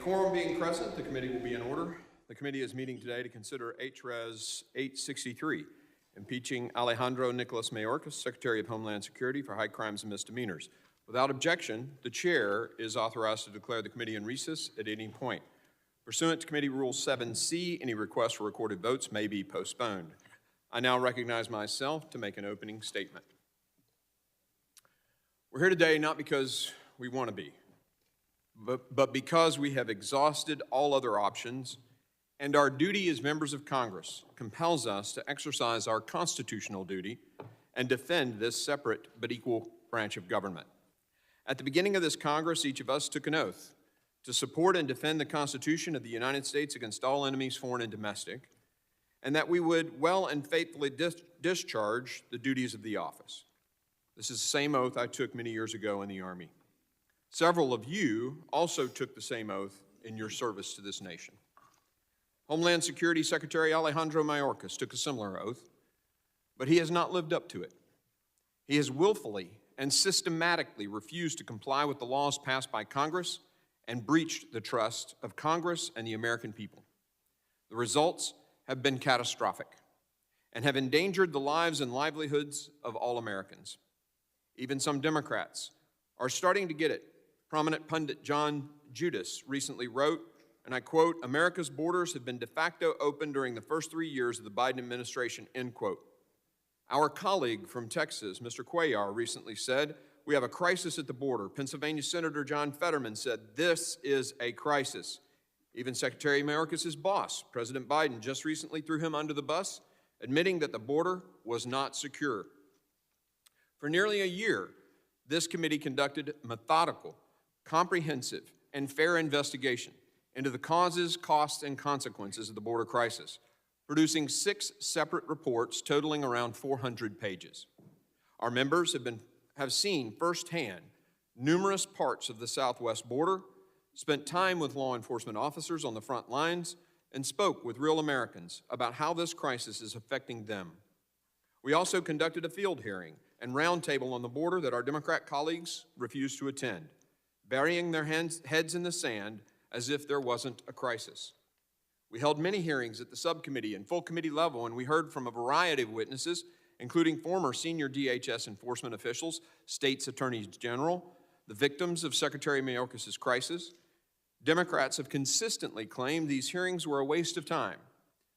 quorum being present, the committee will be in order. The committee is meeting today to consider H.Res. 863, impeaching Alejandro Mayorkas, Secretary of Homeland Security, for high crimes and misdemeanors. Without objection, the chair is authorized to declare the committee in recess at any point. Pursuant to Committee Rule 7C, any request for recorded votes may be postponed. I now recognize myself to make an opening statement. We're here today not because we want to be, but because we have exhausted all other options, and our duty as members of Congress compels us to exercise our constitutional duty and defend this separate but equal branch of government. At the beginning of this Congress, each of us took an oath to support and defend the Constitution of the United States against all enemies, foreign and domestic, and that we would well and faithfully discharge the duties of the office. This is the same oath I took many years ago in the Army. Several of you also took the same oath in your service to this nation. Homeland Security Secretary Alejandro Mayorkas took a similar oath, but he has not lived up to it. He has willfully and systematically refused to comply with the laws passed by Congress and breached the trust of Congress and the American people. The results have been catastrophic and have endangered the lives and livelihoods of all Americans. Even some Democrats are starting to get it. Prominent pundit John Judas recently wrote, and I quote, "America's borders have been de facto open during the first 3 years of the Biden administration," end quote. Our colleague from Texas, Mr. Cuellar, recently said, "We have a crisis at the border." Pennsylvania Senator John Fetterman said, "This is a crisis." Even Secretary Mayorkas' boss, President Biden, just recently threw him under the bus, admitting that the border was not secure. For nearly a year, this committee conducted methodical, comprehensive, and fair investigation into the causes, costs, and consequences of the border crisis, producing 6 separate reports totaling around 400 pages. Our members have seen firsthand numerous parts of the southwest border, spent time with law enforcement officers on the front lines, and spoke with real Americans about how this crisis is affecting them. We also conducted a field hearing and roundtable on the border that our Democrat colleagues refused to attend, burying their heads in the sand as if there wasn't a crisis. We held many hearings at the subcommittee and full committee level, and we heard from a variety of witnesses, including former senior DHS enforcement officials, states attorneys general, the victims of Secretary Mayorkas' crisis. Democrats have consistently claimed these hearings were a waste of time.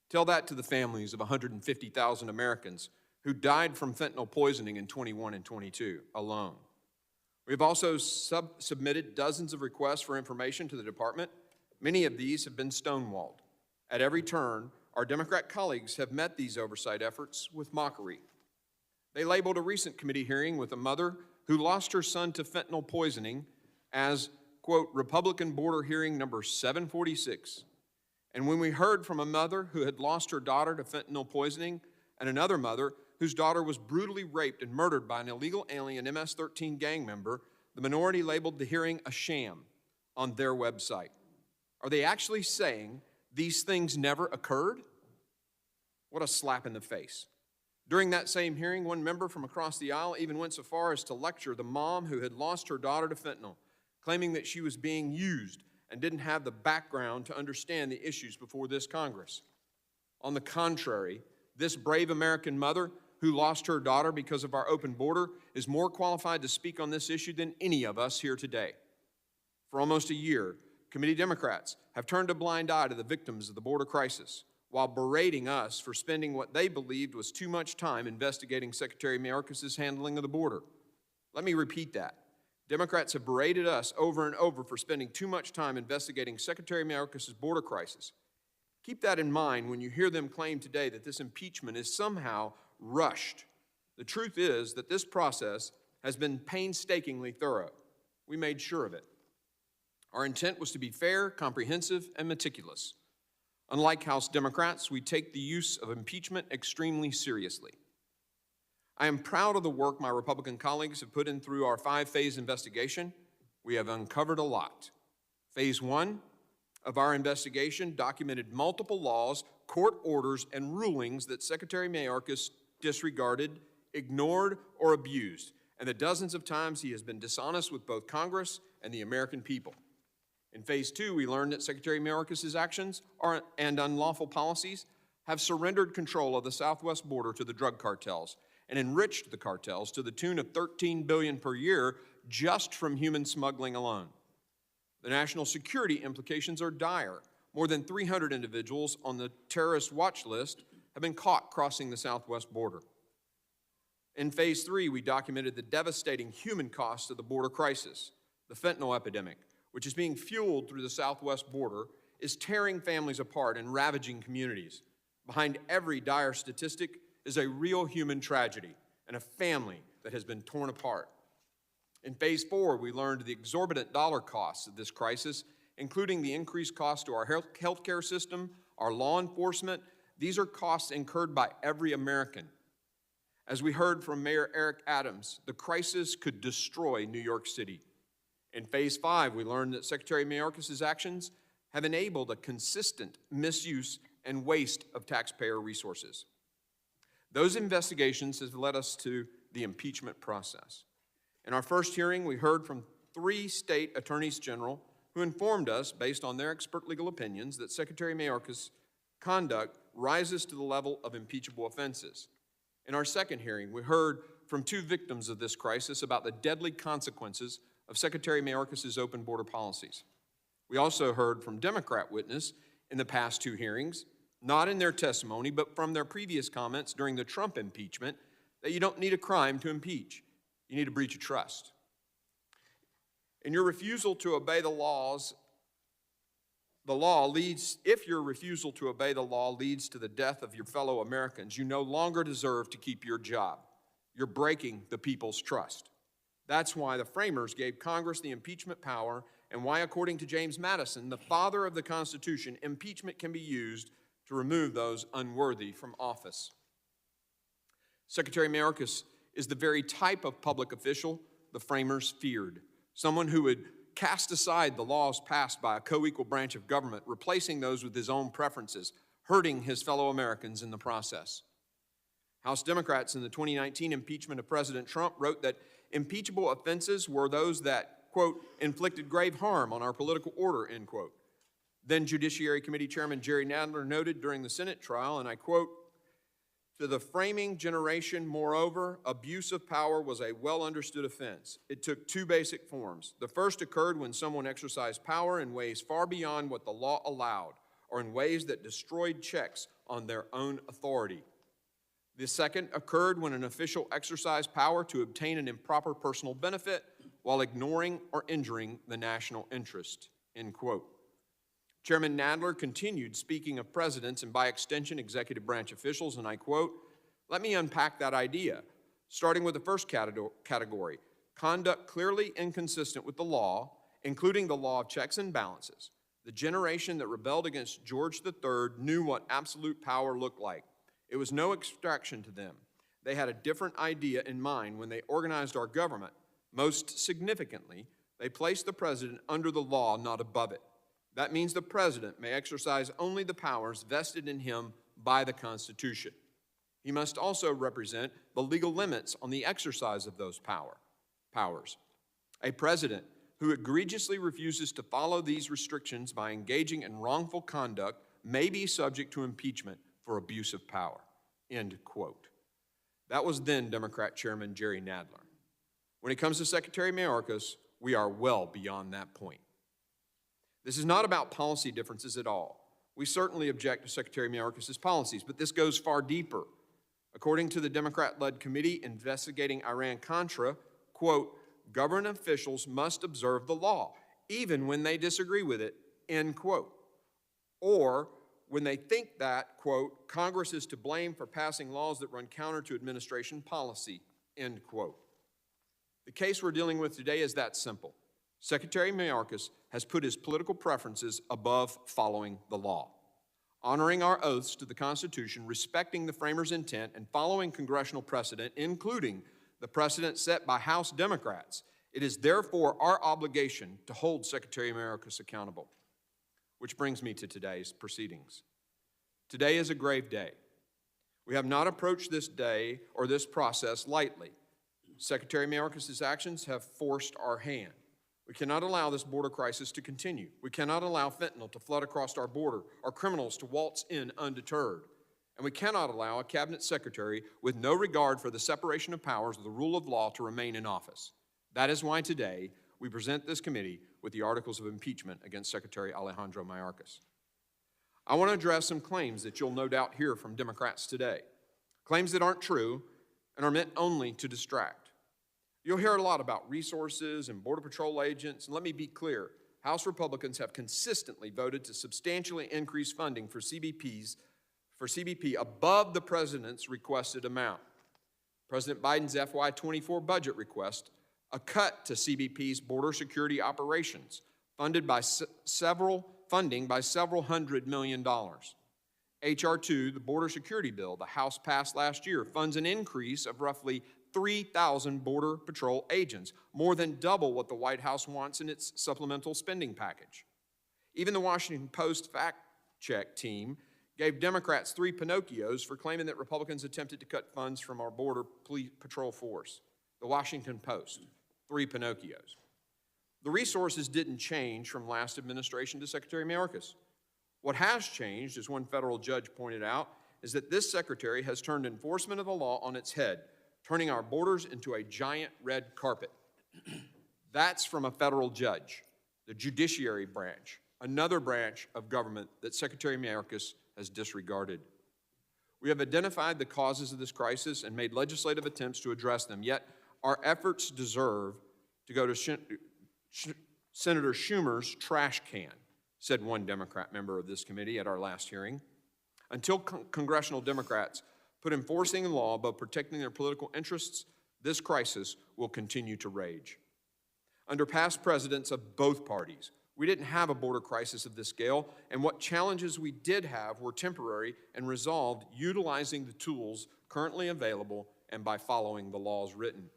Tell that to the families of 150,000 Americans who died from fentanyl poisoning in 21 and 22 alone. We've also submitted dozens of requests for information to the department. Many of these have been stonewalled. At every turn, our Democrat colleagues have met these oversight efforts with mockery. They labeled a recent committee hearing with a mother who lost her son to fentanyl poisoning as, quote, Republican border hearing number 746. And when we heard from a mother who had lost her daughter to fentanyl poisoning and another mother whose daughter was brutally raped and murdered by an illegal alien MS-13 gang member, the minority labeled the hearing a sham on their website. Are they actually saying these things never occurred? What a slap in the face. During that same hearing, one member from across the aisle even went so far as to lecture the mom who had lost her daughter to fentanyl, claiming that she was being used and didn't have the background to understand the issues before this Congress. On the contrary, this brave American mother who lost her daughter because of our open border is more qualified to speak on this issue than any of us here today. For almost a year, committee Democrats have turned a blind eye to the victims of the border crisis while berating us for spending what they believed was too much time investigating Secretary Mayorkas' handling of the border. Let me repeat that. Democrats have berated us over and over for spending too much time investigating Secretary Mayorkas' border crisis. Keep that in mind when you hear them claim today that this impeachment is somehow rushed. The truth is that this process has been painstakingly thorough. We made sure of it. Our intent was to be fair, comprehensive, and meticulous. Unlike House Democrats, we take the use of impeachment extremely seriously. I am proud of the work my Republican colleagues have put in through our 5-phase investigation. We have uncovered a lot. Phase 1 of our investigation documented multiple laws, court orders, and rulings that Secretary Mayorkas disregarded, ignored, or abused, and the dozens of times he has been dishonest with both Congress and the American people. In phase 2, we learned that Secretary Mayorkas' actions and unlawful policies have surrendered control of the southwest border to the drug cartels and enriched the cartels to the tune of $13 billion per year just from human smuggling alone. The national security implications are dire. More than 300 individuals on the terrorist watch list have been caught crossing the southwest border. In phase 3, we documented the devastating human cost of the border crisis. The fentanyl epidemic, which is being fueled through the southwest border, is tearing families apart and ravaging communities. Behind every dire statistic is a real human tragedy and a family that has been torn apart. In phase 4, we learned the exorbitant dollar costs of this crisis, including the increased cost to our healthcare system, our law enforcement. These are costs incurred by every American. As we heard from Mayor Eric Adams, the crisis could destroy New York City. In phase 5, we learned that Secretary Mayorkas' actions have enabled a consistent misuse and waste of taxpayer resources. Those investigations have led us to the impeachment process. In our first hearing, we heard from 3 state attorneys general who informed us, based on their expert legal opinions, that Secretary Mayorkas' conduct rises to the level of impeachable offenses. In our second hearing, we heard from 2 victims of this crisis about the deadly consequences of Secretary Mayorkas' open border policies. We also heard from Democrat witnesses in the past 2 hearings, not in their testimony, but from their previous comments during the Trump impeachment, that you don't need a crime to impeach. You need a breach of trust. In your refusal to obey if your refusal to obey the law leads to the death of your fellow Americans, you no longer deserve to keep your job. You're breaking the people's trust. That's why the framers gave Congress the impeachment power, and why, according to James Madison, the father of the Constitution, impeachment can be used to remove those unworthy from office. Secretary Mayorkas is the very type of public official the framers feared, someone who would cast aside the laws passed by a co-equal branch of government, replacing those with his own preferences, hurting his fellow Americans in the process. House Democrats in the 2019 impeachment of President Trump wrote that impeachable offenses were those that, quote, inflicted grave harm on our political order, end quote. Then Judiciary Committee Chairman Jerry Nadler noted during the Senate trial, and I quote, "To the framing generation, moreover, abuse of power was a well-understood offense. It took 2 basic forms. The first occurred when someone exercised power in ways far beyond what the law allowed, or in ways that destroyed checks on their own authority. The second occurred when an official exercised power to obtain an improper personal benefit while ignoring or injuring the national interest," end quote. Chairman Nadler continued, speaking of presidents and by extension executive branch officials, and I quote, "Let me unpack that idea, starting with the first category, conduct clearly inconsistent with the law, including the law of checks and balances. The generation that rebelled against George III knew what absolute power looked like. It was no abstraction to them. They had a different idea in mind when they organized our government. Most significantly, they placed the president under the law, not above it. That means the president may exercise only the powers vested in him by the Constitution. He must also represent the legal limits on the exercise of those powers. A president who egregiously refuses to follow these restrictions by engaging in wrongful conduct may be subject to impeachment for abuse of power," end quote. That was then Democrat Chairman Jerry Nadler. When it comes to Secretary Mayorkas, we are well beyond that point. This is not about policy differences at all. We certainly object to Secretary Mayorkas' policies, but this goes far deeper. According to the Democrat-led committee investigating Iran-Contra, quote, "Government officials must observe the law, even when they disagree with it," end quote. Or when they think that, quote, "Congress is to blame for passing laws that run counter to administration policy," end quote. The case we're dealing with today is that simple. Secretary Mayorkas has put his political preferences above following the law. Honoring our oaths to the Constitution, respecting the framers' intent, and following congressional precedent, including the precedent set by House Democrats, it is therefore our obligation to hold Secretary Mayorkas accountable. Which brings me to today's proceedings. Today is a grave day. We have not approached this day or this process lightly. Secretary Mayorkas' actions have forced our hand. We cannot allow this border crisis to continue. We cannot allow fentanyl to flood across our border, or criminals to waltz in undeterred. And we cannot allow a cabinet secretary with no regard for the separation of powers or the rule of law to remain in office. That is why today we present this committee with the articles of impeachment against Secretary Alejandro Mayorkas. I want to address some claims that you'll no doubt hear from Democrats today, claims that aren't true and are meant only to distract. You'll hear a lot about resources and Border Patrol agents, and let me be clear, House Republicans have consistently voted to substantially increase funding for CBP above the President's requested amount. President Biden's FY24 budget request, a cut to CBP's border security operations, funding by several $100 million. H.R. 2, the border security bill the House passed last year, funds an increase of roughly 3,000 Border Patrol agents, more than double what the White House wants in its supplemental spending package. Even the Washington Post fact-check team gave Democrats 3 Pinocchios for claiming that Republicans attempted to cut funds from our Border Patrol force. The Washington Post, 3 Pinocchios. The resources didn't change from last administration to Secretary Mayorkas. What has changed, as one federal judge pointed out, is that this secretary has turned enforcement of the law on its head, turning our borders into a giant red carpet. That's from a federal judge, the judiciary branch, another branch of government that Secretary Mayorkas has disregarded. We have identified the causes of this crisis and made legislative attempts to address them, yet our efforts deserve to go to Senator Schumer's trash can, said one Democrat member of this committee at our last hearing. Until congressional Democrats put enforcing the law above protecting their political interests, this crisis will continue to rage. Under past presidents of both parties, we didn't have a border crisis of this scale, and what challenges we did have were temporary and resolved utilizing the tools currently available and by following the laws written.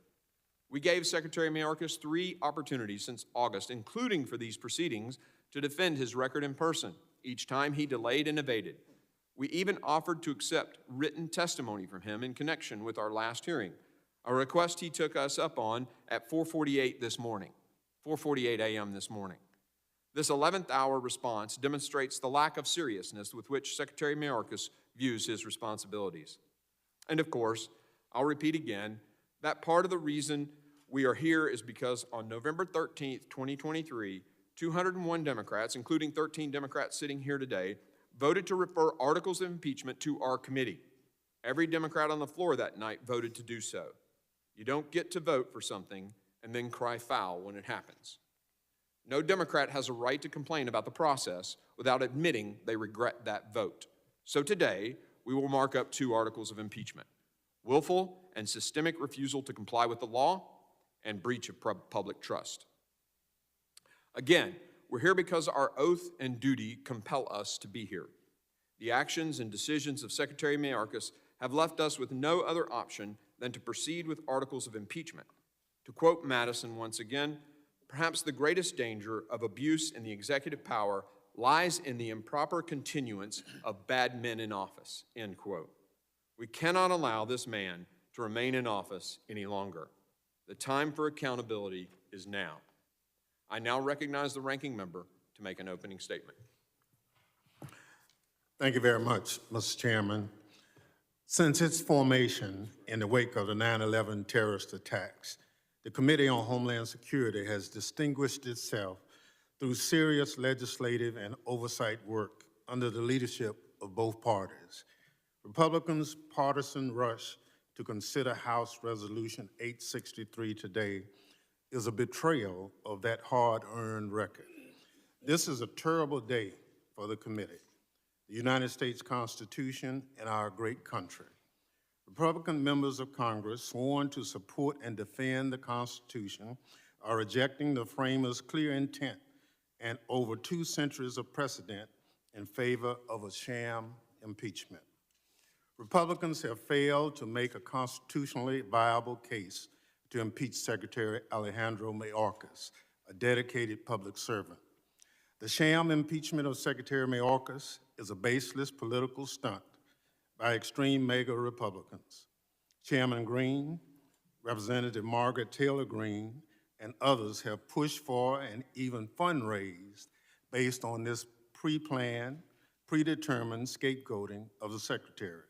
We gave Secretary Mayorkas 3 opportunities since August, including for these proceedings, to defend his record in person. Each time he delayed and evaded. We even offered to accept written testimony from him in connection with our last hearing, a request he took us up on at 4:48 this morning, 4:48 a.m. this morning. This 11th hour response demonstrates the lack of seriousness with which Secretary Mayorkas views his responsibilities. And of course, I'll repeat again, that part of the reason we are here is because on November 13th, 2023, 201 Democrats, including 13 Democrats sitting here today, voted to refer articles of impeachment to our committee. Every Democrat on the floor that night voted to do so. You don't get to vote for something and then cry foul when it happens. No Democrat has a right to complain about the process without admitting they regret that vote. So today, we will mark up 2 articles of impeachment: willful and systemic refusal to comply with the law and breach of public trust. Again, we're here because our oath and duty compel us to be here. The actions and decisions of Secretary Mayorkas have left us with no other option than to proceed with articles of impeachment. To quote Madison once again, perhaps the greatest danger of abuse in the executive power lies in the improper continuance of bad men in office, end quote. We cannot allow this man to remain in office any longer. The time for accountability is now. I now recognize the ranking member to make an opening statement. Thank you very much, Mr. Chairman. Since its formation in the wake of the 9/11 terrorist attacks, the Committee on Homeland Security has distinguished itself through serious legislative and oversight work under the leadership of both parties. Republicans' partisan rush to consider House Resolution 863 today is a betrayal of that hard-earned record. This is a terrible day for the committee, the United States Constitution, and our great country. Republican members of Congress sworn to support and defend the Constitution are rejecting the framers' clear intent and over 2 centuries of precedent in favor of a sham impeachment. Republicans have failed to make a constitutionally viable case to impeach Secretary Alejandro Mayorkas, a dedicated public servant. The sham impeachment of Secretary Mayorkas is a baseless political stunt by extreme MAGA Republicans. Chairman Green, Representative Margaret Taylor Greene, and others have pushed for and even fundraised based on this pre-planned, predetermined scapegoating of the Secretary.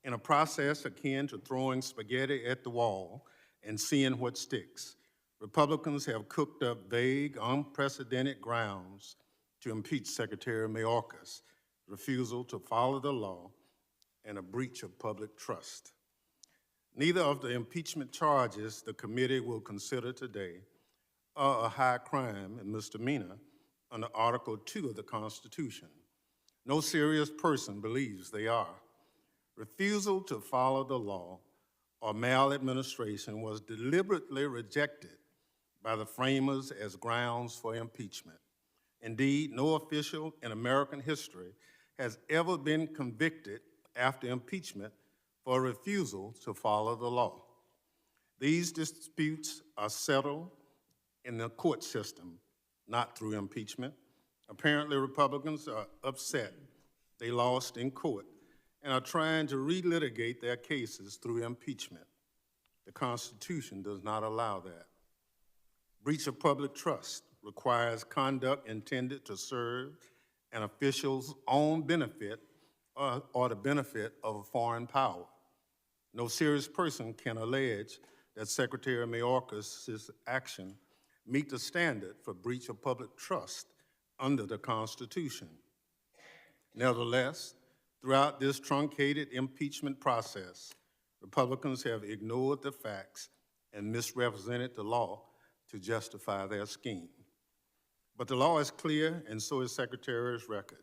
In a process akin to throwing spaghetti at the wall and seeing what sticks, Republicans have cooked up vague, unprecedented grounds to impeach Secretary Mayorkas' refusal to follow the law and a breach of public trust. Neither of the impeachment charges the committee will consider today are a high crime and misdemeanor under Article 2 of the Constitution. No serious person believes they are. Refusal to follow the law or maladministration was deliberately rejected by the framers as grounds for impeachment. Indeed, no official in American history has ever been convicted after impeachment for refusal to follow the law. These disputes are settled in the court system, not through impeachment. Apparently, Republicans are upset they lost in court and are trying to relitigate their cases through impeachment. The Constitution does not allow that. Breach of public trust requires conduct intended to serve an official's own benefit or the benefit of a foreign power. No serious person can allege that Secretary Mayorkas' action meet the standard for breach of public trust under the Constitution. Nevertheless, throughout this truncated impeachment process, Republicans have ignored the facts and misrepresented the law to justify their scheme. But the law is clear, and so is Secretary's record.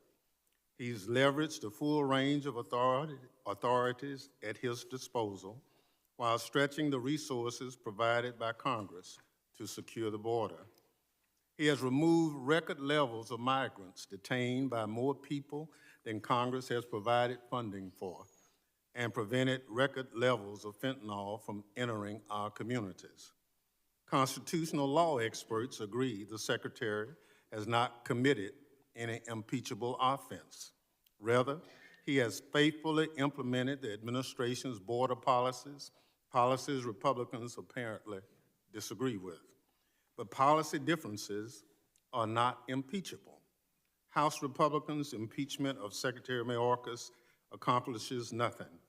He's leveraged the full range of authorities at his disposal while stretching the resources provided by Congress to secure the border. He has removed record levels of migrants detained by more people than Congress has provided funding for, and prevented record levels of fentanyl from entering our communities. Constitutional law experts agree the Secretary has not committed any impeachable offense. Rather, he has faithfully implemented the administration's border policies Republicans apparently disagree with. But policy differences are not impeachable. House Republicans' impeachment of Secretary Mayorkas accomplishes nothing,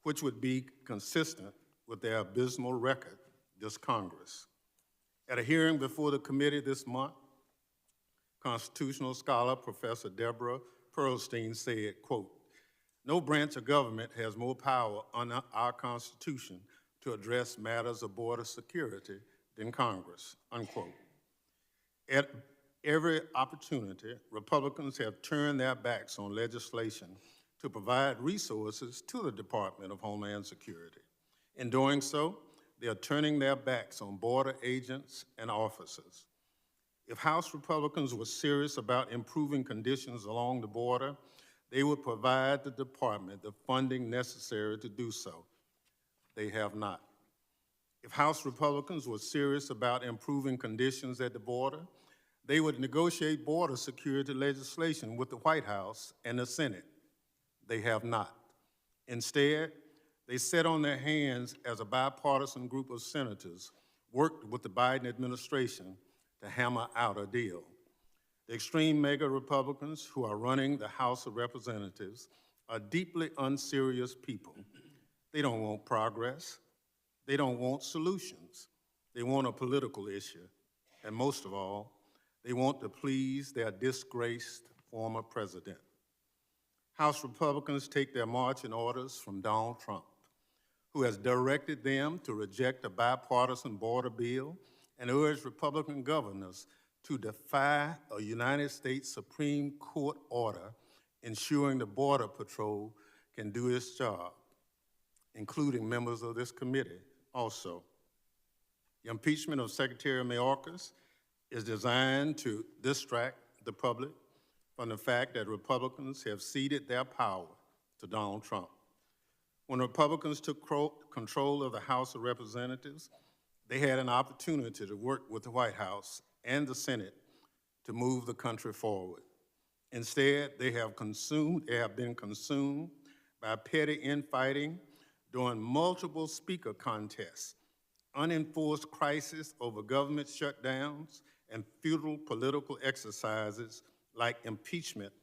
which would be consistent with their abysmal record this Congress. At a hearing before the committee this month, constitutional scholar Professor Deborah Pearlstein said, quote, "No branch of government has more power under our Constitution to address matters of border security than Congress," unquote. At every opportunity, Republicans have turned their backs on legislation to provide resources to the Department of Homeland Security. In doing so, they are turning their backs on border agents and officers. If House Republicans were serious about improving conditions along the border, they would provide the department the funding necessary to do so. They have not. If House Republicans were serious about improving conditions at the border, they would negotiate border security legislation with the White House and the Senate. They have not. Instead, they sat on their hands as a bipartisan group of senators worked with the Biden administration to hammer out a deal. The extreme MAGA Republicans who are running the House of Representatives are deeply unserious people. They don't want progress. They don't want solutions. They want a political issue. And most of all, they want to please their disgraced former president. House Republicans take their marching orders from Donald Trump, who has directed them to reject a bipartisan border bill and urged Republican governors to defy a United States Supreme Court order ensuring the Border Patrol can do its job, including members of this committee also. The impeachment of Secretary Mayorkas is designed to distract the public from the fact that Republicans have ceded their power to Donald Trump. When Republicans took control of the House of Representatives, they had an opportunity to work with the White House and the Senate to move the country forward. Instead, they have been consumed by petty infighting during multiple speaker contests unenforced crisis over government shutdowns and futile political exercises like impeachment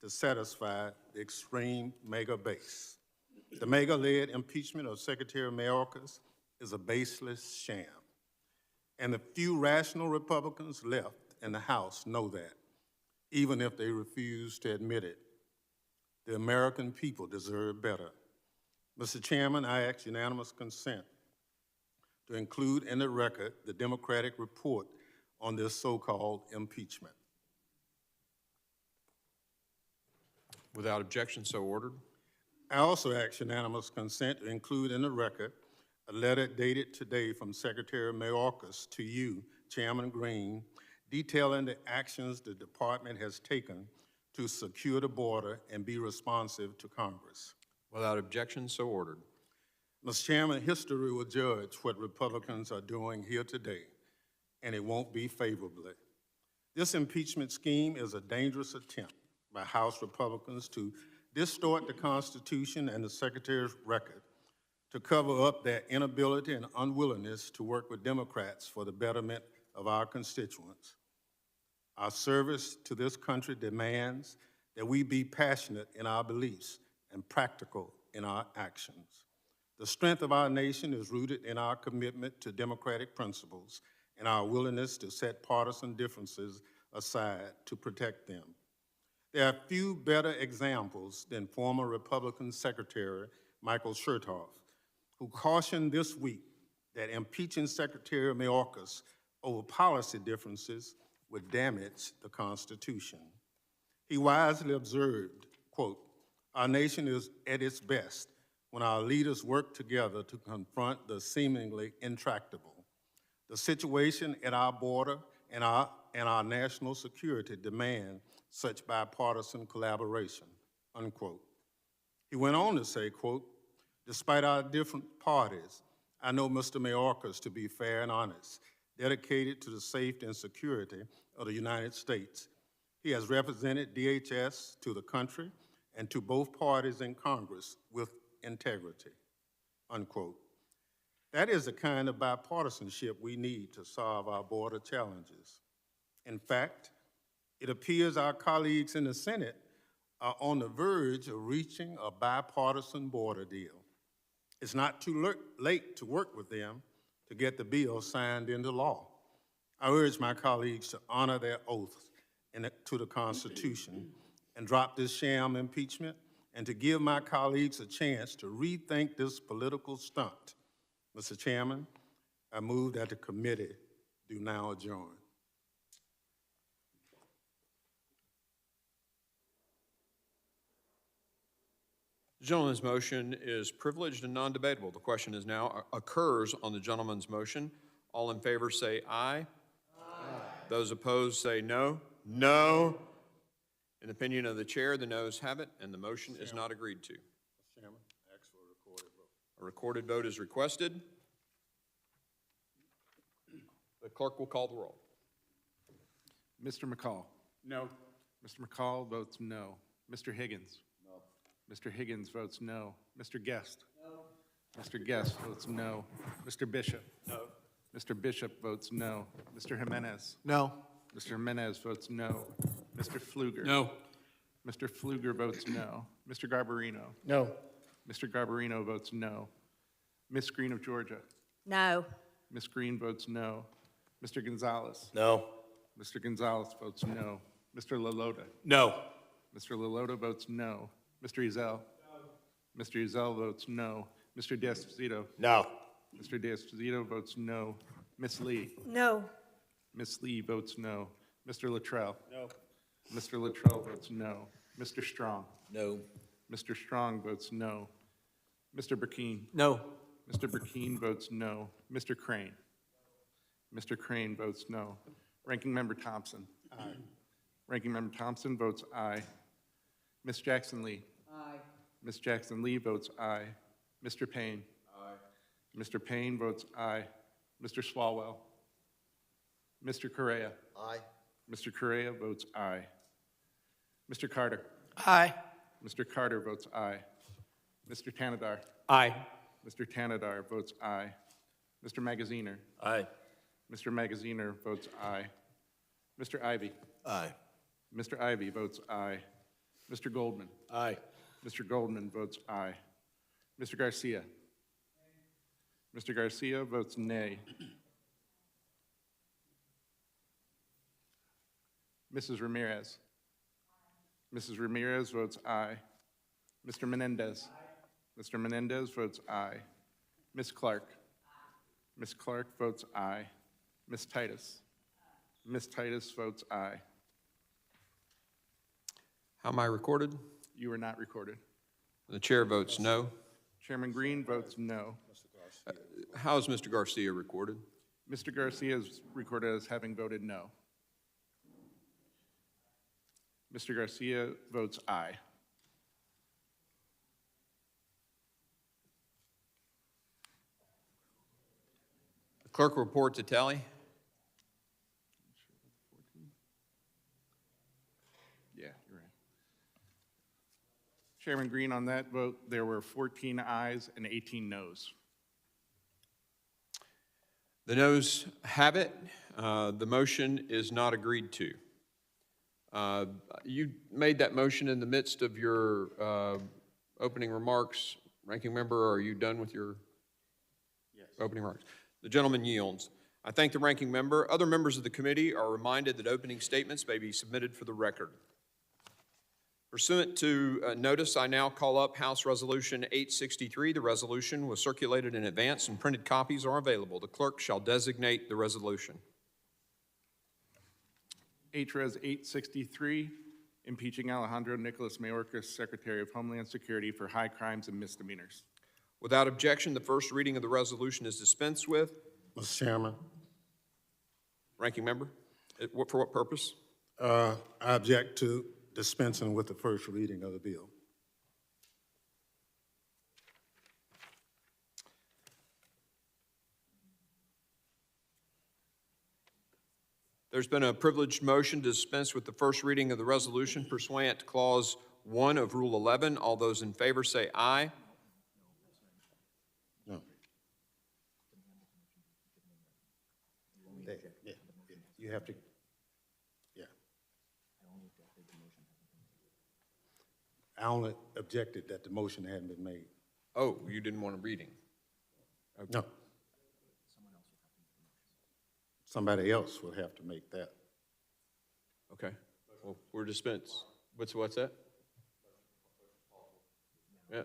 to satisfy the extreme MAGA base. The MAGA-led impeachment of Secretary Mayorkas is a baseless sham, and the few rational Republicans left in the House know that, even if they refuse to admit it. The American people deserve better. Mr. Chairman, I ask unanimous consent to include in the record the Democratic report on this so-called impeachment. Without objection, so ordered. I also ask unanimous consent to include in the record a letter dated today from Secretary Mayorkas to you, Chairman Green, detailing the actions the department has taken to secure the border and be responsive to Congress. Without objection, so ordered. Mr. Chairman, history will judge what Republicans are doing here today, and it won't be favorably. This impeachment scheme is a dangerous attempt by House Republicans to distort the Constitution and the Secretary's record to cover up their inability and unwillingness to work with Democrats for the betterment of our constituents. Our service to this country demands that we be passionate in our beliefs and practical in our actions. The strength of our nation is rooted in our commitment to democratic principles and our willingness to set partisan differences aside to protect them. There are few better examples than former Republican Secretary Michael Chertoff, who cautioned this week that impeaching Secretary Mayorkas over policy differences would damage the Constitution. He wisely observed, quote, "Our nation is at its best when our leaders work together to confront the seemingly intractable. The situation at our border and our national security demand such bipartisan collaboration," unquote. He went on to say, quote, "Despite our different parties, I know Mr. Mayorkas to be fair and honest, dedicated to the safety and security of the United States. He has represented DHS to the country and to both parties in Congress with integrity," unquote. That is the kind of bipartisanship we need to solve our border challenges. In fact, it appears our colleagues in the Senate are on the verge of reaching a bipartisan border deal. It's not too late to work with them to get the bill signed into law. I urge my colleagues to honor their oaths to the Constitution and drop this sham impeachment, and to give my colleagues a chance to rethink this political stunt. Mr. Chairman, I move that the committee do now adjourn. The gentleman's motion is privileged and non-debatable. The question is now occurs on the gentleman's motion. All in favor say aye. Aye. Those opposed say no. No. In the opinion of the chair, the noes have it, and the motion is not agreed to. Mr. Chairman, I ask for a recorded vote. A recorded vote is requested. The clerk will call the roll. Mr. McCall. No. Mr. McCall votes no. Mr. Higgins. No. Mr. Higgins votes no. Mr. Guest. No. Mr. Guest votes no. Mr. Bishop. No. Mr. Bishop votes no. Mr. Jimenez. No. Mr. Jimenez votes no. Mr. Pfluger. No. Mr. Pfluger votes no. Mr. Garbarino. No. Mr. Garbarino votes no. Ms. Green of Georgia. No. Ms. Green votes no. Mr. Gonzalez. No. Mr. Gonzalez votes no. Mr. LaLota. No. Mr. LaLota votes no. Mr. Ezell. No. Mr. Ezell votes no. Mr. D'Esposito. No. Mr. D'Esposito votes no. Ms. Lee. No. Ms. Lee votes no. Mr. Luttrell. No. Mr. Luttrell votes no. Mr. Strong. No. Mr. Strong votes no. Mr. Burkeen. No. Mr. Burkeen votes no. Mr. Crane. Mr. Crane votes no. Ranking Member Thompson. Aye. Ranking Member Thompson votes aye. Ms. Jackson Lee. Aye. Ms. Jackson Lee votes aye. Mr. Payne. Aye. Mr. Payne votes aye. Mr. Swalwell. Mr. Correa. Aye. Mr. Correa votes aye. Mr. Carter. Aye. Mr. Carter votes aye. Mr. Tanadar. Aye. Mr. Tanadar votes aye. Mr. Magaziner. Aye. Mr. Magaziner votes aye. Mr. Ivy. Aye. Mr. Ivy votes aye. Mr. Goldman. Aye. Mr. Goldman votes aye. Mr. Garcia. Mr. Garcia votes nay. Mrs. Ramirez. Mrs. Ramirez votes aye. Mr. Menendez. Mr. Menendez votes aye. Ms. Clark. Ms. Clark votes aye. Ms. Titus. Ms. Titus votes aye. How am I recorded? You are not recorded. The chair votes no. Chairman Green votes no. How is Mr. Garcia recorded? Mr. Garcia is recorded as having voted no. Mr. Garcia votes aye. The clerk will report to tally. Yeah, you're right. Chairman Green, on that vote, there were 14 ayes and 18 noes. The noes have it. The motion is not agreed to. You made that motion in the midst of your opening remarks. Ranking member, are you done with your opening remarks? The gentleman yields. I thank the ranking member. Other members of the committee are reminded that opening statements may be submitted for the record. Pursuant to notice, I now call up House Resolution 863. The resolution was circulated in advance and printed copies are available. The clerk shall designate the resolution. H.Res. 863, impeaching Alejandro Nicholas Mayorkas, Secretary of Homeland Security for high crimes and misdemeanors. Without objection, the first reading of the resolution is dispensed with. Mr. Chairman, Ranking member, for what purpose? I object to dispensing with the first reading of the bill. There's been a privileged motion to dispense with the first reading of the resolution pursuant to Clause 1 of Rule 11. All those in favor say aye. No. Yeah, you have to, yeah. I only objected that the motion hadn't been made. Oh, you didn't want a reading? No. Somebody else will have to make that. Okay. Well, we're dispensed. What's that? Yeah.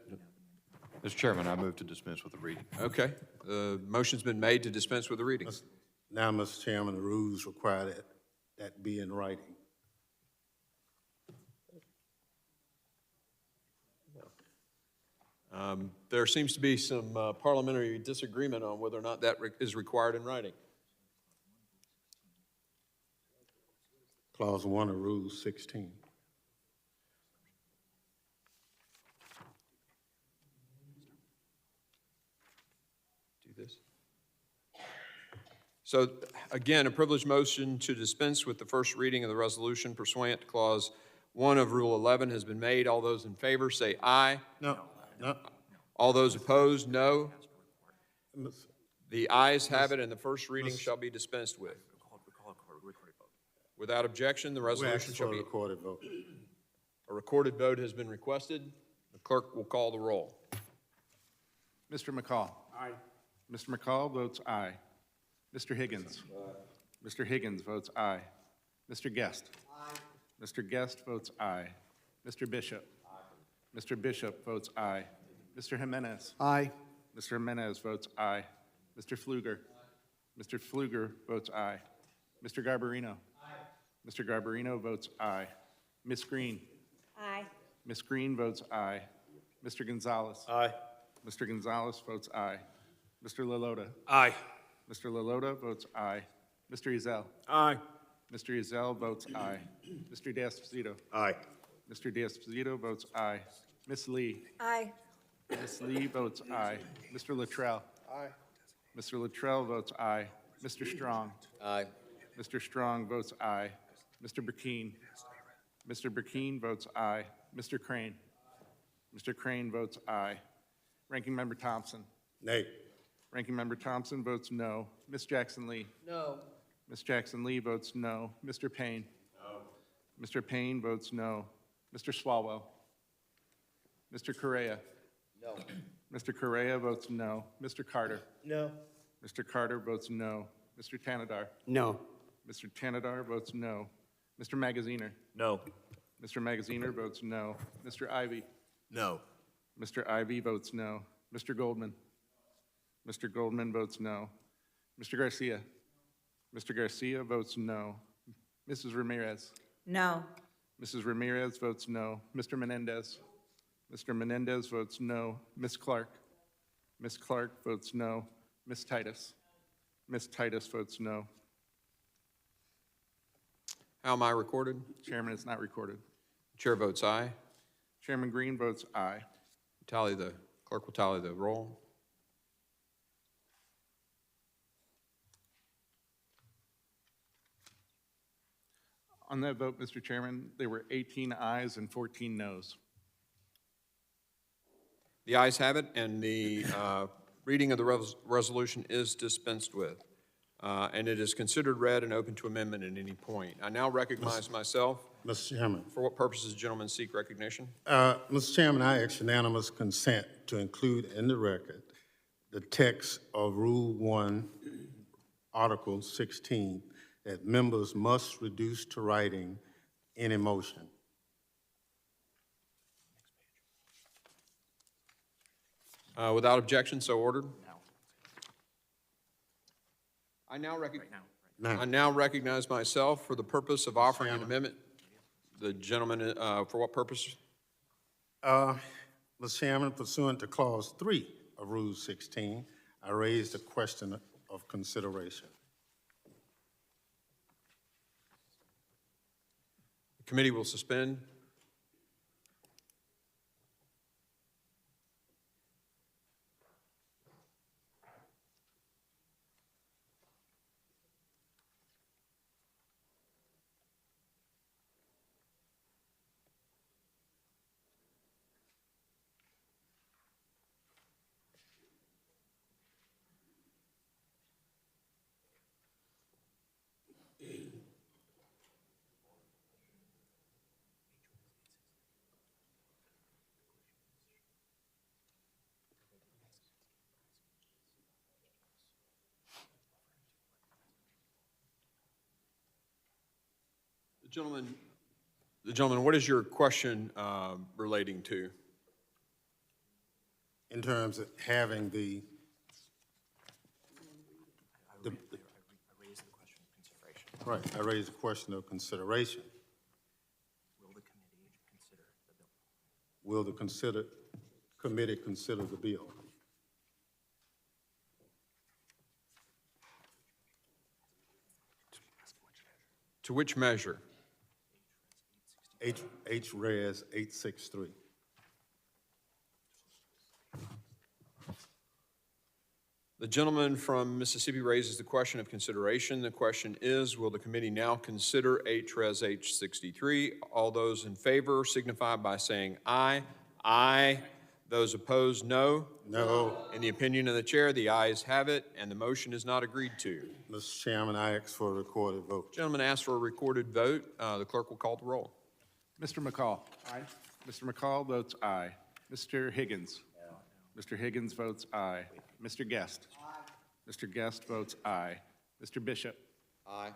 Mr. Chairman, I move to dispense with the reading. Okay. The motion's been made to dispense with the reading. Now, Mr. Chairman, the rules require that be in writing. There seems to be some parliamentary disagreement on whether or not that is required in writing. Clause 1 of Rule 16. Do this. So, again, a privileged motion to dispense with the first reading of the resolution pursuant to Clause 1 of Rule 11 has been made. All those in favor say aye. No. All those opposed, no. The ayes have it, and the first reading shall be dispensed with. Without objection, the resolution shall be... a recorded vote. A recorded vote has been requested. The clerk will call the roll. Mr. McCall. Aye. Mr. McCall votes aye. Mr. Higgins. Aye. Mr. Higgins votes aye. Mr. Guest. Aye. Mr. Guest votes aye. Mr. Bishop. Aye. Mr. Bishop votes aye. Mr. Jimenez. Aye. Mr. Jimenez votes aye. Mr. Pfluger. Aye. Mr. Pfluger votes aye. Mr. Garbarino. Aye. Mr. Garbarino votes aye. Ms. Green. Aye. Ms. Green votes aye. Mr. Gonzalez. Aye. Mr. Gonzalez votes aye. Mr. Lalota. Aye. Mr. Lalota votes aye. Mr. Ezell. Aye. Mr. Ezell votes aye. Mr. D'Esposito. Aye. Mr. D'Esposito votes aye. Ms. Lee. Aye. Ms. Lee votes aye. Mr. Luttrell. Aye. Mr. Luttrell votes aye. Mr. Strong. Aye. Mr. Strong votes aye. Mr. Burkeen. Mr. Burkeen votes aye. Mr. Crane. Mr. Crane votes aye. Ranking Member Thompson. Nay. Ranking Member Thompson votes no. Ms. Jackson Lee. No. Ms. Jackson Lee votes no. Mr. Payne. No. Mr. Payne votes no. Mr. Swalwell. Mr. Correa. No. Mr. Correa votes no. Mr. Carter. No. Mr. Carter votes no. Mr. Tanadar. No. Mr. Tanadar votes no. Mr. Magaziner. No. Mr. Magaziner votes no. Mr. Ivy. No. Mr. Ivy votes no. Mr. Goldman. Mr. Goldman votes no. Mr. Garcia. Mr. Garcia votes no. Mrs. Ramirez. No. Mrs. Ramirez votes no. Mr. Menendez. Mr. Menendez votes no. Ms. Clark. Ms. Clark votes no. Ms. Titus. Ms. Titus votes no. How am I recorded? Chairman is not recorded. Chair votes aye. Chairman Green votes aye. Clerk will tally the roll. On that vote, Mr. Chairman, there were 18 ayes and 14 noes. The ayes have it, and the reading of the resolution is dispensed with. And it is considered read and open to amendment at any point. I now recognize myself. Mr. Chairman. For what purposes gentlemen seek recognition? Mr. Chairman, I ask unanimous consent to include in the record the text of Rule 1, Article 16, that members must reduce to writing any motion. Without objection, so ordered. I now recognize myself for the purpose of offering an amendment. The gentleman, for what purpose? Mr. Chairman, pursuant to Clause 3 of Rule 16, I raise the question of consideration. The committee will suspend. The gentleman, what is your question relating to? In terms of having the I raised the question of consideration. right, I raised the question of consideration. Will the committee consider the bill? Will the committee consider the bill? To which measure? H-Res 863. The gentleman from Mississippi raises the question of consideration. The question is, will the committee now consider H-Res H63? All those in favor signify by saying aye. Aye. Those opposed, no. No. In the opinion of the chair, the ayes have it, and the motion is not agreed to. Mr. Chairman, I ask for a recorded vote. Gentleman asks for a recorded vote. The clerk will call the roll. Mr. McCall. Aye. Mr. McCall votes aye. Mr. Higgins. Mr. Higgins votes aye. Mr. Guest. Aye. Mr. Guest votes aye. Mr. Bishop. Aye.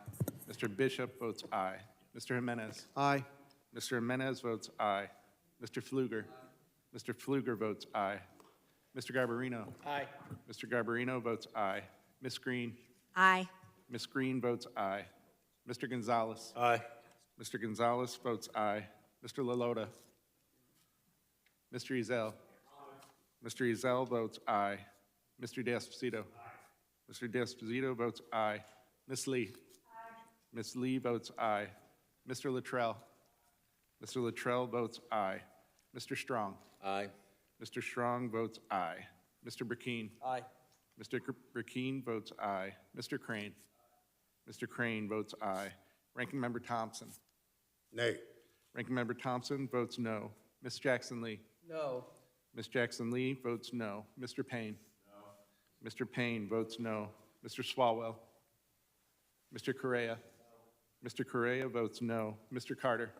Mr. Bishop votes aye. Mr. Jimenez. Aye. Mr. Jimenez votes aye. Mr. Pfluger. Mr. Pfluger votes aye. Mr. Garbarino. Aye. Mr. Garbarino votes aye. Ms. Green. Aye. Ms. Green votes aye. Mr. Gonzalez. Aye. Mr. Gonzalez votes aye. Mr. Lalota. Mr. Ezell. Mr. Ezell votes aye. Mr. D'Esposito. Mr. D'Esposito votes aye. Ms. Lee. Ms. Lee votes aye. Mr. Luttrell. Mr. Luttrell votes aye. Mr. Strong. Aye. Mr. Strong votes aye. Mr. Burkeen. Aye. Mr. Burkeen votes aye. Mr. Crane. Mr. Crane votes aye. Ranking Member Thompson. Nay. Ranking Member Thompson votes no. Ms. Jackson Lee. No. Ms. Jackson Lee votes no. Mr. Payne. No. Mr. Payne votes no. Mr. Swalwell. Mr. Correa. Mr. Correa votes no. Mr. Carter.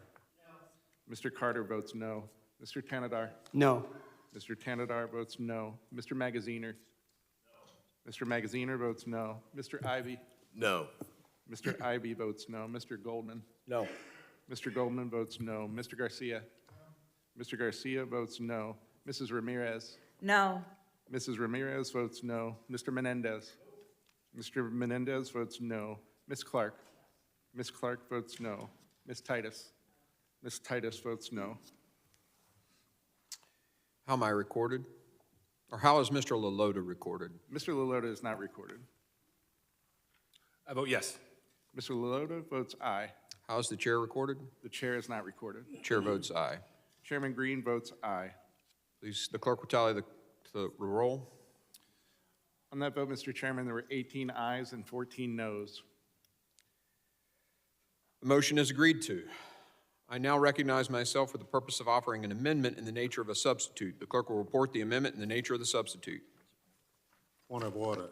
Mr. Carter votes no. Mr. Tanadar. No. Mr. Tanadar votes no. Mr. Magaziner. Mr. Magaziner votes no. Mr. Ivy. No. Mr. Ivy votes no. Mr. Goldman. No. Mr. Goldman votes no. Mr. Garcia. Mr. Garcia votes no. Mrs. Ramirez. No. Mrs. Ramirez votes no. Mr. Menendez. Mr. Menendez votes no. Ms. Clark. Ms. Clark votes no. Ms. Titus. Ms. Titus votes no. How am I recorded? Or how is Mr. Lalota recorded? Mr. Lalota is not recorded. I vote yes. Mr. Lalota votes aye. How is the chair recorded? The chair is not recorded. Chair votes aye. Chairman Green votes aye. Please, the clerk will tally the roll. On that vote, Mr. Chairman, there were 18 ayes and 14 noes. The motion is agreed to. I now recognize myself for the purpose of offering an amendment in the nature of a substitute. The clerk will report the amendment in the nature of the substitute. Point of order.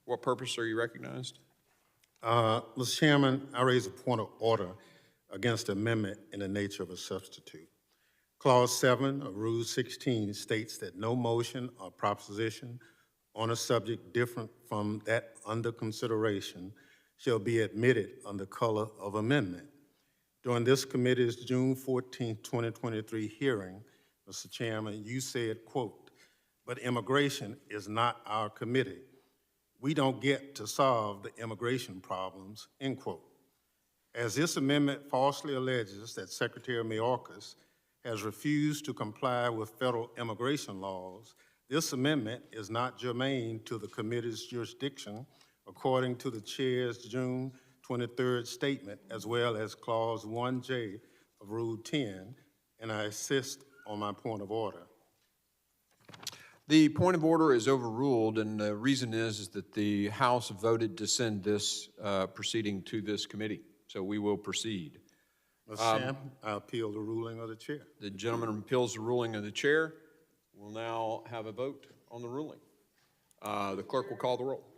What purpose are you recognized? Mr. Chairman, I raise a point of order against the amendment in the nature of a substitute. Clause 7 of Rule 16 states that no motion or proposition on a subject different from that under consideration shall be admitted under color of amendment. During this committee's June 14, 2023 hearing, Mr. Chairman, you said, quote, "But immigration is not our committee. We don't get to solve the immigration problems," end quote. As this amendment falsely alleges that Secretary Mayorkas has refused to comply with federal immigration laws, this amendment is not germane to the committee's jurisdiction according to the chair's June 23rd statement, as well as Clause 1J of Rule 10, and I insist on my point of order. The point of order is overruled, and the reason is that the House voted to send this proceeding to this committee, so we will proceed. Mr. Chairman, I appeal the ruling of the chair. The gentleman appeals the ruling of the chair. We'll now have a vote on the ruling. The clerk will call the roll.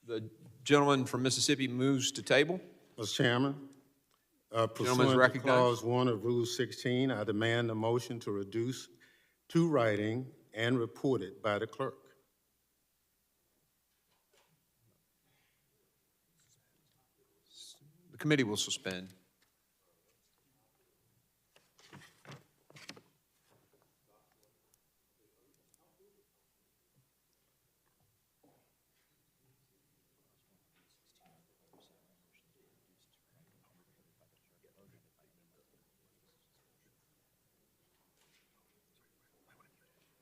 The gentleman from Mississippi moves to table. Mr. Chairman, Gentleman's pursuant to recognized. Clause 1 of Rule 16, I demand a motion to reduce to writing and report it by the clerk. The committee will suspend.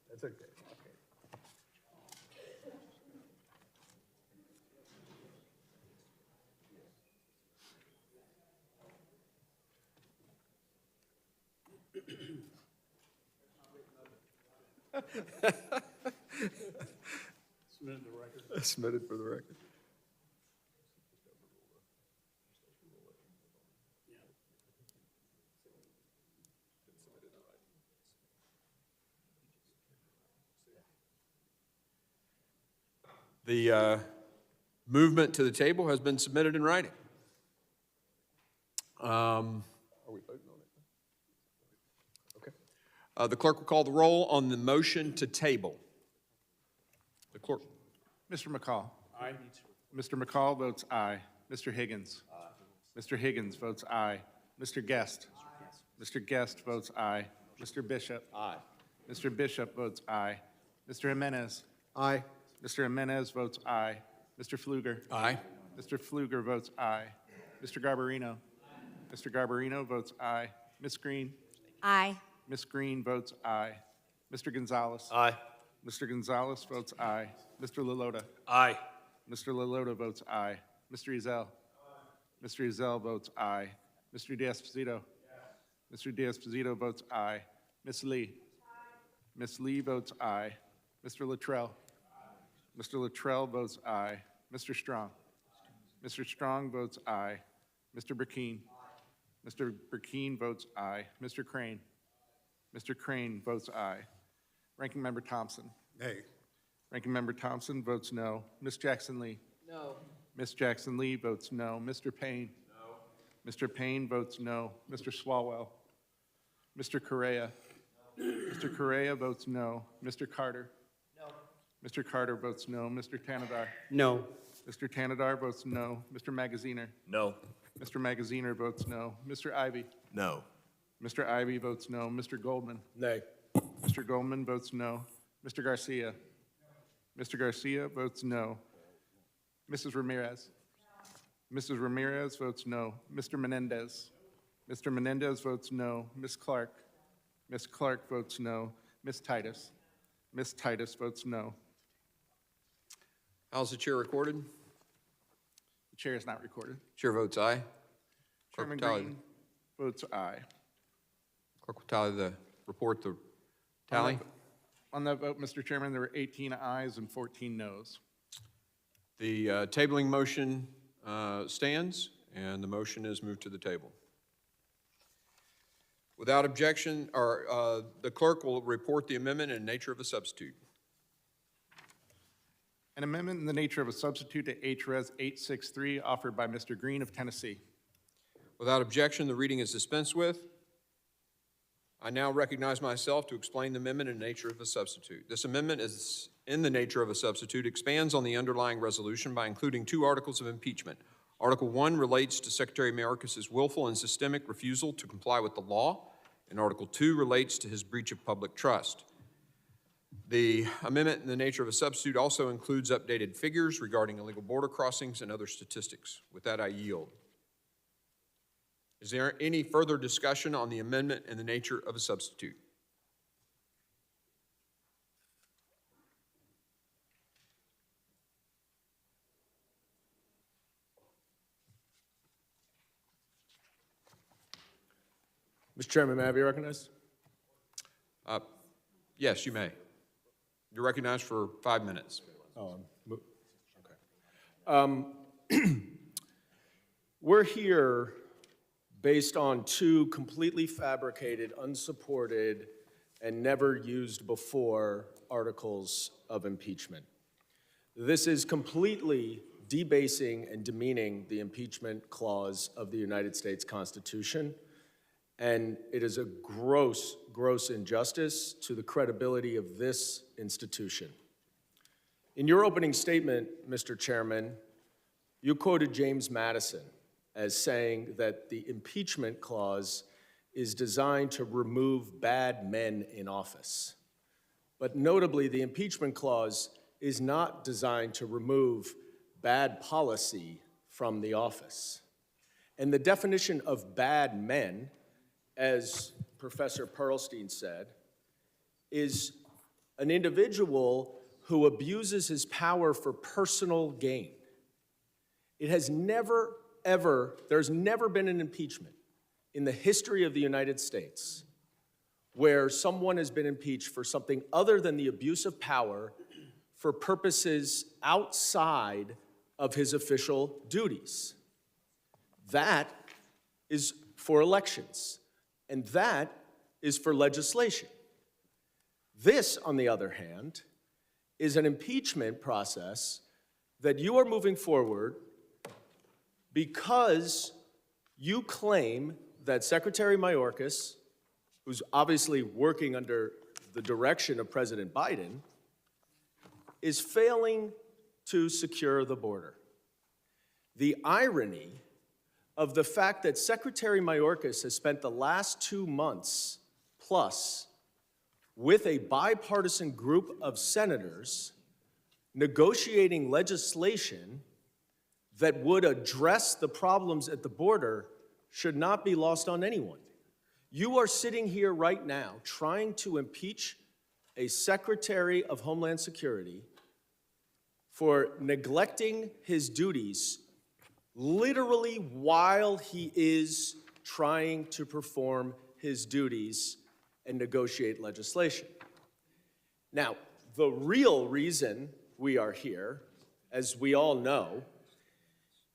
That's okay. Submitted for the record. The movement to the table has been submitted in writing. Are we voting on it? Okay. The clerk will call the roll on the motion to table. The clerk. Mr. McCall. Aye. Mr. McCall votes aye. Mr. Higgins. Aye. Mr. Higgins votes aye. Mr. Guest. Aye. Mr. Guest votes aye. Mr. Bishop. Aye. Mr. Bishop votes aye. Mr. Jimenez. Aye. Mr. Jimenez votes aye. Mr. Pfluger. Aye. Mr. Pfluger votes aye. Mr. Garbarino. Mr. Garbarino votes aye. Ms. Green. Aye. Ms. Green votes aye. Mr. Gonzalez. Aye. Mr. Gonzalez votes aye. Mr. Lalota. Aye. Mr. Lalota votes aye. Mr. Ezell. Mr. Ezell votes aye. Mr. D'Esposito. Mr. D'Esposito votes aye. Ms. Lee. Ms. Lee votes aye. Mr. Luttrell. Mr. Luttrell votes aye. Mr. Strong. Mr. Strong votes aye. Mr. Burkeen. Mr. Burkeen votes aye. Mr. Crane. Mr. Crane votes aye. Ranking Member Thompson. Nay. Ranking Member Thompson votes no. Ms. Jackson Lee? No. Ms. Jackson Lee votes no. Mr. Payne? No. Mr. Payne votes no. Mr. Swalwell? Mr. Correa? Mr. Correa votes no. Mr. Carter? No. Mr. Carter votes no. Mr. Tanadar? No. Mr. Tanadar votes no. Mr. Magaziner? No. Mr. Magaziner votes no. Mr. Ivy? No. Mr. Ivy votes no. Mr. Goldman? Nay. Mr. Goldman votes no. Mr. Garcia? Mr. Garcia votes no. Mrs. Ramirez? Mrs. Ramirez votes no. Mr. Menendez? Mr. Menendez votes no. Ms. Clark? Ms. Clark votes no. Ms. Titus? Ms. Titus votes no. How's the chair recorded? The chair is not recorded. Chair votes aye. Clerk Chairman will tally- Green votes aye. Clerk will tally the report, the tally. On that vote, Mr. Chairman, there were 18 ayes and 14 noes. The tabling motion stands, and the motion is moved to the table. Without objection, the clerk will report the amendment in nature of a substitute. An amendment in the nature of a substitute to H.Res. 863 offered by Mr. Green of Tennessee. Without objection, the reading is dispensed with. I now recognize myself to explain the amendment in nature of a substitute. This amendment is in the nature of a substitute, expands on the underlying resolution by including 2 articles of impeachment. Article 1 relates to Secretary Mayorkas' willful and systemic refusal to comply with the law, and Article 2 relates to his breach of public trust. The amendment in the nature of a substitute also includes updated figures regarding illegal border crossings and other statistics. With that, I yield. Is there any further discussion on the amendment in the nature of a substitute? Mr. Chairman, may I be recognized? Yes, you may. You're recognized for 5 minutes. We're here based on 2 completely fabricated, unsupported, and never used before articles of impeachment. This is completely debasing and demeaning the impeachment clause of the United States Constitution, and it is a gross, gross injustice to the credibility of this institution. In your opening statement, Mr. Chairman, you quoted James Madison as saying that the impeachment clause is designed to remove bad men in office. But notably, the impeachment clause is not designed to remove bad policy from the office. And the definition of bad men, as Professor Pearlstein said, is an individual who abuses his power for personal gain. It has never, ever, there's never been an impeachment in the history of the United States where someone has been impeached for something other than the abuse of power for purposes outside of his official duties. That is for elections, and that is for legislation. This, on the other hand, is an impeachment process that you are moving forward because you claim that Secretary Mayorkas, who's obviously working under the direction of President Biden, is failing to secure the border. The irony of the fact that Secretary Mayorkas has spent the last 2 months plus with a bipartisan group of senators negotiating legislation that would address the problems at the border should not be lost on anyone. You are sitting here right now trying to impeach a Secretary of Homeland Security for neglecting his duties literally while he is trying to perform his duties and negotiate legislation. Now, the real reason we are here, as we all know,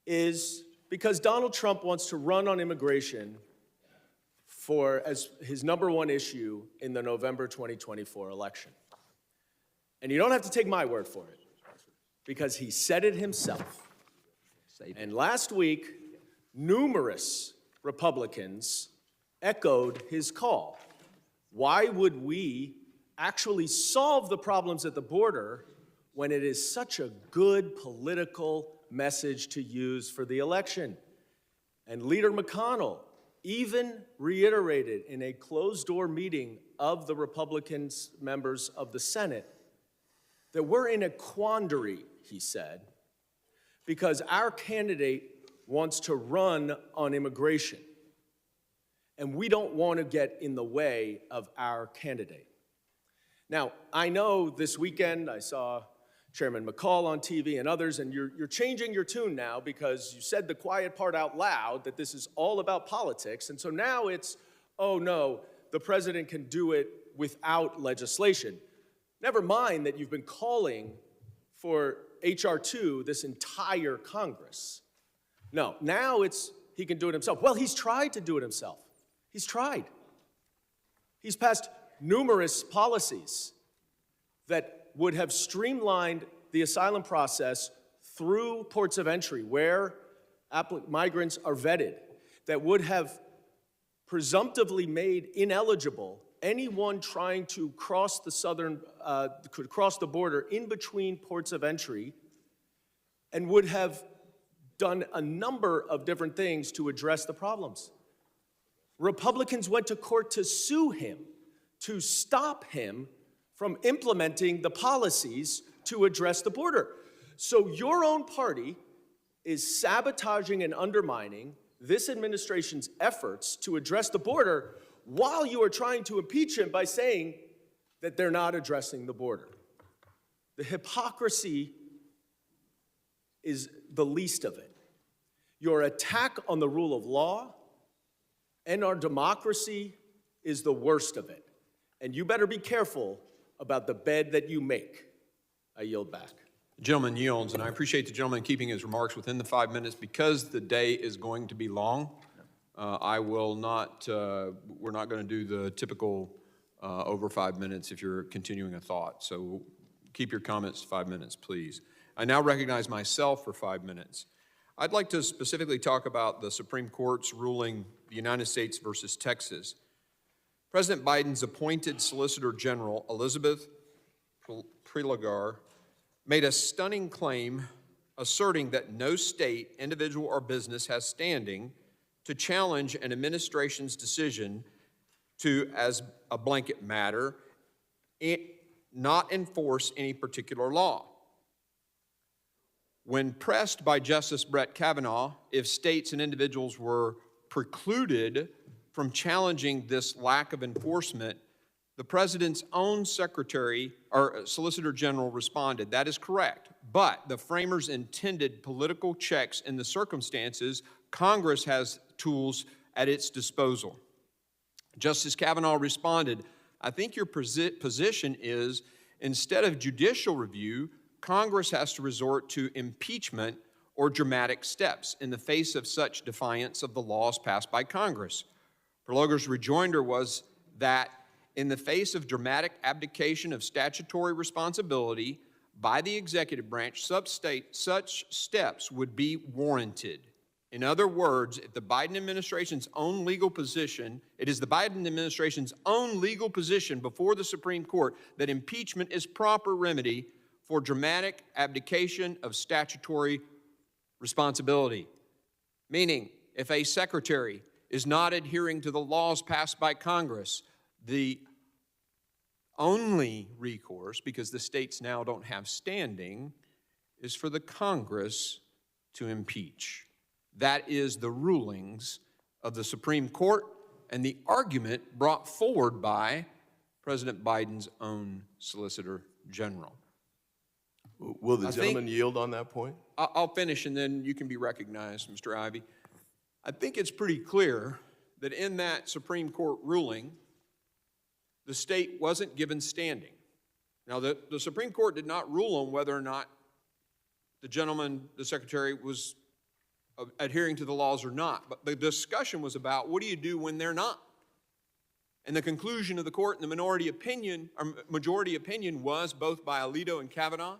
is because Donald Trump wants to run on immigration as his #1 issue in the November 2024 election. And you don't have to take my word for it, because he said it himself. And last week, numerous Republicans echoed his call. Why would we actually solve the problems at the border when it is such a good political message to use for the election? And Leader McConnell even reiterated in a closed-door meeting of the Republican members of the Senate that we're in a quandary, he said, because our candidate wants to run on immigration, and we don't want to get in the way of our candidate. Now, I know this weekend I saw Chairman McCall on TV and others, and you're changing your tune now because you said the quiet part out loud that this is all about politics, and so now it's, oh no, the president can do it without legislation. Never mind that you've been calling for H.R. 2 this entire Congress. No, now it's he can do it himself. Well, he's tried to do it himself. He's tried. He's passed numerous policies that would have streamlined the asylum process through ports of entry where migrants are vetted, that would have presumptively made ineligible anyone trying to cross the border in between ports of entry, and would have done a number of different things to address the problems. Republicans went to court to sue him, to stop him from implementing the policies to address the border. So your own party is sabotaging and undermining this administration's efforts to address the border while you are trying to impeach him by saying that they're not addressing the border. The hypocrisy is the least of it. Your attack on the rule of law and our democracy is the worst of it. And you better be careful about the bed that you make. I yield back. The gentleman yields, and I appreciate the gentleman keeping his remarks within the 5 minutes because the day is going to be long. We're not going to do the typical over 5 minutes if you're continuing a thought. So keep your comments to 5 minutes, please. I now recognize myself for 5 minutes. I'd like to specifically talk about the Supreme Court's ruling, the United States versus Texas. President Biden's appointed Solicitor General, Elizabeth Prelogar, made a stunning claim asserting that no state, individual, or business has standing to challenge an administration's decision to, as a blanket matter, not enforce any particular law. When pressed by Justice Brett Kavanaugh if states and individuals were precluded from challenging this lack of enforcement, the president's own Solicitor General responded, "That is correct, but the framers intended political checks in the circumstances. Congress has tools at its disposal." Justice Kavanaugh responded, "I think your position is, instead of judicial review, Congress has to resort to impeachment or dramatic steps in the face of such defiance of the laws passed by Congress." Prelogar's rejoinder was that in the face of dramatic abdication of statutory responsibility by the executive branch, such steps would be warranted. In other words, if the Biden administration's own legal position, it is the Biden administration's own legal position before the Supreme Court that impeachment is proper remedy for dramatic abdication of statutory responsibility. Meaning, if a secretary is not adhering to the laws passed by Congress, the only recourse, because the states now don't have standing, is for the Congress to impeach. That is the rulings of the Supreme Court and the argument brought forward by President Biden's own Solicitor General. Will the gentleman yield on that point? I'll finish and then you can be recognized, Mr. Ivey. I think it's pretty clear that in that Supreme Court ruling, the state wasn't given standing. Now, the Supreme Court did not rule on whether or not the gentleman, the secretary, was adhering to the laws or not, but the discussion was about what do you do when they're not? And the conclusion of the court in the majority opinion was, both by Alito and Kavanaugh,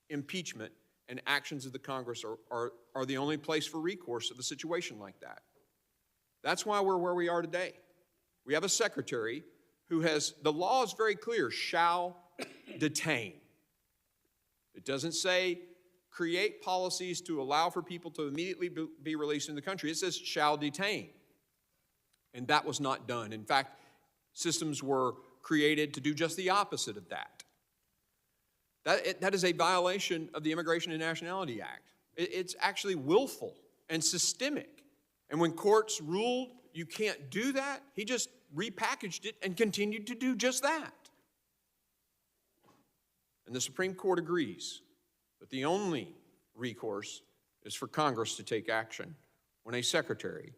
impeachment and actions of the Congress are the only place for recourse of a situation like that. That's why we're where we are today. We have a secretary who has, the law is very clear, shall detain. It doesn't say create policies to allow for people to immediately be released in the country. It says shall detain. And that was not done. In fact, systems were created to do just the opposite of that. That is a violation of the Immigration and Nationality Act. It's actually willful and systemic. And when courts ruled you can't do that, he just repackaged it and continued to do just that. And the Supreme Court agrees that the only recourse is for Congress to take action when a secretary,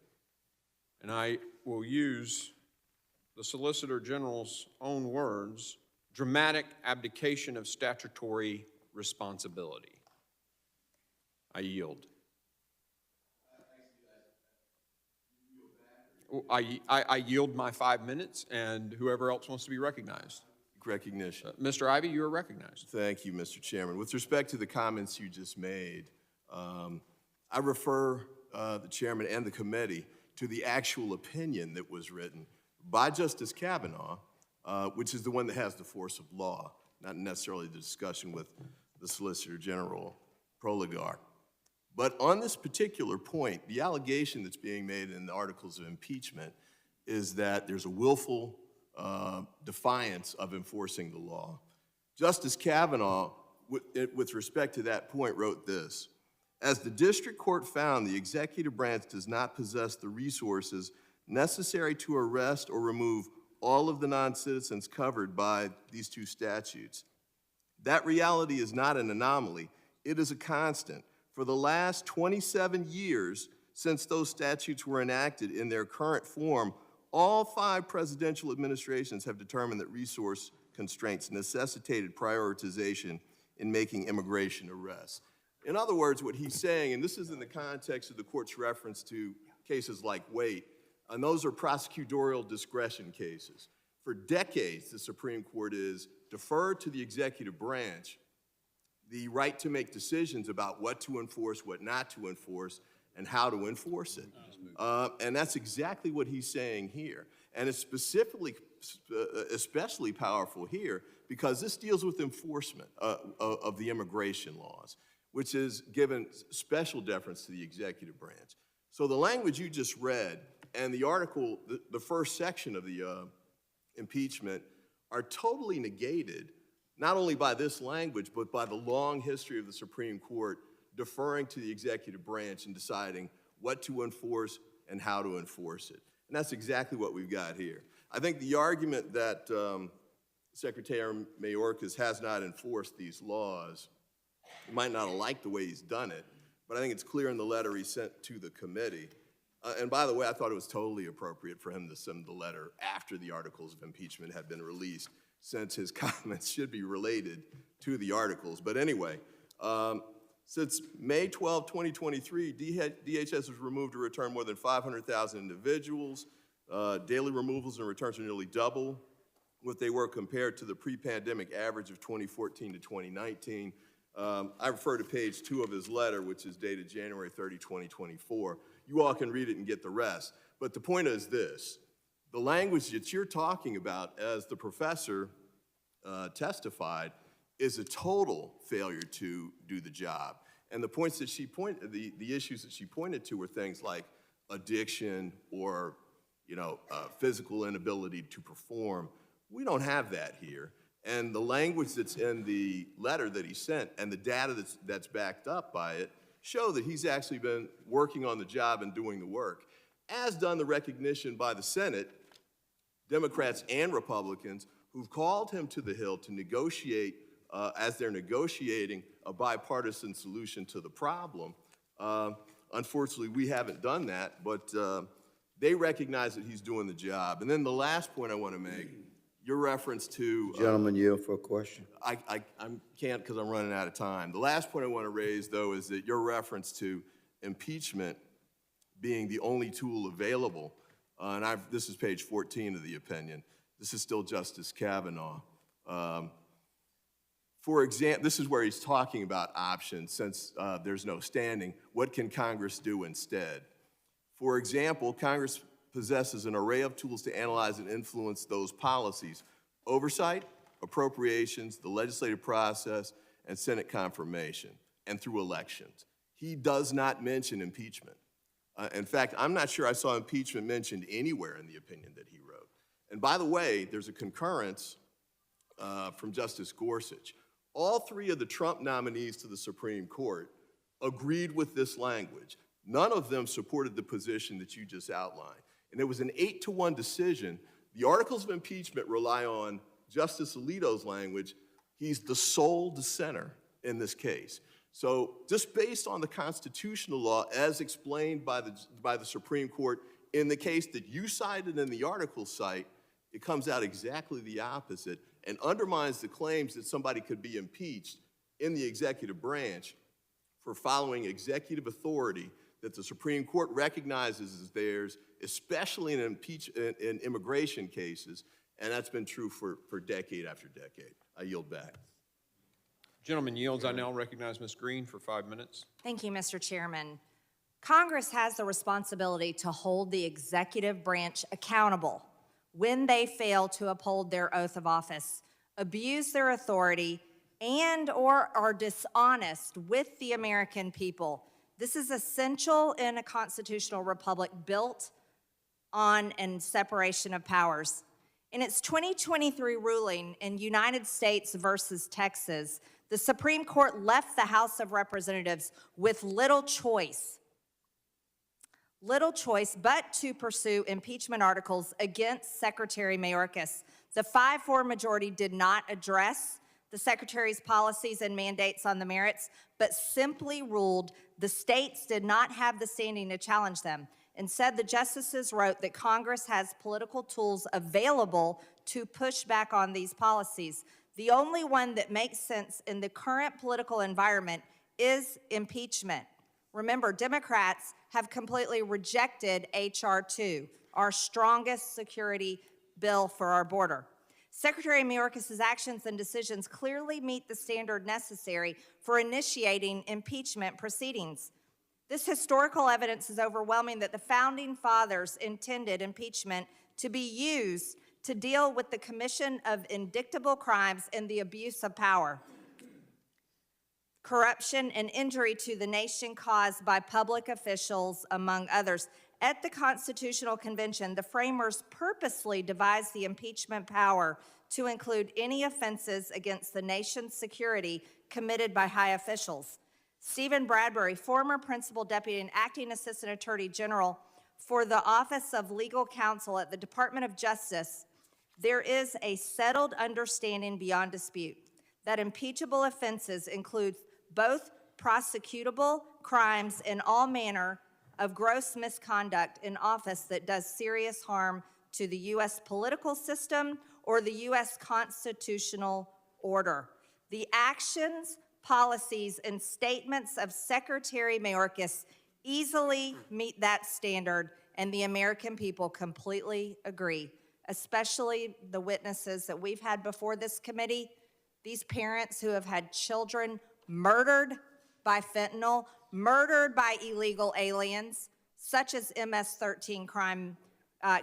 and I will use the Solicitor General's own words, dramatic abdication of statutory responsibility. I yield. I yield my 5 minutes, and whoever else wants to be recognized. Recognition. Mr. Ivey, you are recognized. Thank you, Mr. Chairman. With respect to the comments you just made, I refer the chairman and the committee to the actual opinion that was written by Justice Kavanaugh, which is the one that has the force of law, not necessarily the discussion with the Solicitor General Proligar. But on this particular point, the allegation that's being made in the articles of impeachment is that there's a willful defiance of enforcing the law. Justice Kavanaugh, with respect to that point, wrote this: as the district court found, the executive branch does not possess the resources necessary to arrest or remove all of the non-citizens covered by these two statutes. That reality is not an anomaly, it is a constant. For the last 27 years since those statutes were enacted in their current form, all 5 presidential administrations have determined that resource constraints necessitated prioritization in making immigration arrests. In other words, what he's saying, and this is in the context of the court's reference to cases like Waite, and those are prosecutorial discretion cases. For decades, the Supreme Court has deferred to the executive branch the right to make decisions about what to enforce, what not to enforce, and how to enforce it. And that's exactly what he's saying here. And it's especially powerful here because this deals with enforcement of the immigration laws, which is given special deference to the executive branch. So the language you just read and the article, the first section of the impeachment, are totally negated, not only by this language, but by the long history of the Supreme Court deferring to the executive branch and deciding what to enforce and how to enforce it. And that's exactly what we've got here. I think the argument that Secretary Mayorkas has not enforced these laws, he might not have liked the way he's done it, but I think it's clear in the letter he sent to the committee. And by the way, I thought it was totally appropriate for him to send the letter after the articles of impeachment had been released, since his comments should be related to the articles. But anyway, since May 12, 2023, DHS has removed or returned more than 500,000 individuals. Daily removals and returns are nearly double what they were compared to the pre-pandemic average of 2014 to 2019. I refer to page 2 of his letter, which is dated January 30, 2024. You all can read it and get the rest. But the point is this: the language that you're talking about, as the professor testified, is a total failure to do the job. And the points that she pointed, the issues that she pointed to were things like addiction or, physical inability to perform. We don't have that here. And the language that's in the letter that he sent and the data that's backed up by it show that he's actually been working on the job and doing the work, as done the recognition by the Senate, Democrats and Republicans, who've called him to the Hill to negotiate, as they're negotiating a bipartisan solution to the problem. Unfortunately, we haven't done that, but they recognize that he's doing the job. And then the last point I want to make, your reference to— Gentleman yield for a question. I can't because I'm running out of time. The last point I want to raise, though, is that your reference to impeachment being the only tool available This is page 14 of the opinion. This is still Justice Kavanaugh. For example, this is where he's talking about options since there's no standing. What can Congress do instead? For example, Congress possesses an array of tools to analyze and influence those policies: oversight, appropriations, the legislative process, and Senate confirmation, and through elections. He does not mention impeachment. In fact, I'm not sure I saw impeachment mentioned anywhere in the opinion that he wrote. And by the way, there's a concurrence from Justice Gorsuch. All three of the Trump nominees to the Supreme Court agreed with this language. None of them supported the position that you just outlined. And it was an 8-to-1 decision. The articles of impeachment rely on Justice Alito's language. He's the sole dissenter in this case. So just based on the constitutional law as explained by the Supreme Court in the case that you cited in the article cite, it comes out exactly the opposite and undermines the claims that somebody could be impeached in the executive branch for following executive authority that the Supreme Court recognizes as theirs, especially in immigration cases, and that's been true for decade after decade. I yield back. Gentleman yields. I now recognize Ms. Green for 5 minutes. Thank you, Mr. Chairman. Congress has the responsibility to hold the executive branch accountable when they fail to uphold their oath of office, abuse their authority, and/or are dishonest with the American people. This is essential in a constitutional republic built on and separation of powers. In its 2023 ruling in United States versus Texas, the Supreme Court left the House of Representatives with little choice but to pursue impeachment articles against Secretary Mayorkas. The 5-4 majority did not address the Secretary's policies and mandates on the merits, but simply ruled the states did not have the standing to challenge them. Instead, the justices wrote that Congress has political tools available to push back on these policies. The only one that makes sense in the current political environment is impeachment. Remember, Democrats have completely rejected H.R. 2, our strongest security bill for our border. Secretary Mayorkas' actions and decisions clearly meet the standard necessary for initiating impeachment proceedings. This historical evidence is overwhelming that the Founding Fathers intended impeachment to be used to deal with the commission of indictable crimes and the abuse of power, corruption, and injury to the nation caused by public officials, among others. At the Constitutional Convention, the framers purposely devised the impeachment power to include any offenses against the nation's security committed by high officials. Stephen Bradbury, former principal deputy and acting assistant attorney general for the Office of Legal Counsel at the Department of Justice, there is a settled understanding beyond dispute that impeachable offenses include both prosecutable crimes and all manner of gross misconduct in office that does serious harm to the U.S. political system or the U.S. constitutional order. The actions, policies, and statements of Secretary Mayorkas easily meet that standard, and the American people completely agree, especially the witnesses that we've had before this committee, these parents who have had children murdered by fentanyl, murdered by illegal aliens, such as MS-13 crime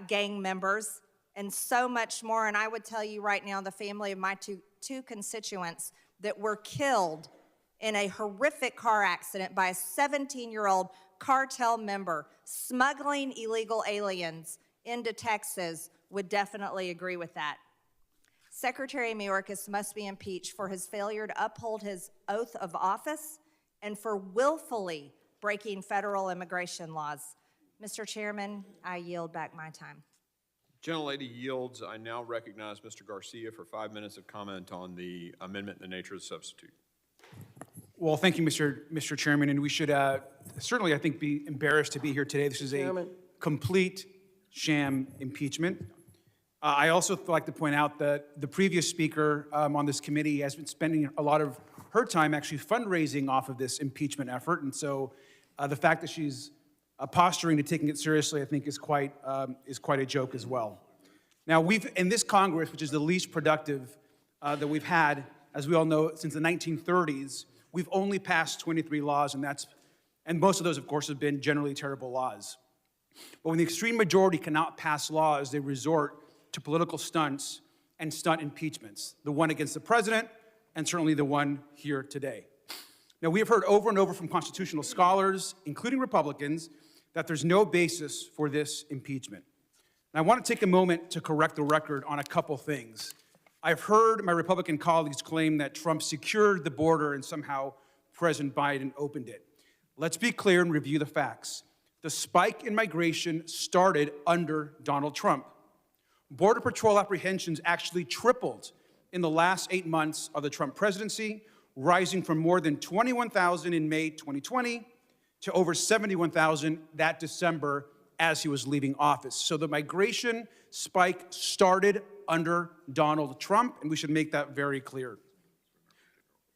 gang members, and so much more. And I would tell you right now, the family of my two constituents that were killed in a horrific car accident by a 17-year-old cartel member smuggling illegal aliens into Texas would definitely agree with that. Secretary Mayorkas must be impeached for his failure to uphold his oath of office and for willfully breaking federal immigration laws. Mr. Chairman, I yield back my time. Gentlelady yields. I now recognize Mr. Garcia for 5 minutes of comment on the amendment in the nature of the substitute. Well, thank you, Mr. Chairman, and we should certainly, I think, be embarrassed to be here today. This is a complete sham impeachment. I also like to point out that the previous speaker on this committee has been spending a lot of her time actually fundraising off of this impeachment effort, and so the fact that she's posturing to taking it seriously, I think, is quite a joke as well. Now, in this Congress, which is the least productive that we've had, as we all know, since the 1930s, we've only passed 23 laws, and most of those, of course, have been generally terrible laws. But when the extreme majority cannot pass laws, they resort to political stunts and stunt impeachments, the one against the president, and certainly the one here today. Now, we have heard over and over from constitutional scholars, including Republicans, that there's no basis for this impeachment. And I want to take a moment to correct the record on a couple things. I've heard my Republican colleagues claim that Trump secured the border and somehow President Biden opened it. Let's be clear and review the facts. The spike in migration started under Donald Trump. Border Patrol apprehensions actually tripled in the last 8 months of the Trump presidency, rising from more than 21,000 in May 2020 to over 71,000 that December as he was leaving office. So the migration spike started under Donald Trump, and we should make that very clear.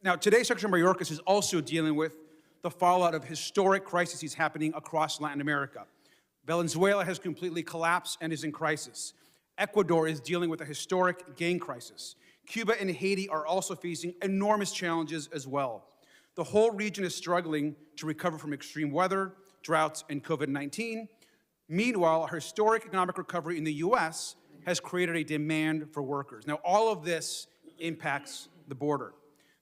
Now, today, Secretary Mayorkas is also dealing with the fallout of historic crises happening across Latin America. Venezuela has completely collapsed and is in crisis. Ecuador is dealing with a historic gang crisis. Cuba and Haiti are also facing enormous challenges as well. The whole region is struggling to recover from extreme weather, droughts, and COVID-19. Meanwhile, our historic economic recovery in the U.S. has created a demand for workers. Now, all of this impacts the border.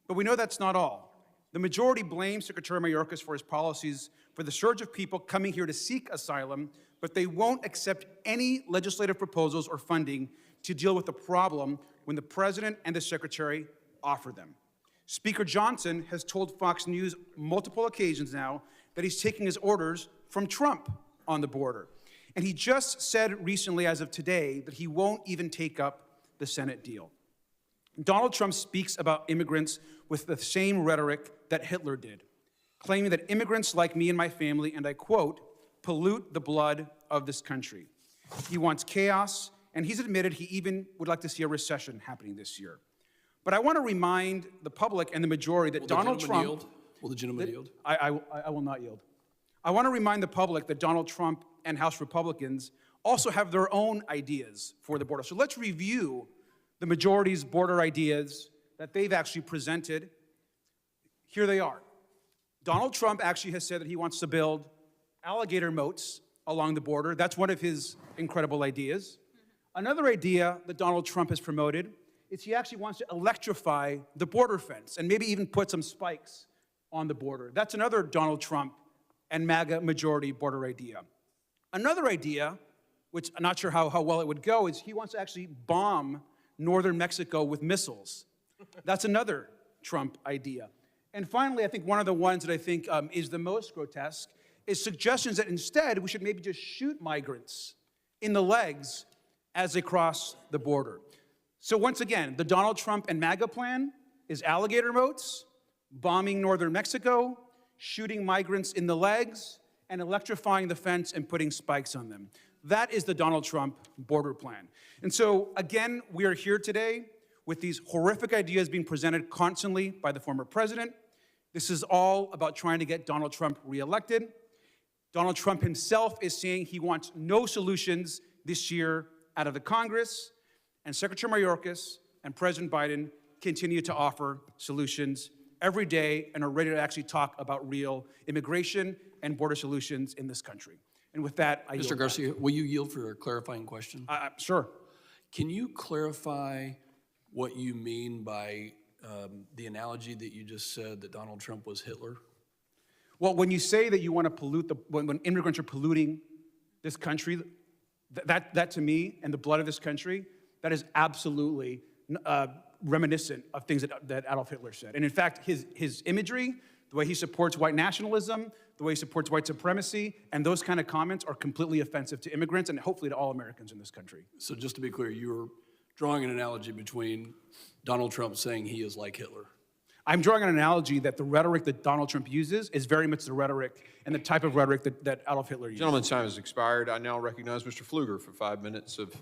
But we know that's not all. The majority blames Secretary Mayorkas for his policies for the surge of people coming here to seek asylum, but they won't accept any legislative proposals or funding to deal with the problem when the president and the secretary offer them. Speaker Johnson has told Fox News multiple occasions now that he's taking his orders from Trump on the border. And he just said recently, as of today, that he won't even take up the Senate deal. Donald Trump speaks about immigrants with the same rhetoric that Hitler did, claiming that immigrants like me and my family, and I quote, pollute the blood of this country. He wants chaos, and he's admitted he even would like to see a recession happening this year. But I want to remind the public and the majority that Donald Trump... Will the gentleman yield? I will not yield. I want to remind the public that Donald Trump and House Republicans also have their own ideas for the border. So let's review the majority's border ideas that they've actually presented. Here they are. Donald Trump actually has said that he wants to build alligator moats along the border. That's one of his incredible ideas. Another idea that Donald Trump has promoted is he actually wants to electrify the border fence and maybe even put some spikes on the border. That's another Donald Trump and MAGA majority border idea. Another idea, which I'm not sure how well it would go, is he wants to actually bomb northern Mexico with missiles. That's another Trump idea. And finally, I think one of the ones that I think is the most grotesque is suggestions that instead we should maybe just shoot migrants in the legs as they cross the border. So once again, the Donald Trump and MAGA plan is alligator moats, bombing northern Mexico, shooting migrants in the legs, and electrifying the fence and putting spikes on them. That is the Donald Trump border plan. And so, again, we are here today with these horrific ideas being presented constantly by the former president. This is all about trying to get Donald Trump reelected. Donald Trump himself is saying he wants no solutions this year out of the Congress, and Secretary Mayorkas and President Biden continue to offer solutions every day and are ready to actually talk about real immigration and border solutions in this country. And with that, I yield Mr. Garcia, will you yield for a clarifying question? Sure. Can you clarify what you mean by the analogy that you just said that Donald Trump was Hitler? Well, when you say that you want to pollute, when immigrants are polluting this country, that to me, and the blood of this country, that is absolutely reminiscent of things that Adolf Hitler said. And in fact, his imagery, the way he supports white nationalism, the way he supports white supremacy, and those kind of comments are completely offensive to immigrants and hopefully to all Americans in this country. So just to be clear, you're drawing an analogy between Donald Trump saying he is like Hitler. I'm drawing an analogy that the rhetoric that Donald Trump uses is very much the rhetoric and the type of rhetoric that Adolf Hitler used. Gentleman's time has expired. I now recognize Mr. Pfluger for 5 minutes of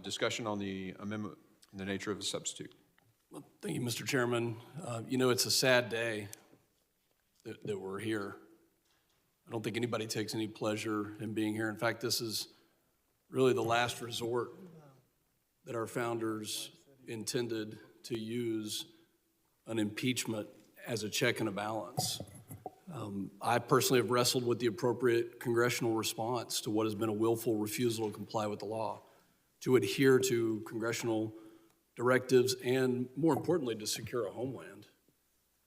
discussion on the amendment in the nature of a substitute. Well, thank you, Mr. Chairman. You know, it's a sad day that we're here. I don't think anybody takes any pleasure in being here. In fact, this is really the last resort that our founders intended to use an impeachment as a check and a balance. I personally have wrestled with the appropriate congressional response to what has been a willful refusal to comply with the law, to adhere to congressional directives, and more importantly, to secure a homeland.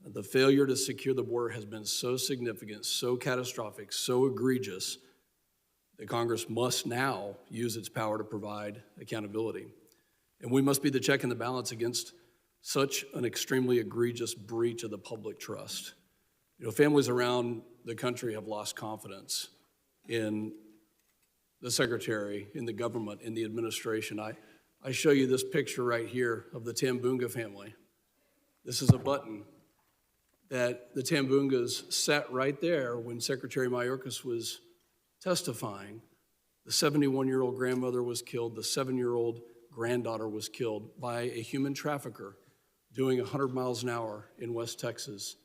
The failure to secure the border has been so significant, so catastrophic, so egregious that Congress must now use its power to provide accountability. And we must be the check and the balance against such an extremely egregious breach of the public trust. You know, families around the country have lost confidence in the secretary, in the government, in the administration. I show you this picture right here of the Tambunga family. This is a button that the Tambungas sat right there when Secretary Mayorkas was testifying. The 71-year-old grandmother was killed. The 7-year-old granddaughter was killed by a human trafficker doing 100 miles an hour in West Texas,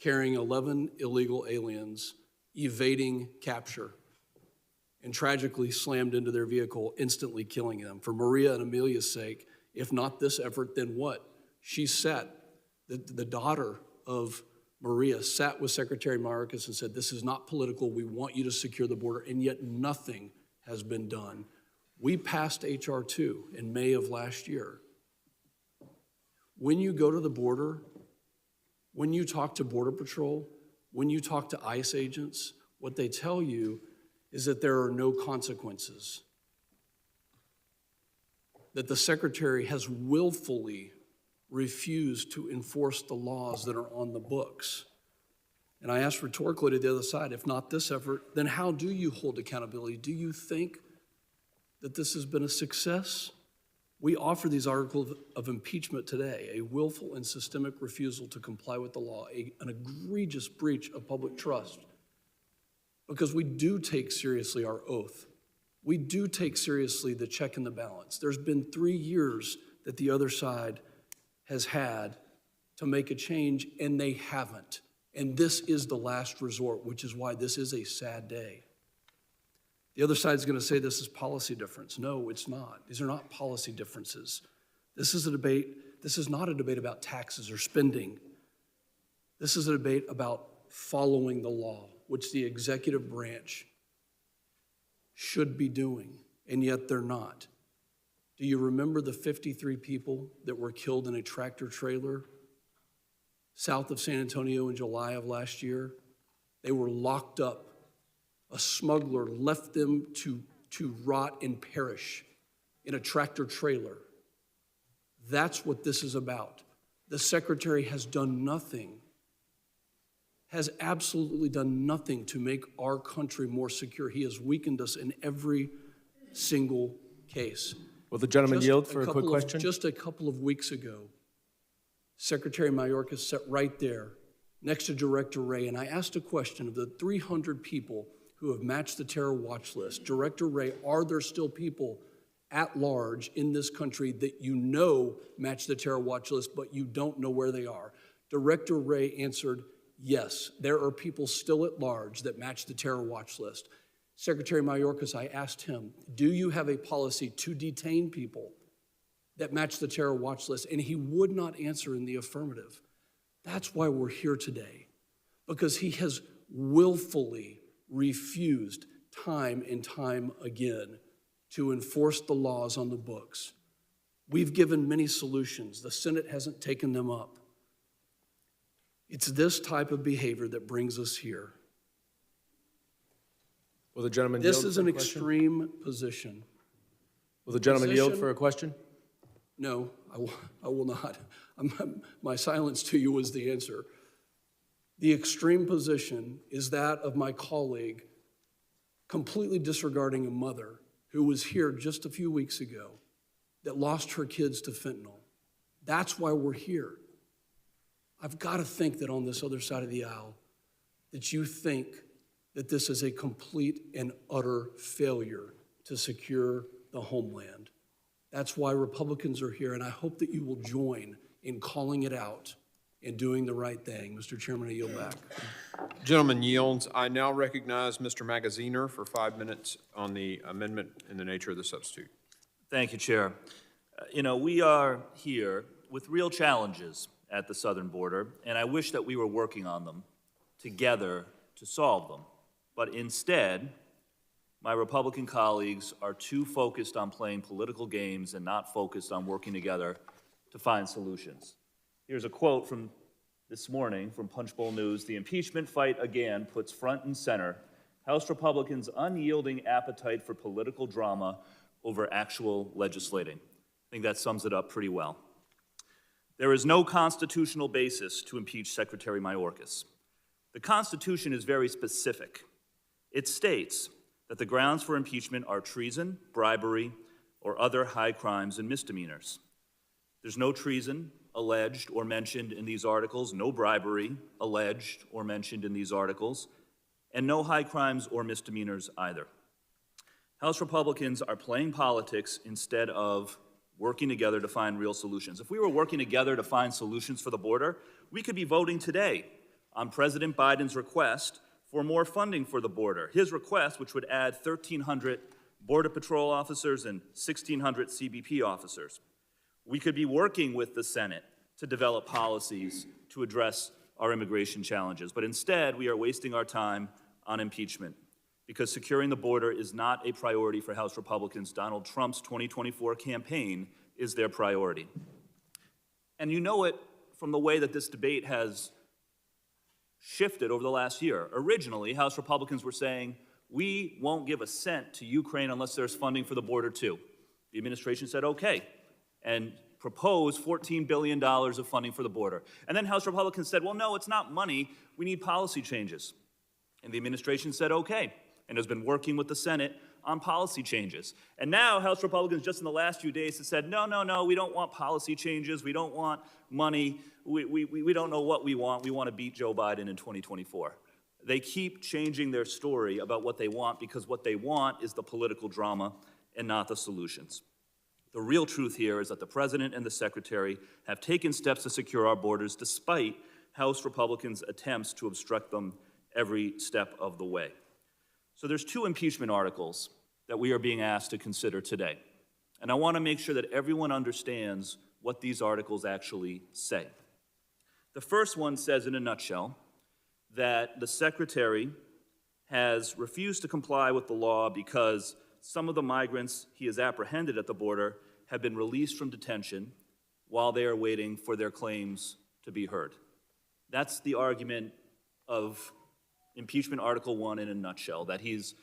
carrying 11 illegal aliens, evading capture, and tragically slammed into their vehicle, instantly killing them. For Maria and Amelia's sake, if not this effort, then what? She sat, the daughter of Maria sat with Secretary Mayorkas and said, this is not political, we want you to secure the border, and yet nothing has been done. We passed H.R. 2 in May of last year. When you go to the border, when you talk to Border Patrol, when you talk to ICE agents, what they tell you is that there are no consequences. That the Secretary has willfully refused to enforce the laws that are on the books. And I asked rhetorically to the other side, if not this effort, then how do you hold accountability? Do you think that this has been a success? We offer these articles of impeachment today, a willful and systemic refusal to comply with the law, an egregious breach of public trust, because we do take seriously our oath. We do take seriously the check and the balance. There's been 3 years that the other side has had to make a change, and they haven't. And this is the last resort, which is why this is a sad day. The other side is going to say this is policy difference. No, it's not. These are not policy differences. This is a debate. This is not a debate about taxes or spending. This is a debate about following the law, which the executive branch should be doing, and yet they're not. Do you remember the 53 people that were killed in a tractor trailer south of San Antonio in July of last year? They were locked up. A smuggler left them to rot and perish in a tractor trailer. That's what this is about. The Secretary has done nothing, has absolutely done nothing to make our country more secure. He has weakened us in every single case. Will the gentleman yield for a quick question? Just a couple of weeks ago, Secretary Mayorkas sat right there next to Director Wray, and I asked a question of the 300 people who have matched the terror watch list. Director Wray, are there still people at large in this country that you know match the terror watch list, but you don't know where they are? Director Wray answered, yes, there are people still at large that match the terror watch list. Secretary Mayorkas, I asked him, do you have a policy to detain people that match the terror watch list? And he would not answer in the affirmative. That's why we're here today, because he has willfully refused time and time again to enforce the laws on the books. We've given many solutions. The Senate hasn't taken them up. It's this type of behavior that brings us here. Will the gentleman yield This for is a an question? extreme position. Will the gentleman yield Position- for a question? No, I will not. My silence to you was the answer. The extreme position is that of my colleague completely disregarding a mother who was here just a few weeks ago that lost her kids to fentanyl. That's why we're here. I've got to think that on this other side of the aisle, that you think that this is a complete and utter failure to secure the homeland. That's why Republicans are here, and I hope that you will join in calling it out and doing the right thing. Mr. Chairman, I yield back. Gentleman yields. I now recognize Mr. Magaziner for 5 minutes on the amendment in the nature of the substitute. Thank you, Chair. You know, we are here with real challenges at the southern border, and I wish that we were working on them together to solve them. But instead, my Republican colleagues are too focused on playing political games and not focused on working together to find solutions. Here's a quote from this morning from Punchbowl News. "The impeachment fight again puts front and center House Republicans' unyielding appetite for political drama over actual legislating." I think that sums it up pretty well. There is no constitutional basis to impeach Secretary Mayorkas. The Constitution is very specific. It states that the grounds for impeachment are treason, bribery, or other high crimes and misdemeanors. There's no treason alleged or mentioned in these articles, no bribery alleged or mentioned in these articles, and no high crimes or misdemeanors either. House Republicans are playing politics instead of working together to find real solutions. If we were working together to find solutions for the border, we could be voting today on President Biden's request for more funding for the border. His request, which would add 1,300 Border Patrol officers and 1,600 CBP officers. We could be working with the Senate to develop policies to address our immigration challenges. But instead, we are wasting our time on impeachment because securing the border is not a priority for House Republicans. Donald Trump's 2024 campaign is their priority. And you know it from the way that this debate has shifted over the last year. Originally, House Republicans were saying, we won't give a cent to Ukraine unless there's funding for the border too. The administration said, okay, and proposed $14 billion of funding for the border. And then House Republicans said, well, no, it's not money, we need policy changes. And the administration said, okay, and has been working with the Senate on policy changes. And now House Republicans just in the last few days have said, no, we don't want policy changes, we don't want money, we don't know what we want to beat Joe Biden in 2024. They keep changing their story about what they want because what they want is the political drama and not the solutions. The real truth here is that the President and the Secretary have taken steps to secure our borders despite House Republicans' attempts to obstruct them every step of the way. So there's two impeachment articles that we are being asked to consider today. And I want to make sure that everyone understands what these articles actually say. The first one says in a nutshell that the Secretary has refused to comply with the law because some of the migrants he has apprehended at the border have been released from detention while they are waiting for their claims to be heard. That's the argument of Impeachment Article 1 in a nutshell, that he's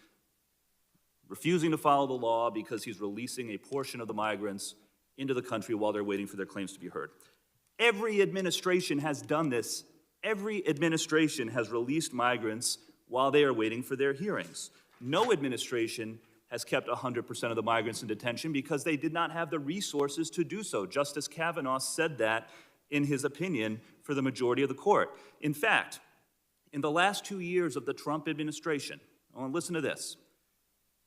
refusing to follow the law because he's releasing a portion of the migrants into the country while they're waiting for their claims to be heard. Every administration has done this. Every administration has released migrants while they are waiting for their hearings. No administration has kept 100% of the migrants in detention because they did not have the resources to do so. Justice Kavanaugh said that in his opinion for the majority of the court. In fact, in the last 2 years of the Trump administration, I want to listen to this.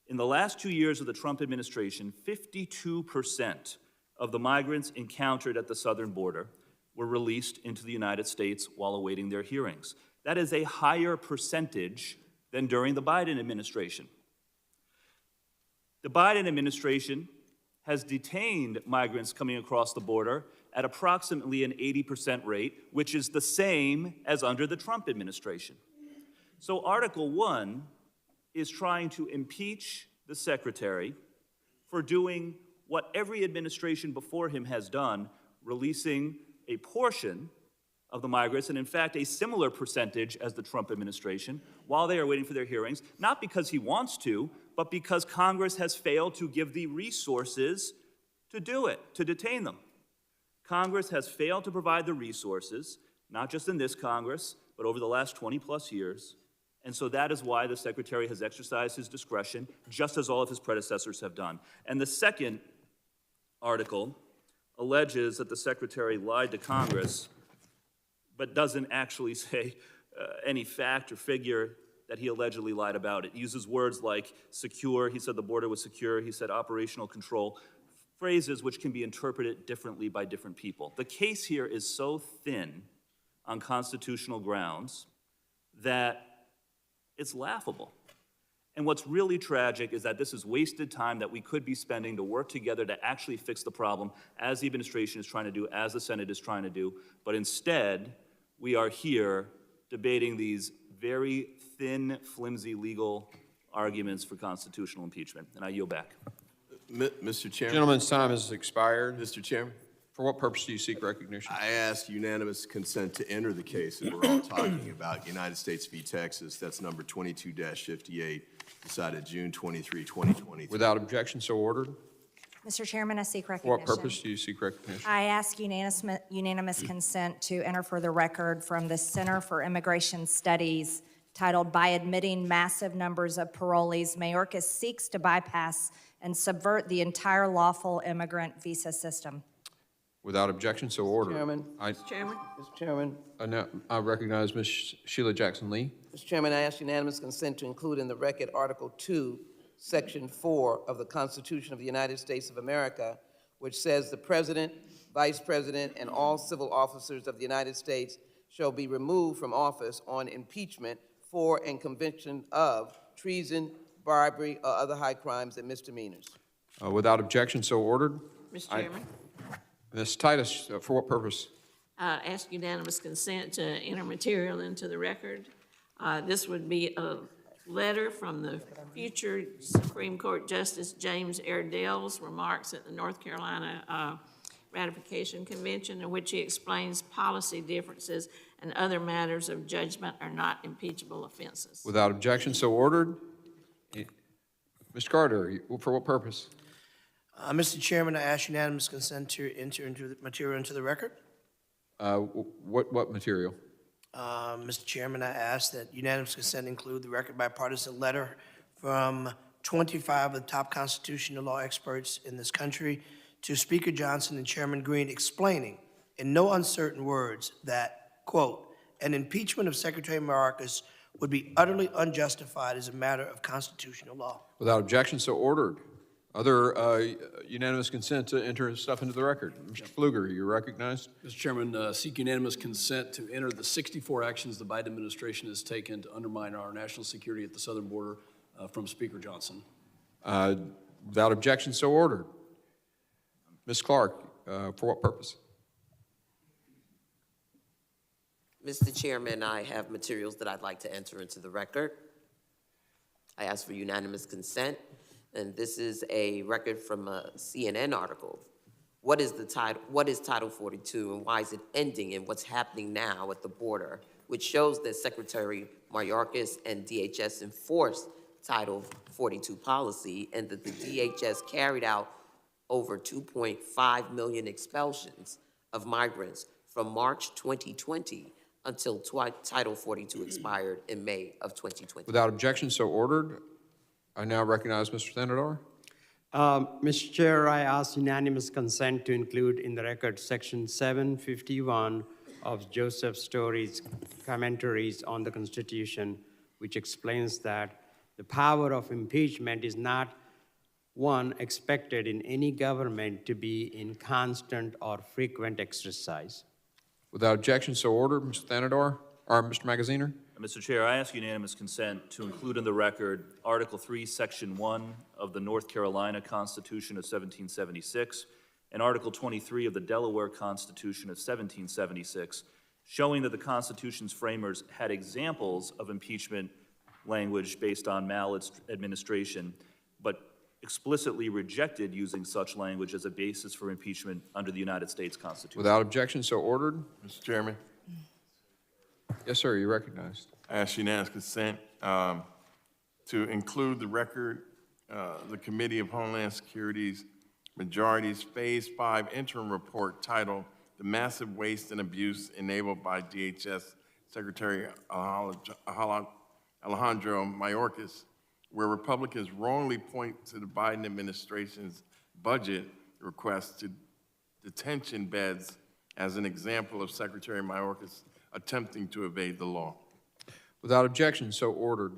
In the last 2 years of the Trump administration, 52% of the migrants encountered at the southern border were released into the United States while awaiting their hearings. That is a higher percentage than during the Biden administration. The Biden administration has detained migrants coming across the border at approximately an 80% rate, which is the same as under the Trump administration. So Article 1 is trying to impeach the Secretary for doing what every administration before him has done, releasing a portion of the migrants, and in fact a similar percentage as the Trump administration, while they are waiting for their hearings, not because he wants to, but because Congress has failed to give the resources to do it, to detain them. Congress has failed to provide the resources, not just in this Congress, but over the last 20 plus years. And so that is why the Secretary has exercised his discretion, just as all of his predecessors have done. And the second article alleges that the Secretary lied to Congress, but doesn't actually say any fact or figure that he allegedly lied about. It uses words like secure, he said the border was secure, he said operational control, phrases which can be interpreted differently by different people. The case here is so thin on constitutional grounds that it's laughable. And what's really tragic is that this is wasted time that we could be spending to work together to actually fix the problem, as the administration is trying to do, as the Senate is trying to do. But instead, we are here debating these very thin, flimsy legal arguments for constitutional impeachment. And I yield back. Mr. Chairman. Gentleman's time has expired. Mr. Chairman. For what purpose do you seek recognition? I ask unanimous consent to enter the case that we're all talking about, United States v. Texas. That's number 22-58, decided June 23, 2023. Without objection, so ordered. Mr. Chairman, I seek For recognition. what purpose do you seek recognition? I ask unanimous consent to enter for the record from the Center for Immigration Studies titled "By Admitting Massive Numbers of Parolees, Mayorkas Seeks to Bypass and Subvert the Entire Lawful Immigrant Visa System." Without objection, so ordered. Chairman. Mr. Chairman. I recognize Ms. Sheila Jackson-Lee. Mr. Chairman, I ask unanimous consent to include in the record Article 2, Section 4 of the Constitution of the United States of America, which says the President, Vice President, and all civil officers of the United States shall be removed from office on impeachment for and conviction of treason, bribery, or other high crimes and misdemeanors. Without objection, so ordered. Mr. Chairman, Ms. Titus, for what purpose? ask unanimous consent to enter material into the record. This would be a letter from the future Supreme Court Justice James Airedale's remarks at the North Carolina Ratification Convention, in which he explains policy differences and other matters of judgment are not impeachable offenses. Without objection, so ordered. Mr. Carter, for what purpose? Mr. Chairman, I ask unanimous consent to enter into the material into the record. What material? Mr. Chairman, I ask that unanimous consent include the record bipartisan letter from 25 of the top constitutional law experts in this country to Speaker Johnson and Chairman Green, explaining in no uncertain words that, quote, an impeachment of Secretary Mayorkas would be utterly unjustified as a matter of constitutional law. Without objection, so ordered. Other unanimous consent to enter stuff into the record. Mr. Pfluger, you're recognized. Mr. Chairman, seek unanimous consent to enter the 64 actions the Biden administration has taken to undermine our national security at the southern border from Speaker Johnson. Without objection, so ordered. Ms. Clark, for what purpose? Mr. Chairman, I have materials that I'd like to enter into the record. I ask for unanimous consent, and this is a record from a CNN article. What is Title 42, and why is it ending, and what's happening now at the border, which shows that Secretary Mayorkas and DHS enforced Title 42 policy, and that the DHS carried out over 2.5 million expulsions of migrants from March 2020 until Title 42 expired in May of 2020. Without objection, so ordered. I now recognize Mr. Thanador. Mr. Chair, I ask unanimous consent to include in the record Section 751 of Joseph Story's commentaries on the Constitution, which explains that the power of impeachment is not one expected in any government to be in constant or frequent exercise. Without objection, so ordered. Mr. Thanador, or Mr. Magaziner? Mr. Chair, I ask unanimous consent to include in the record Article 3, Section 1 of the North Carolina Constitution of 1776 and Article 23 of the Delaware Constitution of 1776, showing that the Constitution's framers had examples of impeachment language based on maladministration, but explicitly rejected using such language as a basis for impeachment under the United States Constitution. Without objection, so ordered. Mr. Chairman, Yes, sir, you're recognized. I ask unanimous consent to include the record, the Committee of Homeland Security's Majority's Phase 5 interim report titled "The Massive Waste and Abuse Enabled by DHS Secretary Alejandro Mayorkas," where Republicans wrongly point to the Biden administration's budget request to detention beds as an example of Secretary Mayorkas attempting to evade the law. Without objection, so ordered.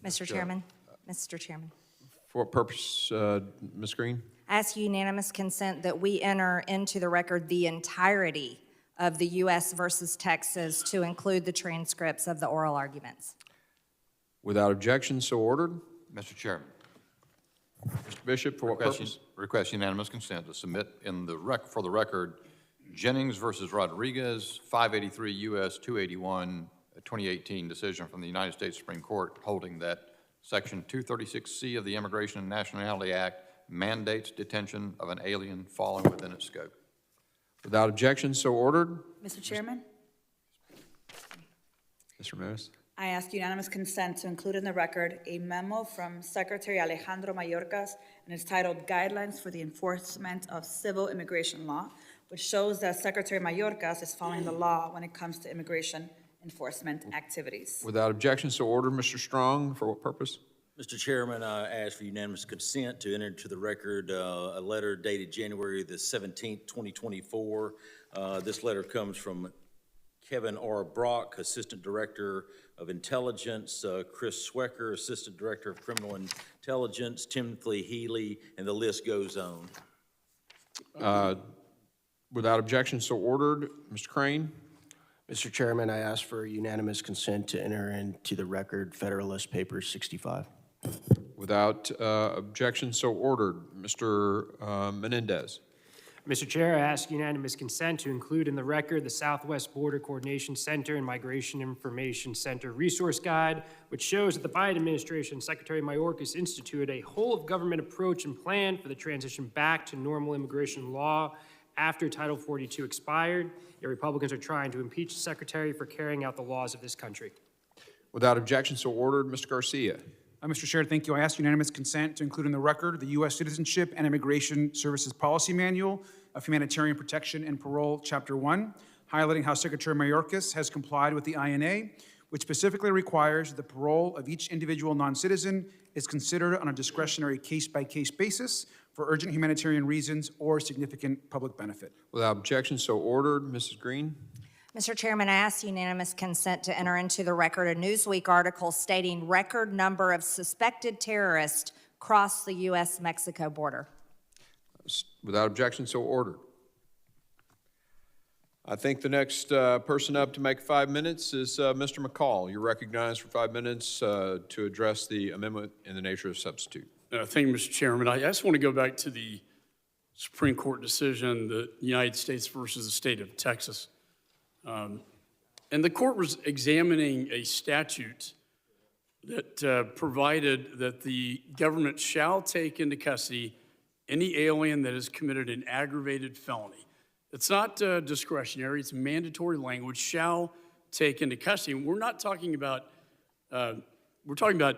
Mr. Chairman, Mr. Chairman. For what purpose, Ms. Green? I ask unanimous consent that we enter into the record the entirety of the U.S. versus Texas to include the transcripts of the oral arguments. Without objection, so ordered. Mr. Chairman. Mr. Bishop, for what purpose? Request unanimous consent to submit for the record Jennings versus Rodriguez, 583 U.S. 281, a 2018 decision from the United States Supreme Court holding that Section 236C of the Immigration and Nationality Act mandates detention of an alien falling within its scope. Without objection, so ordered. Mr. Chairman, Mr. Mayorkas. I ask unanimous consent to include in the record a memo from Secretary Alejandro Mayorkas, and it's titled Guidelines for the Enforcement of Civil Immigration Law, which shows that Secretary Mayorkas is following the law when it comes to immigration enforcement activities. Without objection, so ordered. Mr. Strong, for what purpose? Mr. Chairman, I ask for unanimous consent to enter into the record a letter dated January the 17th, 2024. This letter comes from Kevin R. Brock, Assistant Director of Intelligence, Chris Swecker, Assistant Director of Criminal Intelligence, Timothy Healy, and the list goes on. Without objection, so ordered. Mr. Crane? Mr. Chairman, I ask for unanimous consent to enter into the record Federalist Papers 65. Without objection, so ordered. Mr. Menendez? Mr. Chair, I ask unanimous consent to include in the record the Southwest Border Coordination Center and Migration Information Center Resource Guide, which shows that the Biden administration, Secretary Mayorkas, instituted a whole-of-government approach and plan for the transition back to normal immigration law after Title 42 expired. Yet Republicans are trying to impeach the Secretary for carrying out the laws of this country. Without objection, so ordered. Mr. Garcia? Mr. Chair, thank you. I ask unanimous consent to include in the record the U.S. Citizenship and Immigration Services Policy Manual of Humanitarian Protection and Parole, Chapter 1, highlighting how Secretary Mayorkas has complied with the INA, which specifically requires the parole of each individual non-citizen is considered on a discretionary case-by-case basis for urgent humanitarian reasons or significant public benefit. Without objection, so ordered. Mrs. Green? Mr. Chairman, I ask unanimous consent to enter into the record a Newsweek article stating record number of suspected terrorists cross the U.S. Mexico border. Without objection, so ordered. I think the next person up to make 5 minutes is Mr. McCall. You're recognized for 5 minutes to address the amendment in the nature of substitute. Thank you, Mr. Chairman. I just want to go back to the Supreme Court decision, the United States versus the state of Texas. And the court was examining a statute that provided that the government shall take into custody any alien that has committed an aggravated felony. It's not discretionary, it's mandatory language, shall take into custody. And we're not talking about, we're talking about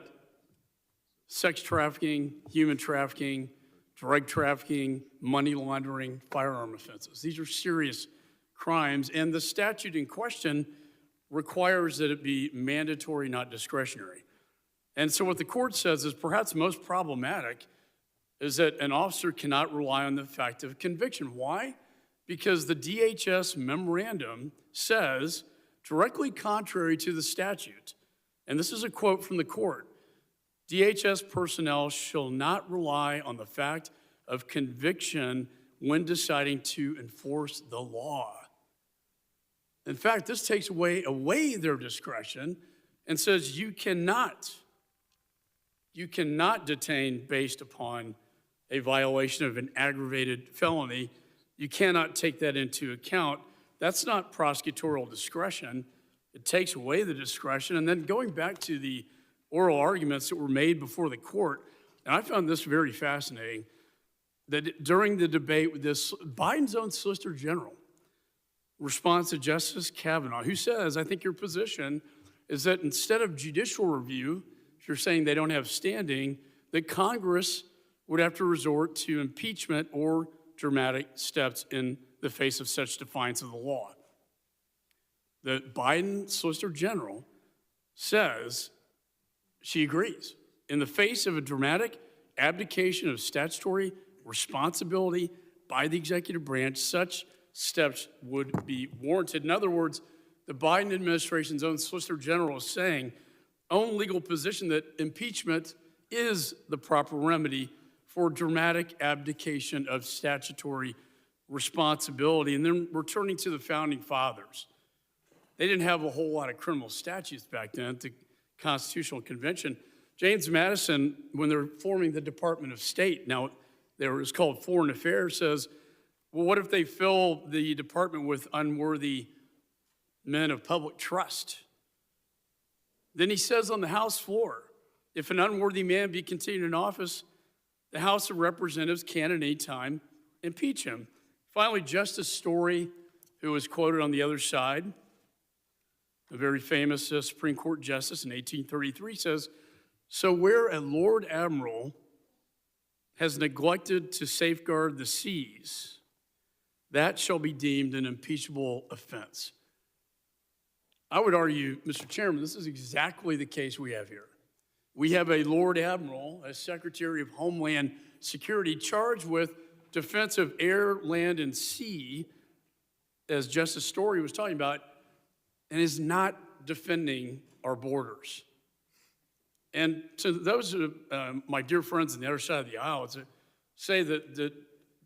sex trafficking, human trafficking, drug trafficking, money laundering, firearm offenses. These are serious crimes, and the statute in question requires that it be mandatory, not discretionary. And so what the court says is perhaps most problematic is that an officer cannot rely on the fact of conviction. Why? Because the DHS memorandum says, directly contrary to the statute, and this is a quote from the court, DHS personnel shall not rely on the fact of conviction when deciding to enforce the law. In fact, this takes away their discretion and says you cannot detain based upon a violation of an aggravated felony. You cannot take that into account. That's not prosecutorial discretion. It takes away the discretion. And then going back to the oral arguments that were made before the court, and I found this very fascinating, that during the debate with this, Biden's own Solicitor General responds to Justice Kavanaugh, who says, I think your position is that instead of judicial review, if you're saying they don't have standing, that Congress would have to resort to impeachment or dramatic steps in the face of such defiance of the law. The Biden Solicitor General says she agrees. In the face of a dramatic abdication of statutory responsibility by the executive branch, such steps would be warranted. In other words, the Biden administration's own Solicitor General is saying, own legal position that impeachment is the proper remedy for dramatic abdication of statutory responsibility. And then returning to the founding fathers. They didn't have a whole lot of criminal statutes back then at the Constitutional Convention. James Madison, when they're forming the Department of State, now it was called Foreign Affairs, says, well, what if they fill the department with unworthy men of public trust? Then he says on the House floor, if an unworthy man be continued in office, the House of Representatives can at any time impeach him. Finally, Justice Story, who was quoted on the other side, a very famous Supreme Court justice in 1833, says, so where a Lord Admiral has neglected to safeguard the seas, that shall be deemed an impeachable offense. I would argue, Mr. Chairman, this is exactly the case we have here. We have a Lord Admiral, a Secretary of Homeland Security, charged with defense of air, land, and sea, as Justice Story was talking about, and is not defending our borders. And to those of my dear friends on the other side of the aisle say that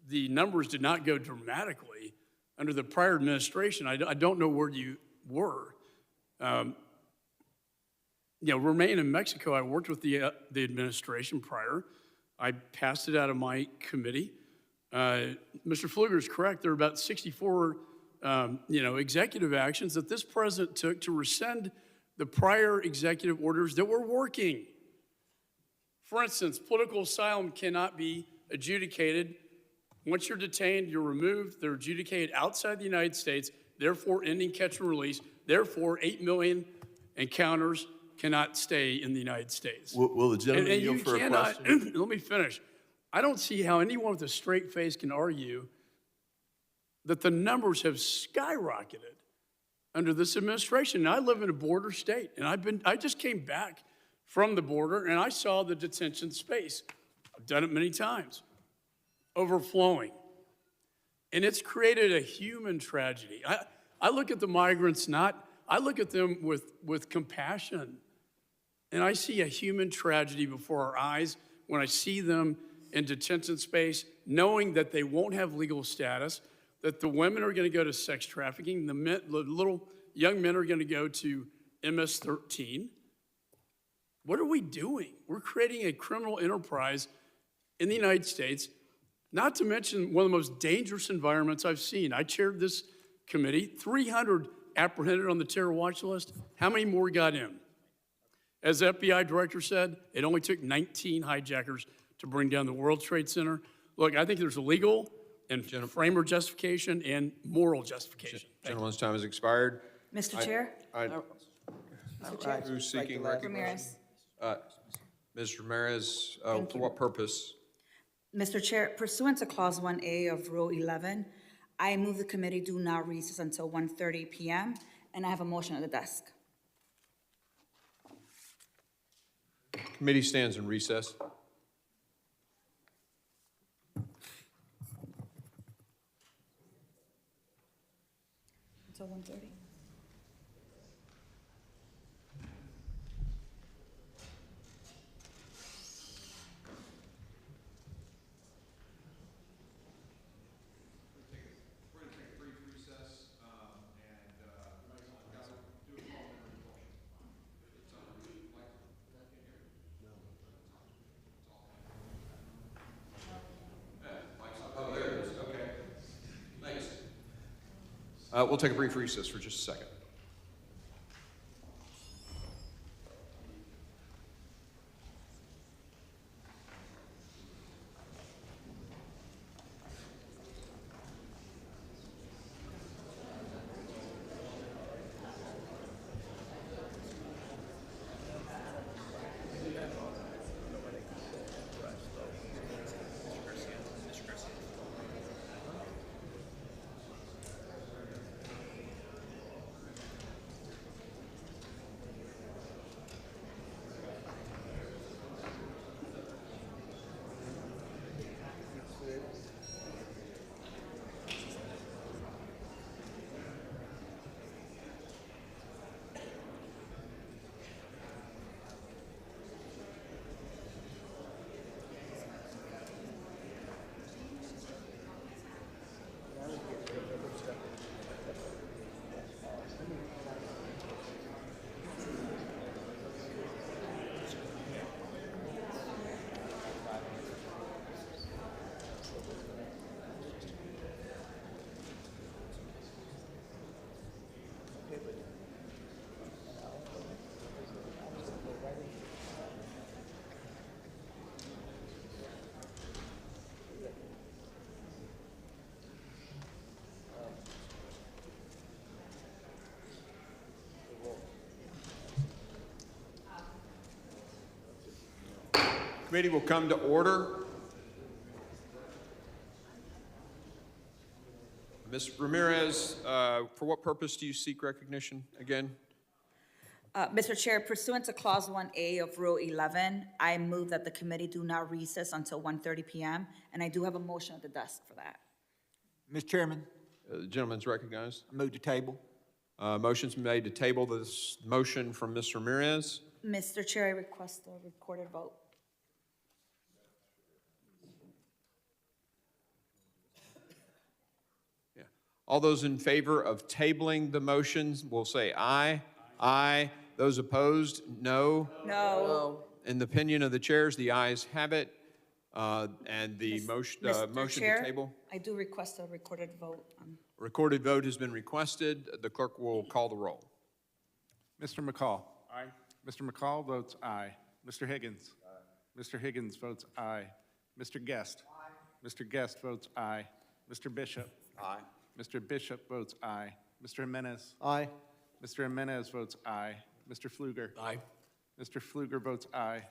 the numbers did not go dramatically under the prior administration, I don't know where you were. Remain in Mexico, I worked with the administration prior. I passed it out of my committee. Mr. Pfluger is correct. There are about 64, executive actions that this president took to rescind the prior executive orders that were working. For instance, political asylum cannot be adjudicated. Once you're detained, you're removed. They're adjudicated outside the United States, therefore ending catch and release. Therefore, 8 million encounters cannot stay in the United States. Will the gentleman yield for a question? Let me finish. I don't see how anyone with a straight face can argue that the numbers have skyrocketed under this administration. Now, I live in a border state, and I just came back from the border, and I saw the detention space. I've done it many times, overflowing. And it's created a human tragedy. I look at the migrants I look at them with compassion, and I see a human tragedy before our eyes when I see them in detention space, knowing that they won't have legal status, that the women are going to go to sex trafficking, the little young men are going to go to MS-13. What are we doing? We're creating a criminal enterprise in the United States, not to mention one of the most dangerous environments I've seen. I chaired this committee, 300 apprehended on the terror watch list. How many more got in? As the FBI director said, it only took 19 hijackers to bring down the World Trade Center. Look, I think there's a legal and framer justification and moral justification. Gentleman's time has expired. Mr. Chair? Mr. Chair. Who's seeking recognition? Ms. Ramirez, for what purpose? Mr. Chair, pursuant to Clause 1A of Rule 11, I move the committee do not recess until 1:30 p.m., and I have a motion on the desk. Committee stands in recess. Until 1:30? We'll take a brief recess for just a second. Committee will come to order. Ms. Ramirez, for what purpose do you seek recognition again? Mr. Chair, pursuant to Clause 1A of Rule 11, I move that the committee do not recess until 1:30 p.m., and I do have a motion at the desk for that. Mr. Chairman, The gentleman's recognized. I move to table. Motion's made to table this motion from Ms. Ramirez. Mr. Chair, I request a recorded vote. All those in favor of tabling the motions will say aye. Aye. Those opposed, no. No. In the opinion of the chairs, the ayes have it. And the motion Mr. to Chair, table. I do request a recorded vote. Recorded vote has been requested. The clerk will call the roll. Mr. McCall. Aye. Mr. McCall votes aye. Mr. Higgins. Aye. Mr. Higgins votes aye. Mr. Guest. Aye. Mr. Guest votes aye. Mr. Bishop. Aye. Mr. Bishop votes aye. Mr. Jimenez. Aye. Mr. Jimenez votes aye. Mr. Pfluger. Aye. Mr. Pfluger votes aye.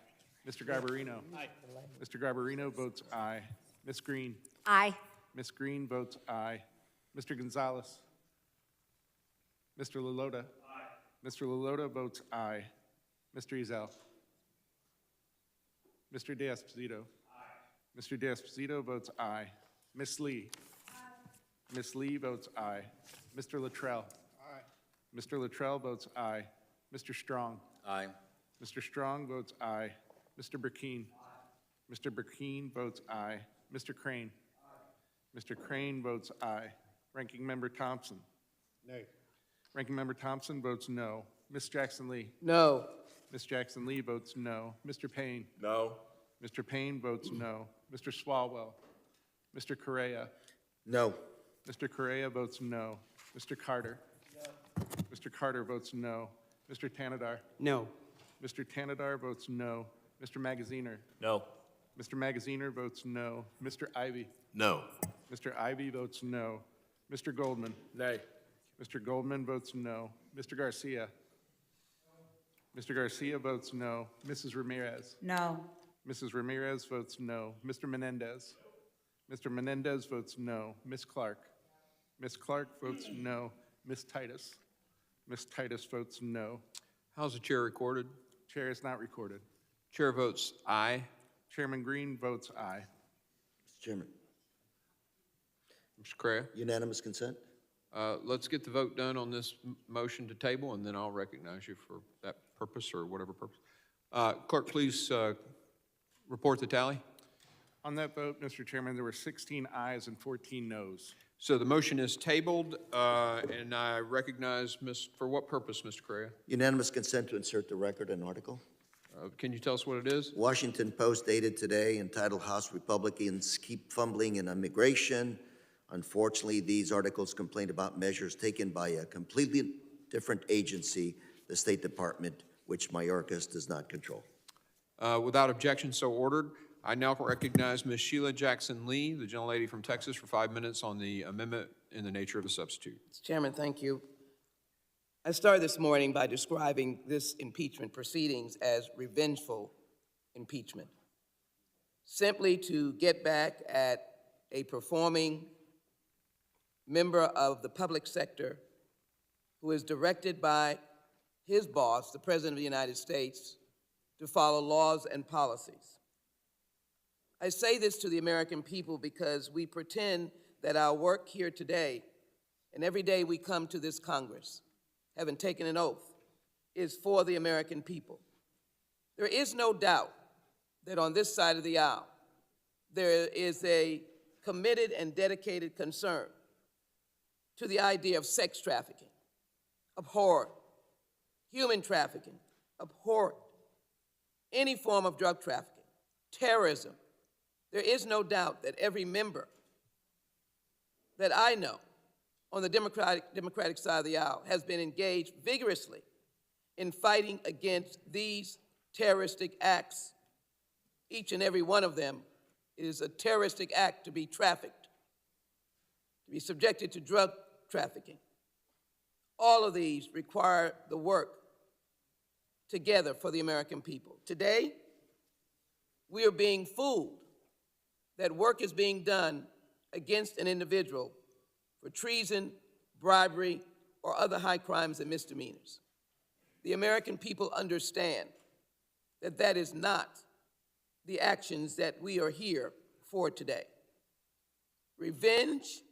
Mr. Garbarino. Aye. Mr. Garbarino votes aye. Ms. Green. Aye. Ms. Green votes aye. Mr. Gonzalez. Mr. Lalota. Aye. Mr. Lalota votes aye. Mr. Ezell. Mr. De-Esposito. Aye. Mr. De-Esposito votes aye. Ms. Lee. Aye. Ms. Lee votes aye. Mr. Luttrell. Aye. Mr. Luttrell votes aye. Mr. Strong. Aye. Mr. Strong votes aye. Mr. Burkeen. Aye. Mr. Burkeen votes aye. Mr. Crane. Aye. Mr. Crane votes aye. Ranking Member Thompson. Nay. Ranking Member Thompson votes no. Ms. Jackson Lee. No. Ms. Jackson Lee votes no. Mr. Payne. No. Mr. Payne votes no. Mr. Swalwell. Mr. Correa. No. Mr. Correa votes no. Mr. Carter. No. Mr. Carter votes no. Mr. Tanadar. No. Mr. Tanadar votes no. Mr. Magaziner. No. Mr. Magaziner votes no. Mr. Ivy. No. Mr. Ivy votes no. Mr. Goldman. Nay. Mr. Goldman votes no. Mr. Garcia. Mr. Garcia votes no. Mrs. Ramirez. No. Mrs. Ramirez votes no. Mr. Menendez. Mr. Menendez votes no. Ms. Clark. Ms. Clark votes no. Ms. Titus. Ms. Titus votes no. How's the chair recorded? Chair is not recorded. Chair votes aye. Chairman Green votes aye. Mr. Chairman, Mr. Correa? unanimous consent? Let's get the vote done on this motion to table, and then I'll recognize you for that purpose or whatever purpose. Clerk, please report the tally. On that vote, Mr. Chairman, there were 16 ayes and 14 noes. So the motion is tabled, and I recognize, for what purpose, Mr. Correa? Unanimous consent to insert the record an article? Can you tell us what it is? Washington Post dated today entitled House Republicans Keep Fumbling in Immigration. Unfortunately, these articles complain about measures taken by a completely different agency, the State Department, which Mayorkas does not control. Without objection, so ordered. I now recognize Ms. Sheila Jackson Lee, the gentlelady from Texas, for 5 minutes on the amendment in the nature of a substitute. Mr. Chairman, thank you. I started this morning by describing this impeachment proceedings as revengeful impeachment, simply to get back at a performing member of the public sector who is directed by his boss, the President of the United States, to follow laws and policies. I say this to the American people because we pretend that our work here today, and every day we come to this Congress, having taken an oath, is for the American people. There is no doubt that on this side of the aisle, there is a committed and dedicated concern to the idea of sex trafficking, abhorrent, human trafficking, abhorrent, any form of drug trafficking, terrorism. There is no doubt that every member that I know on the Democratic side of the aisle has been engaged vigorously in fighting against these terroristic acts. Each and every one of them is a terroristic act to be trafficked, to be subjected to drug trafficking. All of these require the work together for the American people. Today, we are being fooled that work is being done against an individual for treason, bribery, or other high crimes and misdemeanors. The American people understand that that is not the actions that we are here for today. Revenge,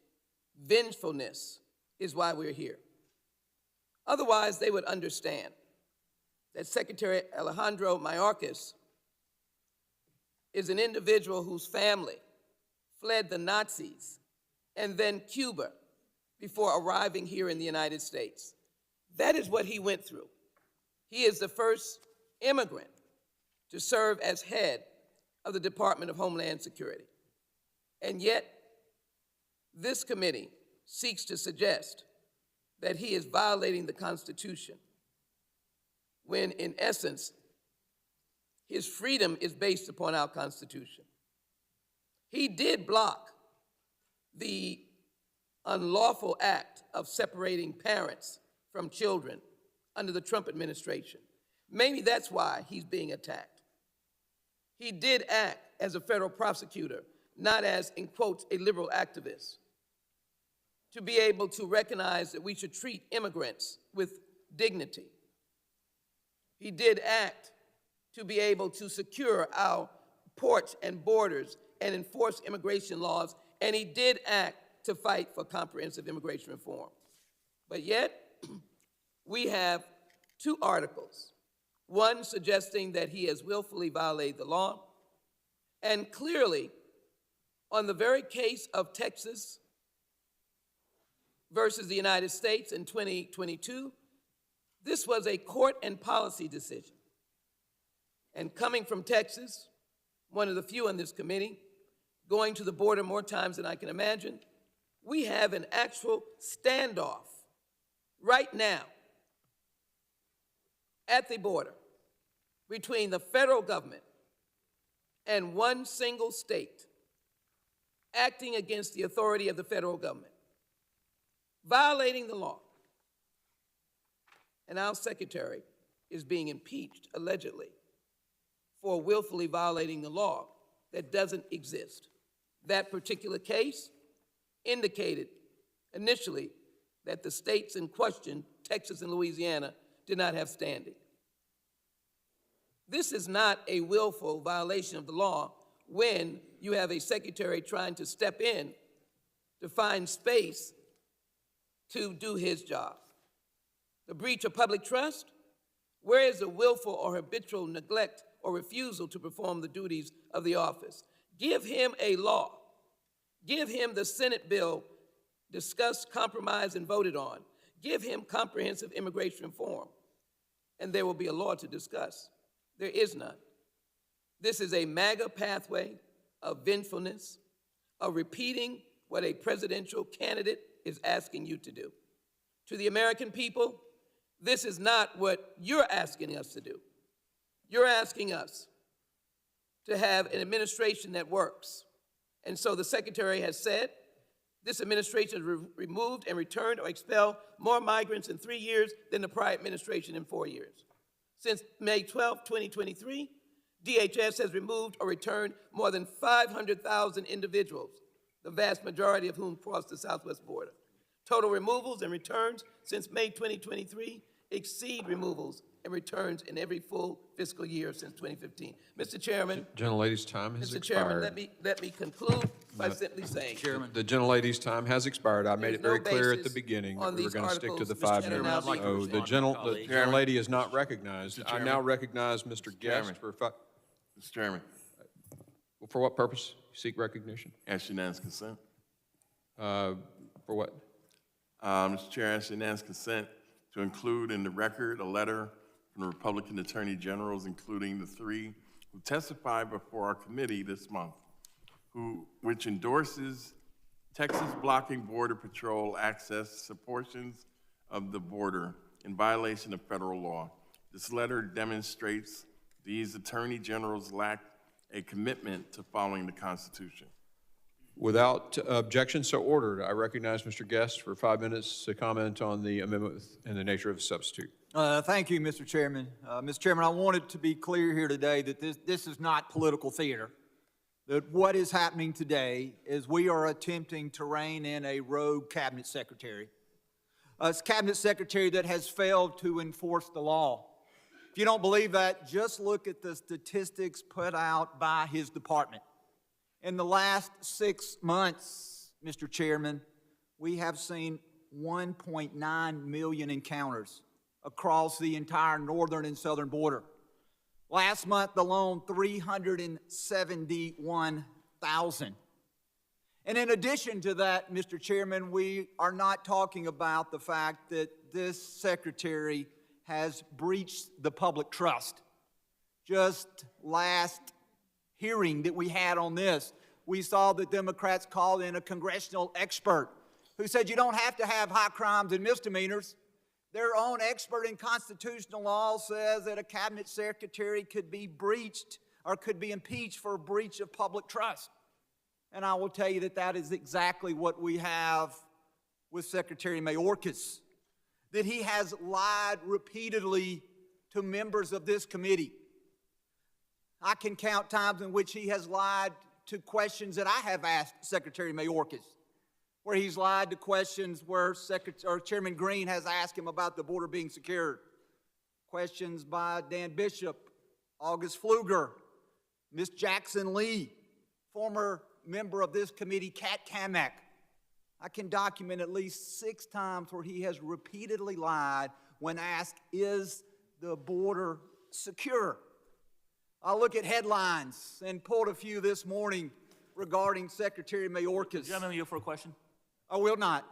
vengefulness is why we're here. Otherwise, they would understand that Secretary Alejandro Mayorkas is an individual whose family fled the Nazis and then Cuba before arriving here in the United States. That is what he went through. He is the first immigrant to serve as head of the Department of Homeland Security. And yet, this committee seeks to suggest that he is violating the Constitution, when in essence, his freedom is based upon our Constitution. He did block the unlawful act of separating parents from children under the Trump administration. Maybe that's why he's being attacked. He did act as a federal prosecutor, not as, in quotes, a liberal activist, to be able to recognize that we should treat immigrants with dignity. He did act to be able to secure our ports and borders and enforce immigration laws, and he did act to fight for comprehensive immigration reform. But yet, we have two articles, one suggesting that he has willfully violated the law, and clearly, on the very case of Texas versus the United States in 2022, this was a court and policy decision. And coming from Texas, one of the few on this committee, going to the border more times than I can imagine, we have an actual standoff right now at the border between the federal government and one single state acting against the authority of the federal government, violating the law. And our secretary is being impeached, allegedly, for willfully violating the law that doesn't exist. That particular case indicated initially that the states in question, Texas and Louisiana, did not have standing. This is not a willful violation of the law when you have a secretary trying to step in to find space to do his job. The breach of public trust, where is the willful or habitual neglect or refusal to perform the duties of the office? Give him a law. Give him the Senate bill discussed, compromised, and voted on. Give him comprehensive immigration reform, and there will be a law to discuss. There is none. This is a MAGA pathway of vengefulness, of repeating what a presidential candidate is asking you to do. To the American people, this is not what you're asking us to do. You're asking us to have an administration that works. And so the secretary has said, this administration has removed and returned or expelled more migrants in 3 years than the prior administration in 4 years. Since May 12, 2023, DHS has removed or returned more than 500,000 individuals, the vast majority of whom crossed the southwest border. Total removals and returns since May 2023 exceed removals and returns in every full fiscal year since 2015. Mr. Chairman. Gentlelady's time has Mr. expired. Chairman, let me conclude by simply saying. The gentlelady's time has expired. I made it very clear at the basis beginning on that we were these going to stick to the articles, Mr. 5 Chairman, minutes. I'd like to So the respond. gentlelady is not recognized. Mr. I Chairman. now recognize Mr. Guest for Mr. Chairman, for what purpose? Seek recognition? ask unanimous consent. For what? Mr. Chair, I ask unanimous consent to include in the record a letter from the Republican Attorney Generals, including the 3 who testified before our committee this month, which endorses Texas blocking Border Patrol access to portions of the border in violation of federal law. This letter demonstrates these attorney generals lack a commitment to following the Constitution. Without objection, so ordered. I recognize Mr. Guest for 5 minutes to comment on the amendment in the nature of a substitute. Thank you, Mr. Chairman. Mr. Chairman, I wanted to be clear here today that this is not political theater. That what is happening today is we are attempting to rein in a rogue cabinet secretary. A cabinet secretary that has failed to enforce the law. If you don't believe that, just look at the statistics put out by his department. In the last 6 months, Mr. Chairman, we have seen 1.9 million encounters across the entire northern and southern border. Last month alone, 371,000. And in addition to that, Mr. Chairman, we are not talking about the fact that this secretary has breached the public trust. Just last hearing that we had on this, we saw the Democrats call in a congressional expert who said you don't have to have high crimes and misdemeanors. Their own expert in constitutional law says that a cabinet secretary could be breached or could be impeached for a breach of public trust. And I will tell you that that is exactly what we have with Secretary Mayorkas, that he has lied repeatedly to members of this committee. I can count times in which he has lied to questions that I have asked Secretary Mayorkas, where he's lied to questions where Chairman Green has asked him about the border being secured. Questions by Dan Bishop, August Pfluger, Ms. Jackson Lee, former member of this committee, Kat Kamak. I can document at least 6 times where he has repeatedly lied when asked, is the border secure? I'll look at headlines and pulled a few this morning regarding Secretary Mayorkas. Gentleman, you for a question? I will not.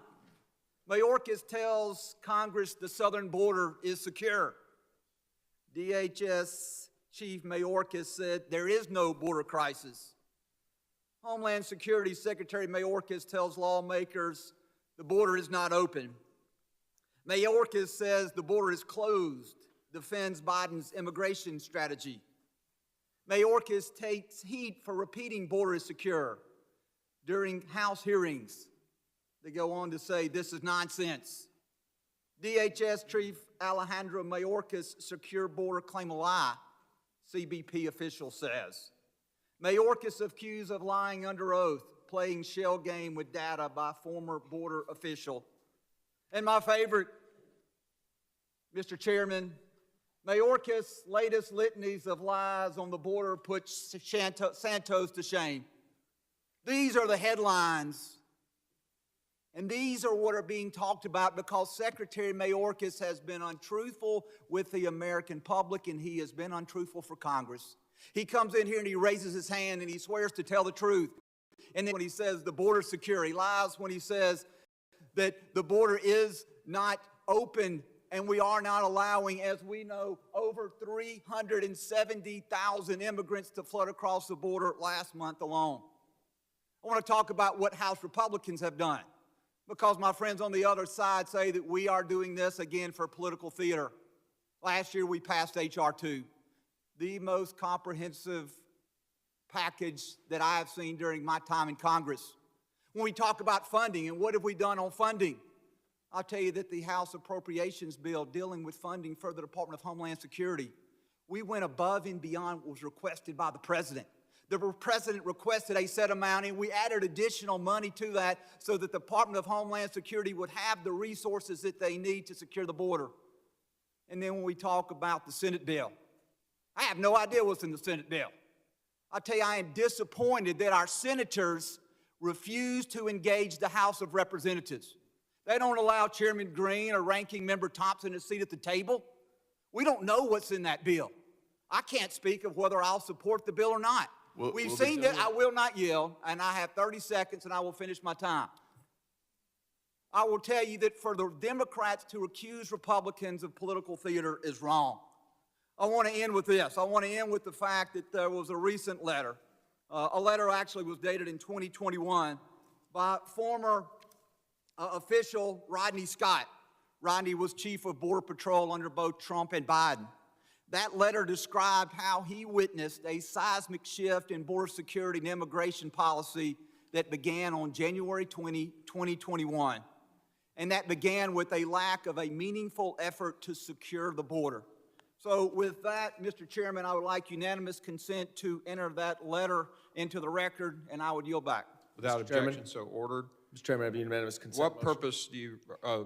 Mayorkas tells Congress the southern border is secure. DHS Chief Mayorkas said there is no border crisis. Homeland Security Secretary Mayorkas tells lawmakers the border is not open. Mayorkas says the border is closed, defends Biden's immigration strategy. Mayorkas takes heat for repeating border is secure. During House hearings, they go on to say this is nonsense. DHS Chief Alejandro Mayorkas' secure border claim a lie, CBP official says. Mayorkas accused of lying under oath, playing shell game with data by former border official. And my favorite, Mr. Chairman, Mayorkas' latest litanies of lies on the border put Santos to shame. These are the headlines, and these are what are being talked about because Secretary Mayorkas has been untruthful with the American public, and he has been untruthful for Congress. He comes in here and he raises his hand and he swears to tell the truth. And then when he says the border's secure, he lies when he says that the border is not open and we are not allowing, as we know, over 370,000 immigrants to flood across the border last month alone. I want to talk about what House Republicans have done because my friends on the other side say that we are doing this again for political theater. Last year we passed H.R. 2. The most comprehensive package that I have seen during my time in Congress. When we talk about funding and what have we done on funding, I'll tell you that the House Appropriations Bill dealing with funding for the Department of Homeland Security, we went above and beyond what was requested by the President. The President requested a set amount and we added additional money to that so that the Department of Homeland Security would have the resources that they need to secure the border. And then when we talk about the Senate bill, I have no idea what's in the Senate bill. I'll tell you, I am disappointed that our senators refuse to engage the House of Representatives. They don't allow Chairman Green or Ranking Member Thompson a seat at the table. We don't know what's in that bill. I can't speak of whether I'll support the bill or not. We've seen that. I will not yield, and I have 30 seconds, and I will finish my time. I will tell you that for the Democrats to accuse Republicans of political theater is wrong. I want to end with this. I want to end with the fact that there was a recent letter. A letter actually was dated in 2021 by former official Rodney Scott. Rodney was chief of Border Patrol under both Trump and Biden. That letter described how he witnessed a seismic shift in border security and immigration policy that began on January 20, 2021. and that began with a lack of a meaningful effort to secure the border. So with that, Mr. Chairman, I would like unanimous consent to enter that letter into the record, and I would yield back. Without Mr. Chairman? objection, so ordered. Mr. Chairman, I have unanimous consent. What motion. purpose do you,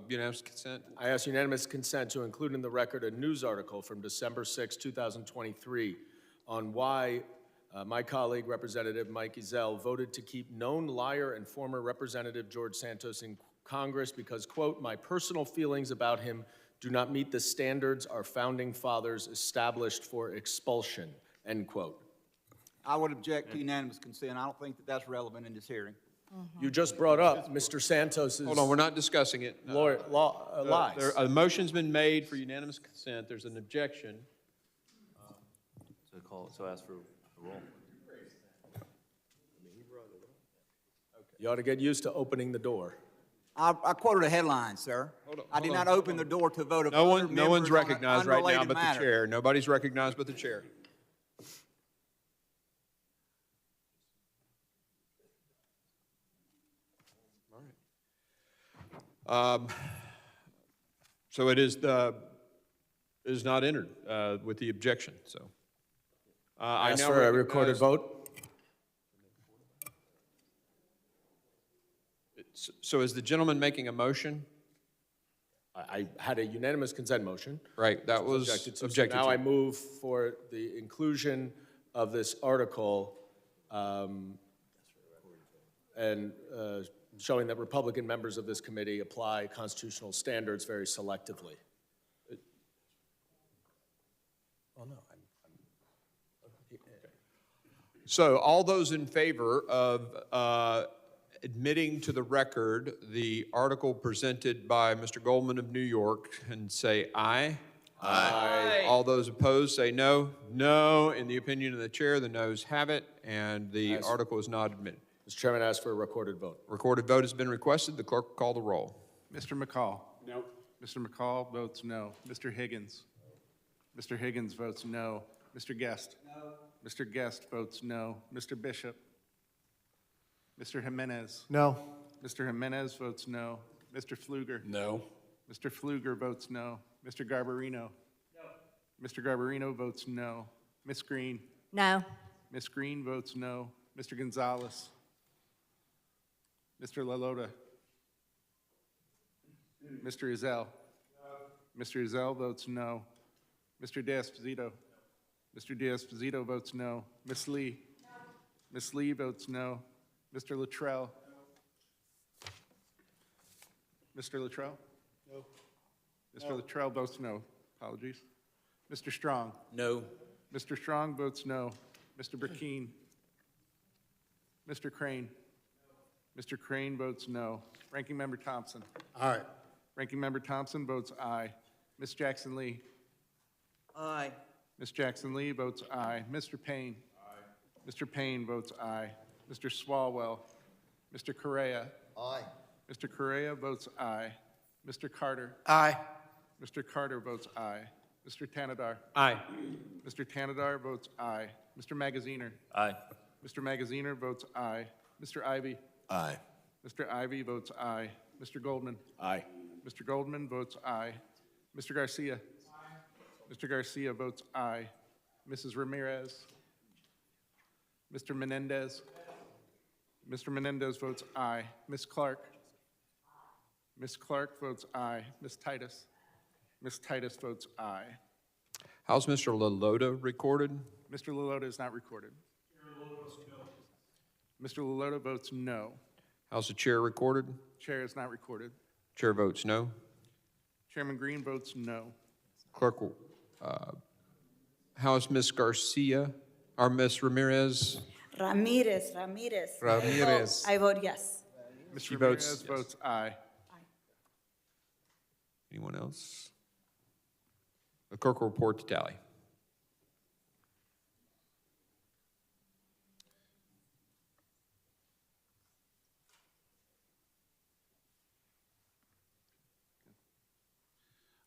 unanimous consent? I ask unanimous consent to include in the record a news article from December 6, 2023 on why my colleague, Representative Mike Ezell, voted to keep known liar and former Representative George Santos in Congress because, quote, my personal feelings about him do not meet the standards our founding fathers established for expulsion, end quote. I would object to unanimous consent. I don't think that that's relevant in this hearing. You just brought up Mr. Santos's Hold on, we're not discussing it. lies. A motion's been made for unanimous consent. There's an objection. So ask for the roll. You ought to get used to opening the door. I quoted a headline, sir. I did not open the door to a vote of No other one, no one's members on an recognized right now unrelated but the matter. chair. Nobody's recognized but the chair. So it is not entered with the objection, so. I Ask now for a recognize- recorded vote. So is the gentleman making a motion? I had a unanimous consent motion. Right, that was Objected to. So objected now to. I move for the inclusion of this article and showing that Republican members of this committee apply constitutional standards very selectively. Oh, no. So all those in favor of admitting to the record the article presented by Mr. Goldman of New York and say aye. Aye. All those opposed say no. No. In the opinion of the chair, the noes have it, and the article is not admitted. Mr. Chairman, I ask for a recorded vote. Recorded vote has been requested. The clerk will call the roll. Mr. McCall? No. Mr. McCall votes no. Mr. Higgins? Mr. Higgins votes no. Mr. Guest? No. Mr. Guest votes no. Mr. Bishop? Mr. Jimenez? No. Mr. Jimenez votes no. Mr. Pfluger? No. Mr. Pfluger votes no. Mr. Garbarino? No. Mr. Garbarino votes no. Ms. Green? No. Ms. Green votes no. Mr. Gonzalez? Mr. LaLota? Mr. Ezell? Mr. Ezell votes no. Mr. D'Esposito? Mr. D'Esposito votes no. Ms. Lee? Ms. Lee votes no. Mr. Luttrell? Mr. Luttrell? No. Mr. Luttrell votes no. Apologies. Mr. Strong? No. Mr. Strong votes no. Mr. Burkeen? Mr. Crane? Mr. Crane votes no. Ranking Member Thompson? Aye. Ranking Member Thompson votes aye. Ms. Jackson Lee? Aye. Ms. Jackson Lee votes aye. Mr. Payne? Aye. Mr. Payne votes aye. Mr. Swalwell? Mr. Correa? Aye. Mr. Correa votes aye. Mr. Carter? Aye. Mr. Carter votes aye. Mr. Tanadar? Aye. Mr. Tanadar votes aye. Mr. Magaziner? Aye. Mr. Magaziner votes aye. Mr. Ivy? Aye. Mr. Ivy votes aye. Mr. Goldman? Aye. Mr. Goldman votes aye. Mr. Garcia? Aye. Mr. Garcia votes aye. Mrs. Ramirez? Mr. Menendez? Mr. Menendez votes aye. Ms. Clark? Ms. Clark votes aye. Ms. Titus? Ms. Titus votes aye. How's Mr. LaLota recorded? Mr. LaLota is not recorded. Mr. LaLota votes no. How's the chair recorded? Chair is not recorded. Chair votes no. Chairman Green votes no. Clerk will, how is Ms. Garcia, or Ms. Ramirez? Ramirez. Ramirez. I vote yes. Ms. She Ramirez votes yes. votes aye. Anyone else? The clerk will report the tally.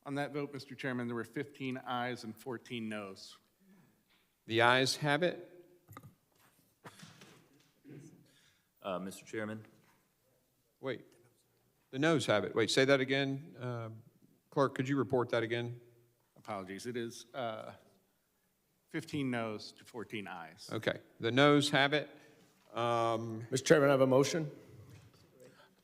On that vote, Mr. Chairman, there were 15 ayes and 14 noes. The ayes have it. Mr. Chairman? Wait. The noes have it. Wait, say that again. Clerk, could you report that again? Apologies. It is 15 noes to 14 ayes. Okay, the noes have it. Mr. Chairman, I have a motion.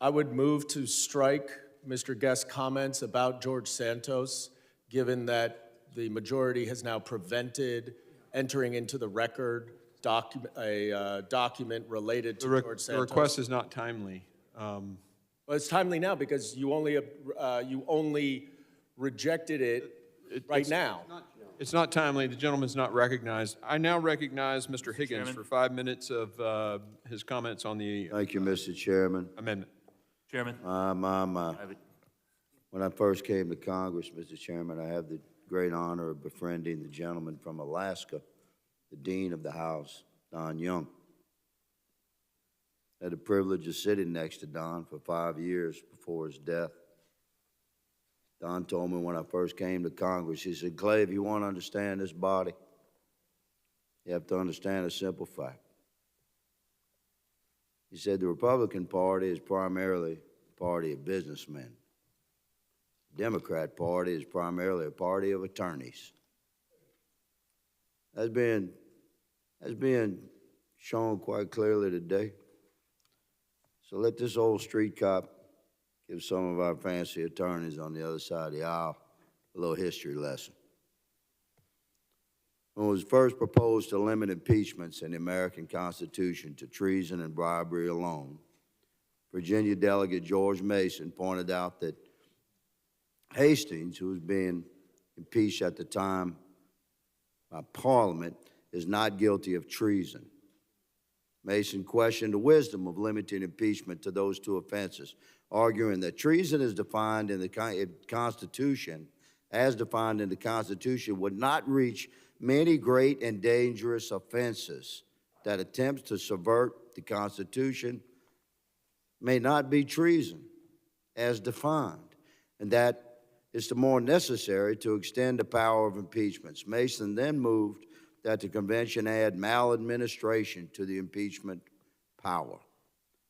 I would move to strike Mr. Guest's comments about George Santos, given that the majority has now prevented entering into the record a document related to George Santos. The request is not timely. Well, it's timely now because you only rejected it right now. It's not timely. The gentleman's not recognized. I now recognize Mr. Higgins for 5 minutes of his comments on the Thank you, Mr. Chairman. amendment. Chairman. When I first came to Congress, Mr. Chairman, I had the great honor of befriending the gentleman from Alaska, the Dean of the House, Don Young. I had the privilege of sitting next to Don for 5 years before his death. Don told me when I first came to Congress, he said, Clay, if you want to understand this body, you have to understand a simple fact. He said the Republican Party is primarily a party of businessmen. The Democrat Party is primarily a party of attorneys. That's being shown quite clearly today. So let this old street cop give some of our fancy attorneys on the other side of the aisle a little history lesson. When it was first proposed to limit impeachments in the American Constitution to treason and bribery alone, Virginia Delegate George Mason pointed out that Hastings, who was being impeached at the time by Parliament, is not guilty of treason. Mason questioned the wisdom of limiting impeachment to those two offenses, arguing that treason is defined in the Constitution, as defined in the Constitution, would not reach many great and dangerous offenses that attempts to subvert the Constitution may not be treason as defined, and that it's the more necessary to extend the power of impeachments. Mason then moved that the convention add maladministration to the impeachment power.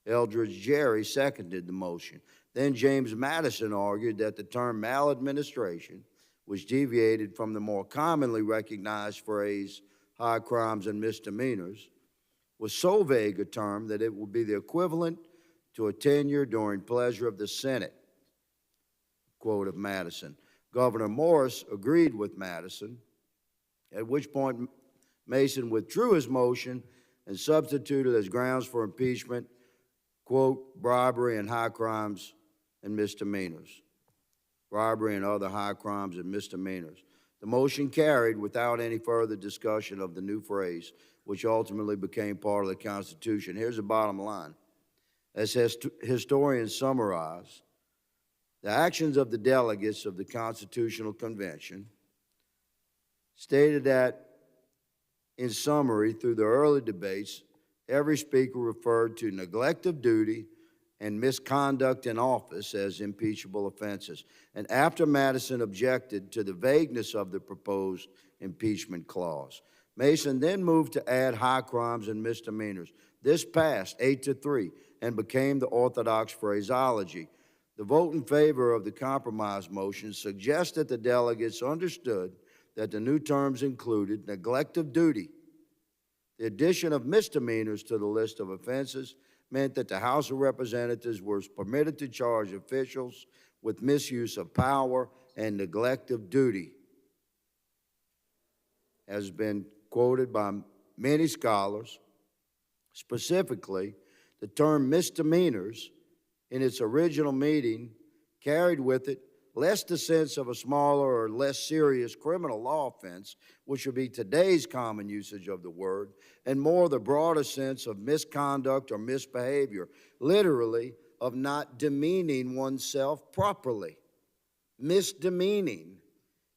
Eldridge Gerry seconded the motion. Then James Madison argued that the term maladministration, which deviated from the more commonly recognized phrase high crimes and misdemeanors, was so vague a term that it would be the equivalent to a tenure during pleasure of the Senate. Quote of Madison. Governor Morris agreed with Madison, at which point Mason withdrew his motion and substituted as grounds for impeachment, quote, bribery and high crimes and misdemeanors. Bribery and other high crimes and misdemeanors. The motion carried without any further discussion of the new phrase, which ultimately became part of the Constitution. Here's the bottom line. As historians summarize, the actions of the delegates of the Constitutional Convention stated that, in summary, through the early debates, every speaker referred to neglect of duty and misconduct in office as impeachable offenses. And after Madison objected to the vagueness of the proposed impeachment clause, Mason then moved to add high crimes and misdemeanors. This passed 8-3 and became the orthodox phraseology. The vote in favor of the compromise motion suggests that the delegates understood that the new terms included neglect of duty. The addition of misdemeanors to the list of offenses meant that the House of Representatives was permitted to charge officials with misuse of power and neglect of duty. As has been quoted by many scholars, specifically, the term misdemeanors in its original meaning carried with it less the sense of a smaller or less serious criminal law offense, which would be today's common usage of the word, and more the broader sense of misconduct or misbehavior, literally of not demeaning oneself properly, misdemeaning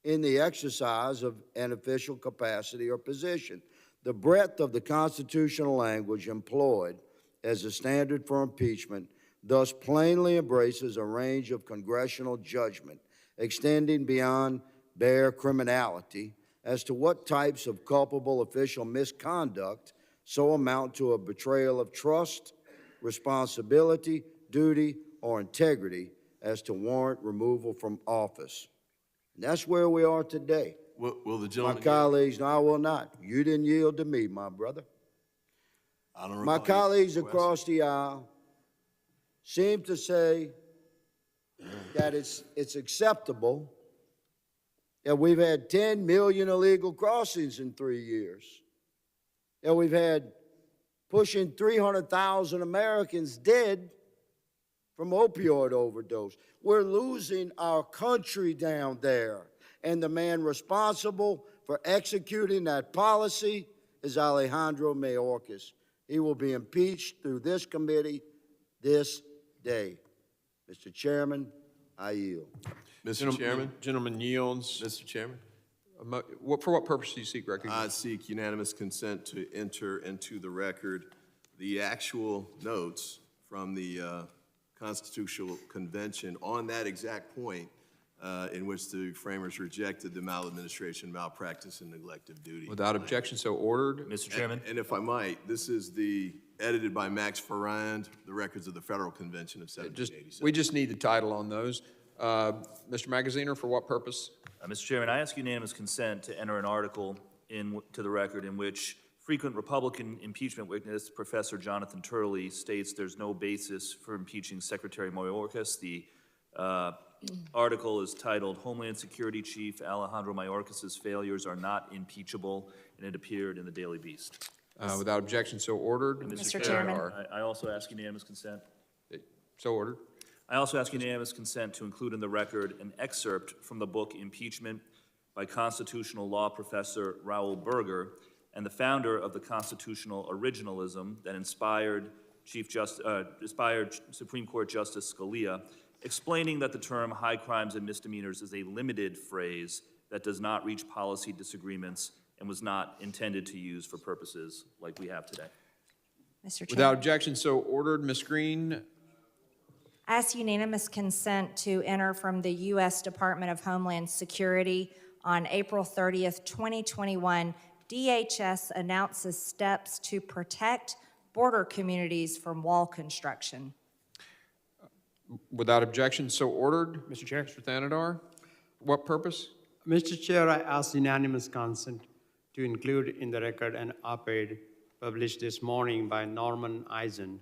in the exercise of an official capacity or position. The breadth of the constitutional language employed as a standard for impeachment thus plainly embraces a range of congressional judgment extending beyond bare criminality as to what types of culpable official misconduct so amount to a betrayal of trust, responsibility, duty, or integrity as to warrant removal from office. And that's where we are today. Will the My gentleman? colleagues, no, I will not. You didn't yield to me, my brother. I don't My recall you colleagues requesting. across the aisle seem to say that it's acceptable that we've had 10 million illegal crossings in 3 years, that we've had pushing 300,000 Americans dead from opioid overdose. We're losing our country down there, and the man responsible for executing that policy is Alejandro Mayorkas. He will be impeached through this committee this day. Mr. Chairman, I yield. Mr. Chairman? Gentleman yields. Mr. Chairman? For what purpose do you seek recognition? I seek unanimous consent to enter into the record the actual notes from the Constitutional Convention on that exact point in which the framers rejected the maladministration, malpractice, and neglect of duty. Without objection, so ordered. Mr. Chairman? And if I might, this is the, edited by Max Ferrand, the records of the Federal Convention of 1787. We just need the title on those. Mr. Magaziner, for what purpose? Mr. Chairman, I ask unanimous consent to enter an article to the record in which frequent Republican impeachment witness Professor Jonathan Turley states there's no basis for impeaching Secretary Mayorkas. The article is titled "Homeland Security Chief Alejandro Mayorkas' Failures Are Not Impeachable," and it appeared in the Daily Beast. Without objection, so ordered. Mr. Chairman. I also ask unanimous consent. So ordered. I also ask unanimous consent to include in the record an excerpt from the book Impeachment by constitutional law professor Raoul Berger and the founder of the constitutional originalism that inspired Supreme Court Justice Scalia, explaining that the term high crimes and misdemeanors is a limited phrase that does not reach policy disagreements and was not intended to use for purposes like we have today. Mr. Without Chairman. objection, so ordered. Ms. Green, I ask unanimous consent to enter from the U.S. Department of Homeland Security on April 30th, 2021. DHS announces steps to protect border communities from wall construction. without objection, so ordered. Mr. Chair. Mr. Thanadar, what purpose? Mr. Chair, I ask unanimous consent to include in the record an op-ed published this morning by Norman Eisen,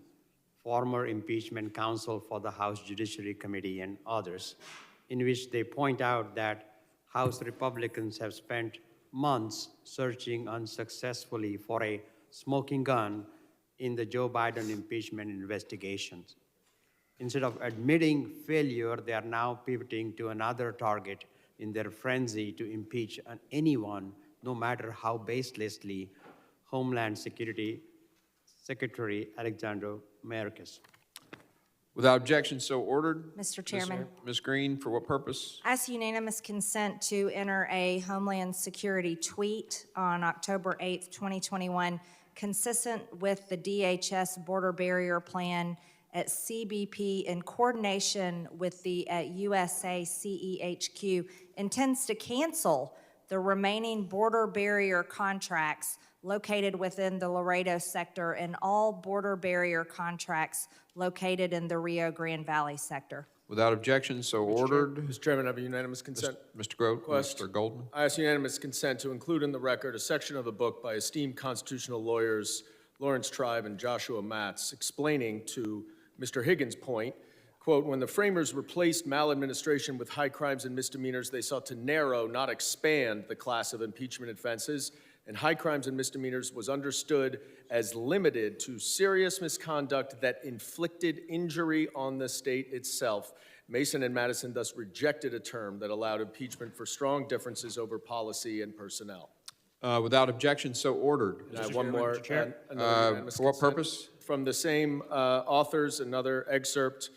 former impeachment counsel for the House Judiciary Committee and others, in which they point out that House Republicans have spent months searching unsuccessfully for a smoking gun in the Joe Biden impeachment investigations. Instead of admitting failure, they are now pivoting to another target in their frenzy to impeach anyone, no matter how baselessly, Homeland Security Secretary Alejandro Mayorkas. Without objection, so ordered. Mr. Chairman. Ms. Green, for what purpose? I ask unanimous consent to enter a Homeland Security tweet on October 8th, 2021, consistent with the DHS border barrier plan at CBP in coordination with the USA CEHQ intends to cancel the remaining border barrier contracts located within the Laredo sector and all border barrier contracts located in the Rio Grande Valley sector. Without objection, so ordered. Mr. Chairman, I have a unanimous consent. Mr. Grote, Request. Mr. Goldman. I ask unanimous consent to include in the record a section of the book by esteemed constitutional lawyers Lawrence Tribe and Joshua Matz explaining to Mr. Higgins' point, quote, when the framers replaced maladministration with high crimes and misdemeanors, they sought to narrow, not expand, the class of impeachment offenses, and high crimes and misdemeanors was understood as limited to serious misconduct that inflicted injury on the state itself. Mason and Madison thus rejected a term that allowed impeachment for strong differences over policy and personnel. Without objection, so ordered. And I have one more. Another unanimous For what consent. purpose? From the same authors, another excerpt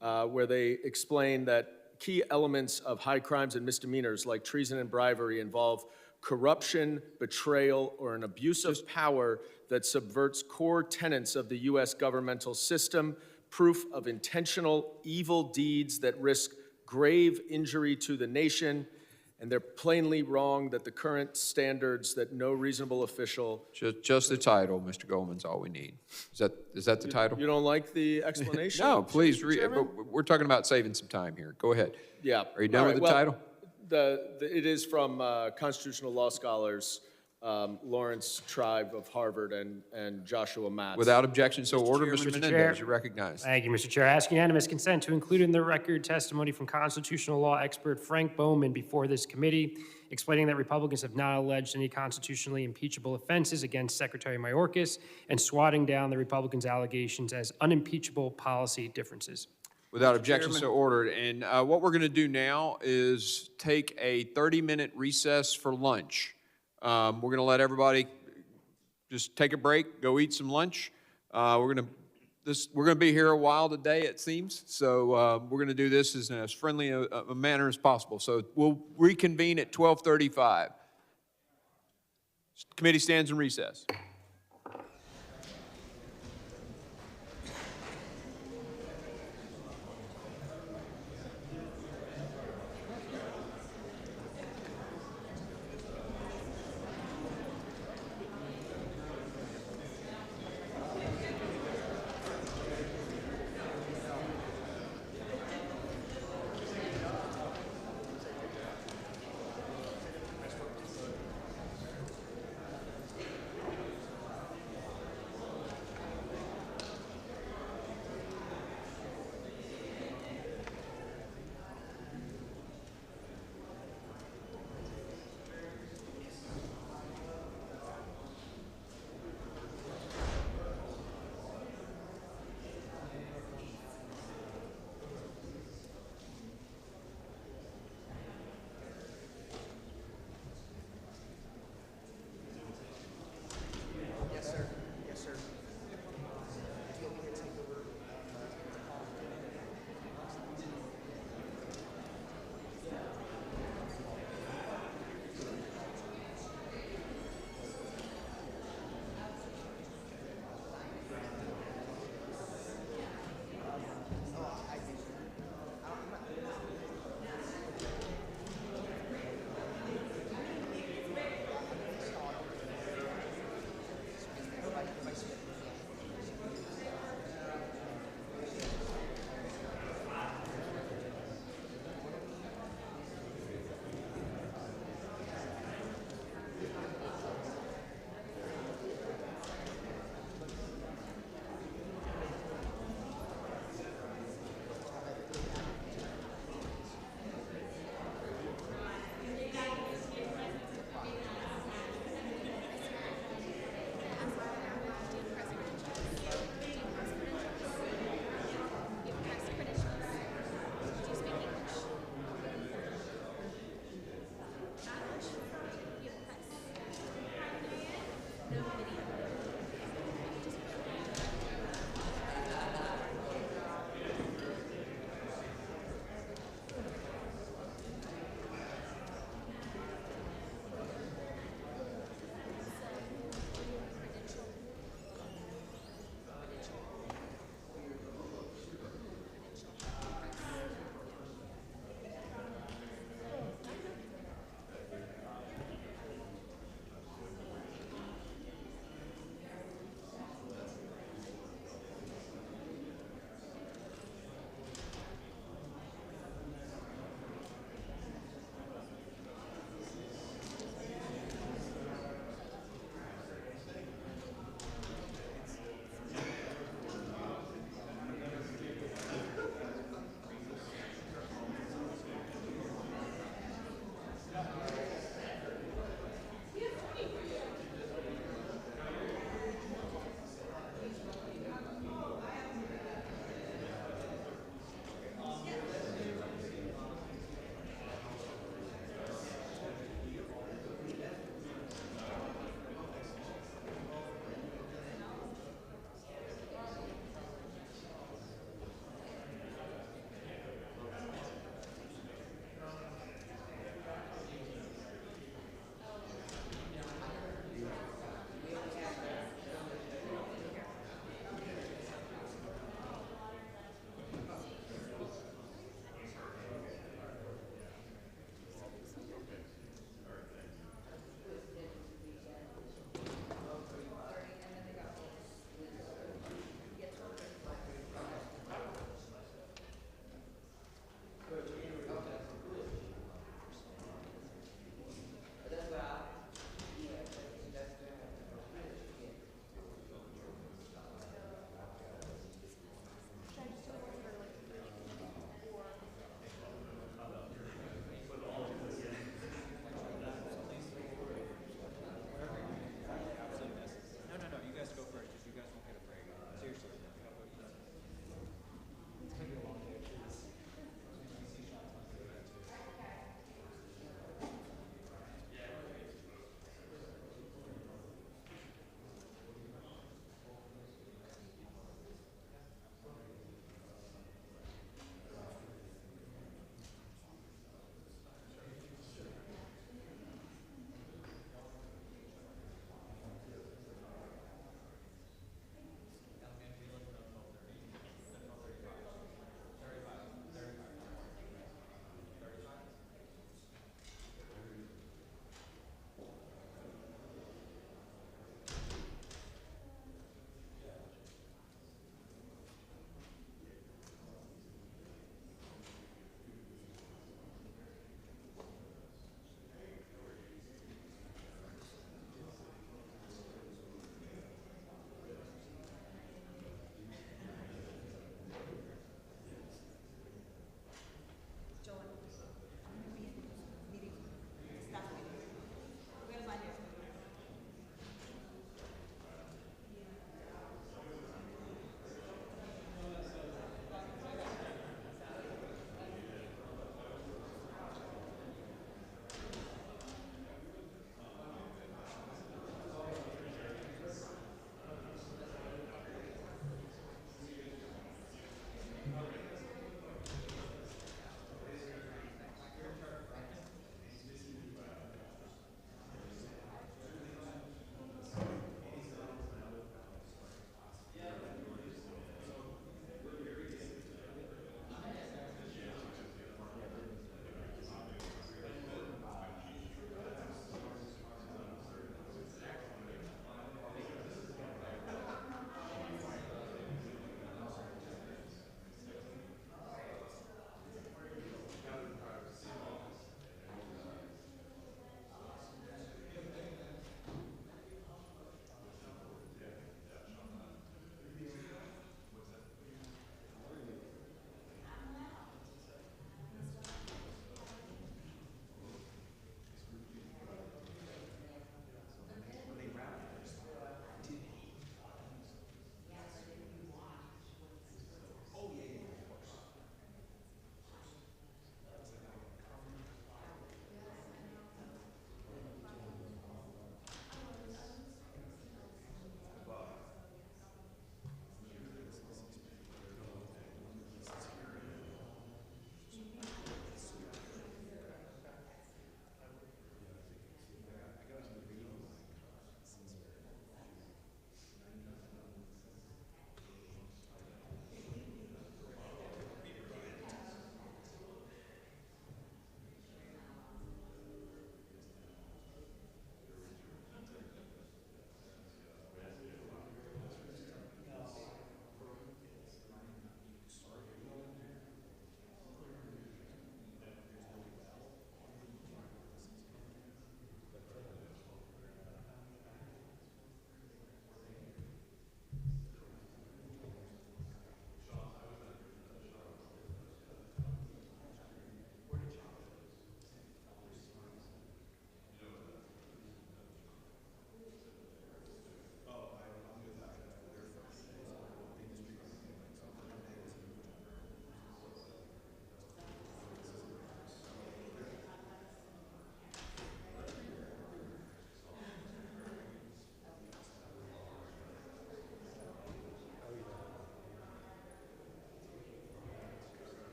where they explain that key elements of high crimes and misdemeanors like treason and bribery involve corruption, betrayal, or an abuse of power that subverts core tenets of the U.S. governmental system, proof of intentional evil deeds that risk grave injury to the nation, and they're plainly wrong that the current standards that no reasonable official. Just the title, Mr. Goldman's all we need. Is that the title? You don't like the explanation? No, please, Mr. Chairman? we're talking about saving some time here. Go ahead. Yeah. Are you done All with right, the well, title? It is from constitutional law scholars, Lawrence Tribe of Harvard and Joshua Matz. Without objection, so ordered. Chair, Mr. Mr. Menendez, Chair. you're recognized. Thank you, Mr. Chair. I ask unanimous consent to include in the record testimony from constitutional law expert Frank Bowman before this committee, explaining that Republicans have not alleged any constitutionally impeachable offenses against Secretary Mayorkas and swatting down the Republicans' allegations as unimpeachable policy differences. Without objection, so ordered. And what we're going to do now is take a 30-minute recess for lunch. We're going to let everybody just take a break, go eat some lunch. We're going to be here a while today, it seems. So we're going to do this in as friendly a manner as possible. So we'll reconvene at 12:35. Committee stands in recess.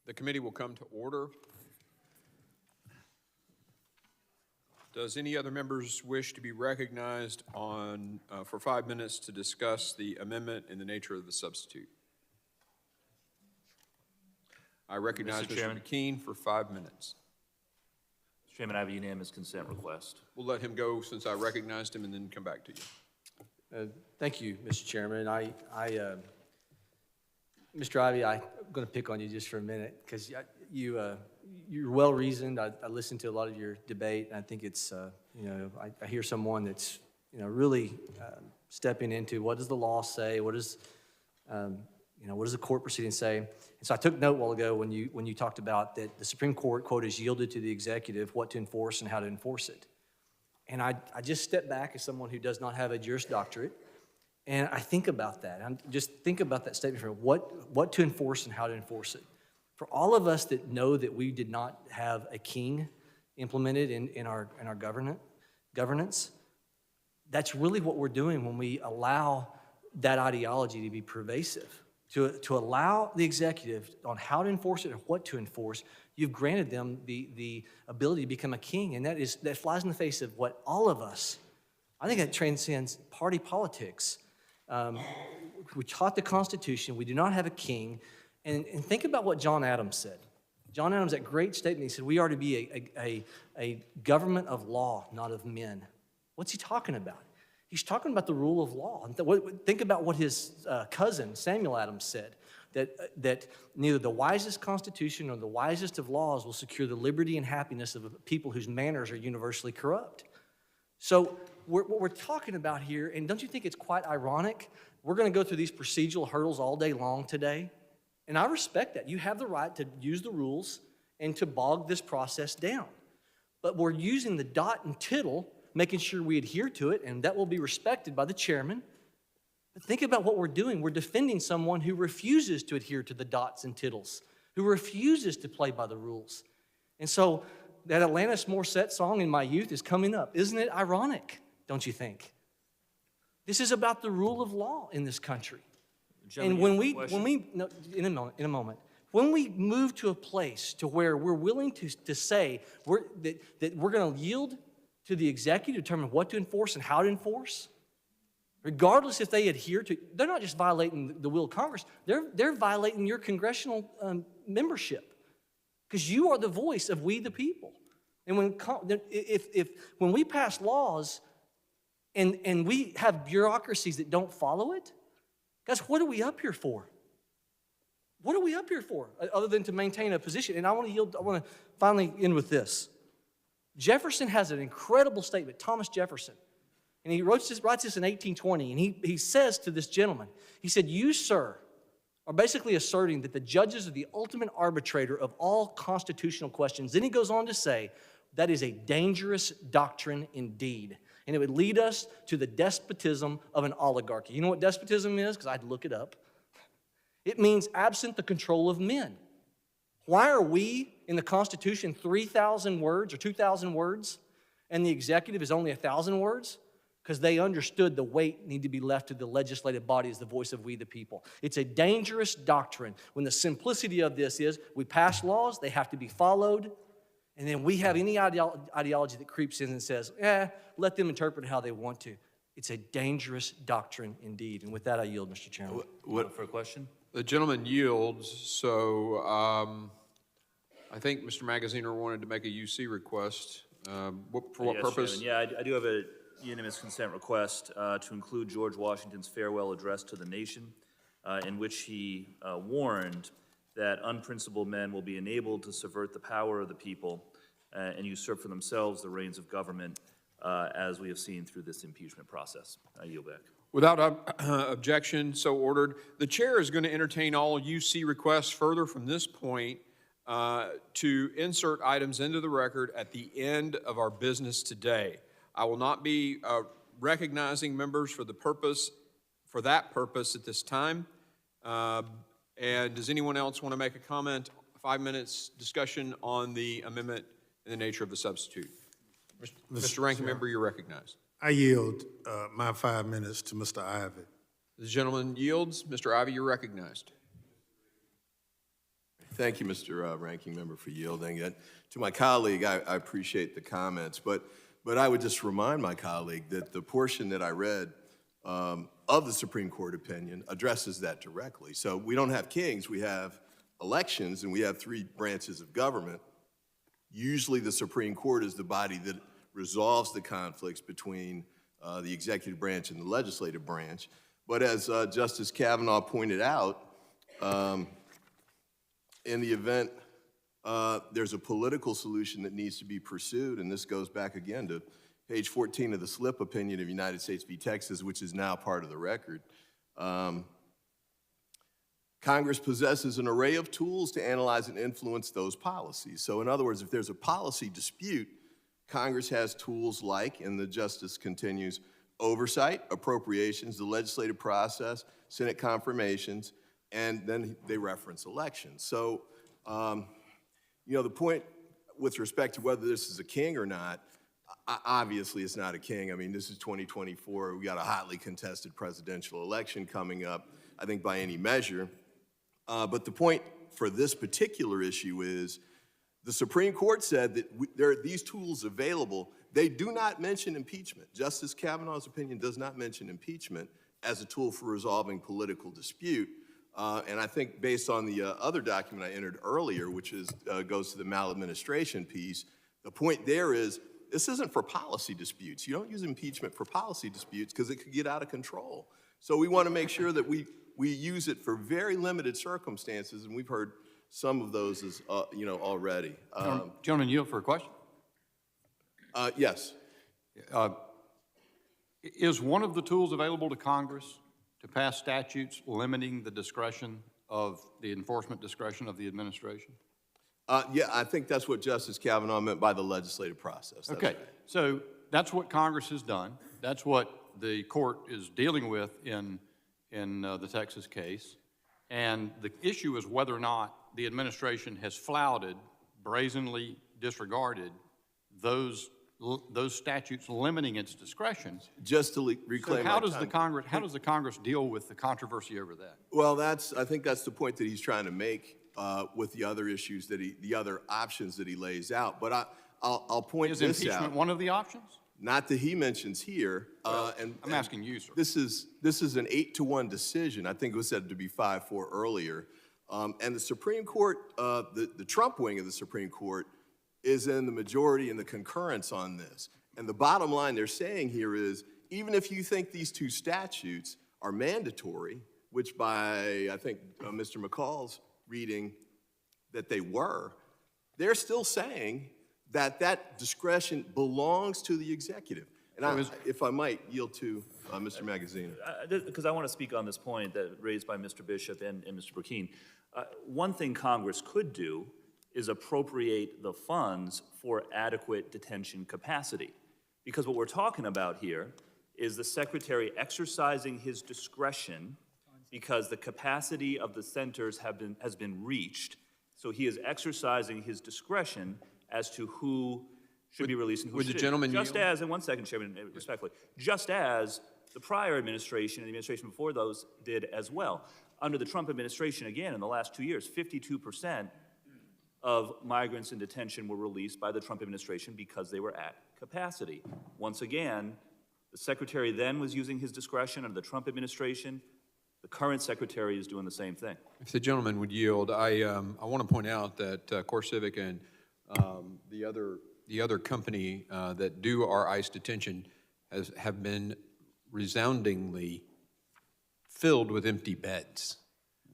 The committee will come to order. Does any other members wish to be recognized for 5 minutes to discuss the amendment and the nature of the substitute? I recognize Mr. Chairman. Mr. McKean for 5 minutes. Mr. Chairman, I have a unanimous consent request. We'll let him go since I recognized him and then come back to you. Thank you, Mr. Chairman. Mr. Ivey, I'm going to pick on you just for a minute because you're well-reasoned. I listened to a lot of your debate, and I think it's, I hear someone that's, really stepping into what does the law say, what does the court proceeding say. And so I took note a while ago when you talked about that the Supreme Court, quote, has yielded to the executive what to enforce and how to enforce it. And I just step back as someone who does not have a Juris Doctorate, and I think about that. Just think about that statement for what to enforce and how to enforce it. For all of us that know that we did not have a king implemented in our governance, that's really what we're doing when we allow that ideology to be pervasive. To allow the executive on how to enforce it or what to enforce, you've granted them the ability to become a king, and that flies in the face of what all of us, I think that transcends party politics. We taught the Constitution, we do not have a king, and think about what John Adams said. John Adams, that great statement, he said, we are to be a government of law, not of men. What's he talking about? He's talking about the rule of law. Think about what his cousin, Samuel Adams, said, that neither the wisest constitution nor the wisest of laws will secure the liberty and happiness of a people whose manners are universally corrupt. So what we're talking about here, and don't you think it's quite ironic? We're going to go through these procedural hurdles all day long today, and I respect that. You have the right to use the rules and to bog this process down. But we're using the dot and tittle, making sure we adhere to it, and that will be respected by the chairman. But think about what we're doing. We're defending someone who refuses to adhere to the dots and tittles, who refuses to play by the rules. And so that Alanis Morissette song in my youth is coming up. Isn't it ironic, don't you think? This is about the rule of law in this country. And when we move to a place to where we're willing to say that we're going to yield to the executive to determine what to enforce and how to enforce, regardless if they adhere to, they're not just violating the will of Congress, they're violating your congressional membership, because you are the voice of we the people. And when we pass laws and we have bureaucracies that don't follow it, guys, what are we up here for? What are we up here for other than to maintain a position? And I want to finally end with this. Jefferson has an incredible statement, Thomas Jefferson. And he writes this in 1820, and he says to this gentleman, he said, you, sir, are basically asserting that the judges are the ultimate arbitrator of all constitutional questions. Then he goes on to say, that is a dangerous doctrine indeed, and it would lead us to the despotism of an oligarchy. You know what despotism is? Because I had to look it up. It means absent the control of men. Why are we in the Constitution 3,000 words or 2,000 words, and the executive is only 1,000 words? Because they understood the weight need to be left to the legislative body as the voice of we the people. It's a dangerous doctrine when the simplicity of this is we pass laws, they have to be followed, and then we have any ideology that creeps in and says, let them interpret it how they want to. It's a dangerous doctrine indeed. And with that, I yield, Mr. Chairman. For a question? The gentleman yields, so I think Mr. Magaziner wanted to make a UC request. For what purpose? Chairman. Yeah, I do have a unanimous consent request to include George Washington's farewell address to the nation, in which he warned that unprincipled men will be enabled to subvert the power of the people and usurp for themselves the reins of government, as we have seen through this impeachment process. I yield back. Without objection, so ordered. The chair is going to entertain all UC requests further from this point to insert items into the record at the end of our business today. I will not be recognizing members for that purpose at this time. And does anyone else want to make a comment? 5 minutes discussion on the amendment and the nature of the substitute. Mr. Ranking Member, you're recognized. I yield my 5 minutes to Mr. Ivey. The gentleman yields. Mr. Ivey, you're recognized. Thank you, Mr. Ranking Member, for yielding. And to my colleague, I appreciate the comments, but I would just remind my colleague that the portion that I read of the Supreme Court opinion addresses that directly. So we don't have kings, we have elections, and we have three branches of government. Usually the Supreme Court is the body that resolves the conflicts between the executive branch and the legislative branch. But as Justice Kavanaugh pointed out, in the event there's a political solution that needs to be pursued, and this goes back again to page 14 of the slip opinion of United States v. Texas, which is now part of the record. Congress possesses an array of tools to analyze and influence those policies. So in other words, if there's a policy dispute, Congress has tools like, and the justice continues, oversight, appropriations, the legislative process, Senate confirmations, and then they reference elections. So, you know, the point with respect to whether this is a king or not, obviously it's not a king. I mean, this is 2024. We got a hotly contested presidential election coming up, I think by any measure. But the point for this particular issue is the Supreme Court said that there are these tools available. They do not mention impeachment. Justice Kavanaugh's opinion does not mention impeachment as a tool for resolving political dispute. And I think based on the other document I entered earlier, which is, goes to the maladministration piece, the point there is this isn't for policy disputes. You don't use impeachment for policy disputes because it could get out of control. So we want to make sure that we use it for very limited circumstances, and we've heard some of those as, you know, already. Gentleman, yield for a question? Yes. Is one of the tools available to Congress to pass statutes limiting the discretion of the enforcement discretion of the administration? Yeah, I think that's what Justice Kavanaugh meant by the legislative process. That's Okay, right. so that's what Congress has done. That's what the court is dealing with in the Texas case. And the issue is whether or not the administration has flouted, brazenly disregarded those statutes limiting its discretion. Just to reclaim So how my does time. how does the Congress deal with the controversy over that? Well, I think that's the point that he's trying to make with the other issues that the other options that he lays out. But I'll point Is this out. impeachment one of the options? Not that he mentions here. I'm asking you, sir. This is an 8-1 decision. I think it was said to be 5-4 earlier. And the Supreme Court, the Trump wing of the Supreme Court, is in the majority and the concurrence on this. And the bottom line they're saying here is, even if you think these two statutes are mandatory, which by, I think, Mr. McCall's reading that they were, they're still saying that that discretion belongs to the executive. And if I might yield to Mr. Magazzino. Because I want to speak on this point that raised by Mr. Bishop and Mr. Burkeen. One thing Congress could do is appropriate the funds for adequate detention capacity. Because what we're talking about here is the Secretary exercising his discretion because the capacity of the centers has been reached. So he is exercising his discretion as to who should be released and who would the shouldn't. gentleman Just yield? as, in 1 second, Chairman, respectfully, just as the prior administration and the administration before those did as well. Under the Trump administration, again, in the last 2 years, 52% of migrants in detention were released by the Trump administration because they were at capacity. Once again, the Secretary then was using his discretion under the Trump administration. The current Secretary is doing the same thing. If the gentleman would yield, I want to point out that CoreCivic and the other company that do our ICE detention have been resoundingly filled with empty beds.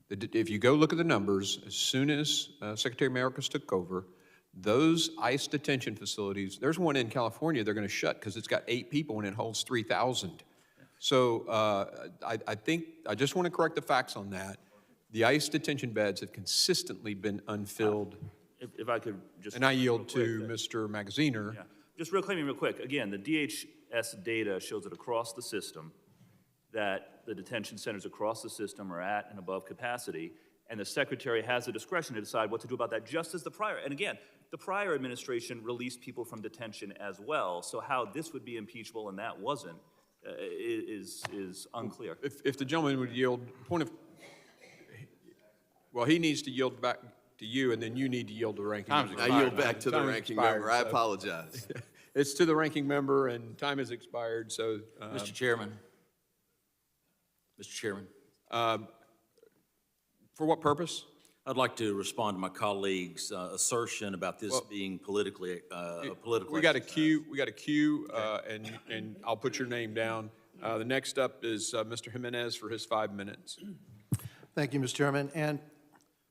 If you go look at the numbers, as soon as Secretary Mayorkas took over, those ICE detention facilities, there's one in California they're going to shut because it's got 8 people and it holds 3,000. So I think, I just want to correct the facts on that. The ICE detention beds have consistently been unfilled. If I could just... And I yield to Mr. Magazziner. Yeah. Just real quick, again, the DHS data shows that across the system, that the detention centers across the system are at and above capacity, and the Secretary has the discretion to decide what to do about that, just as the prior. And again, the prior administration released people from detention as well, so how this would be impeachable and that wasn't is unclear. If the gentleman would yield, well, he needs to yield back to you, and then you need to yield to the ranking Time's member. I yield back to the Time ranking expired, member. I so- apologize. It's to the ranking member, and time has expired, so. Mr. Chairman. Mr. Chairman. For what purpose? I'd like to respond to my colleague's assertion about this being politically, a political We got a exercise. queue, and I'll put your name down. The next up is Mr. Jimenez for his 5 minutes. Thank you, Mr. Chairman. And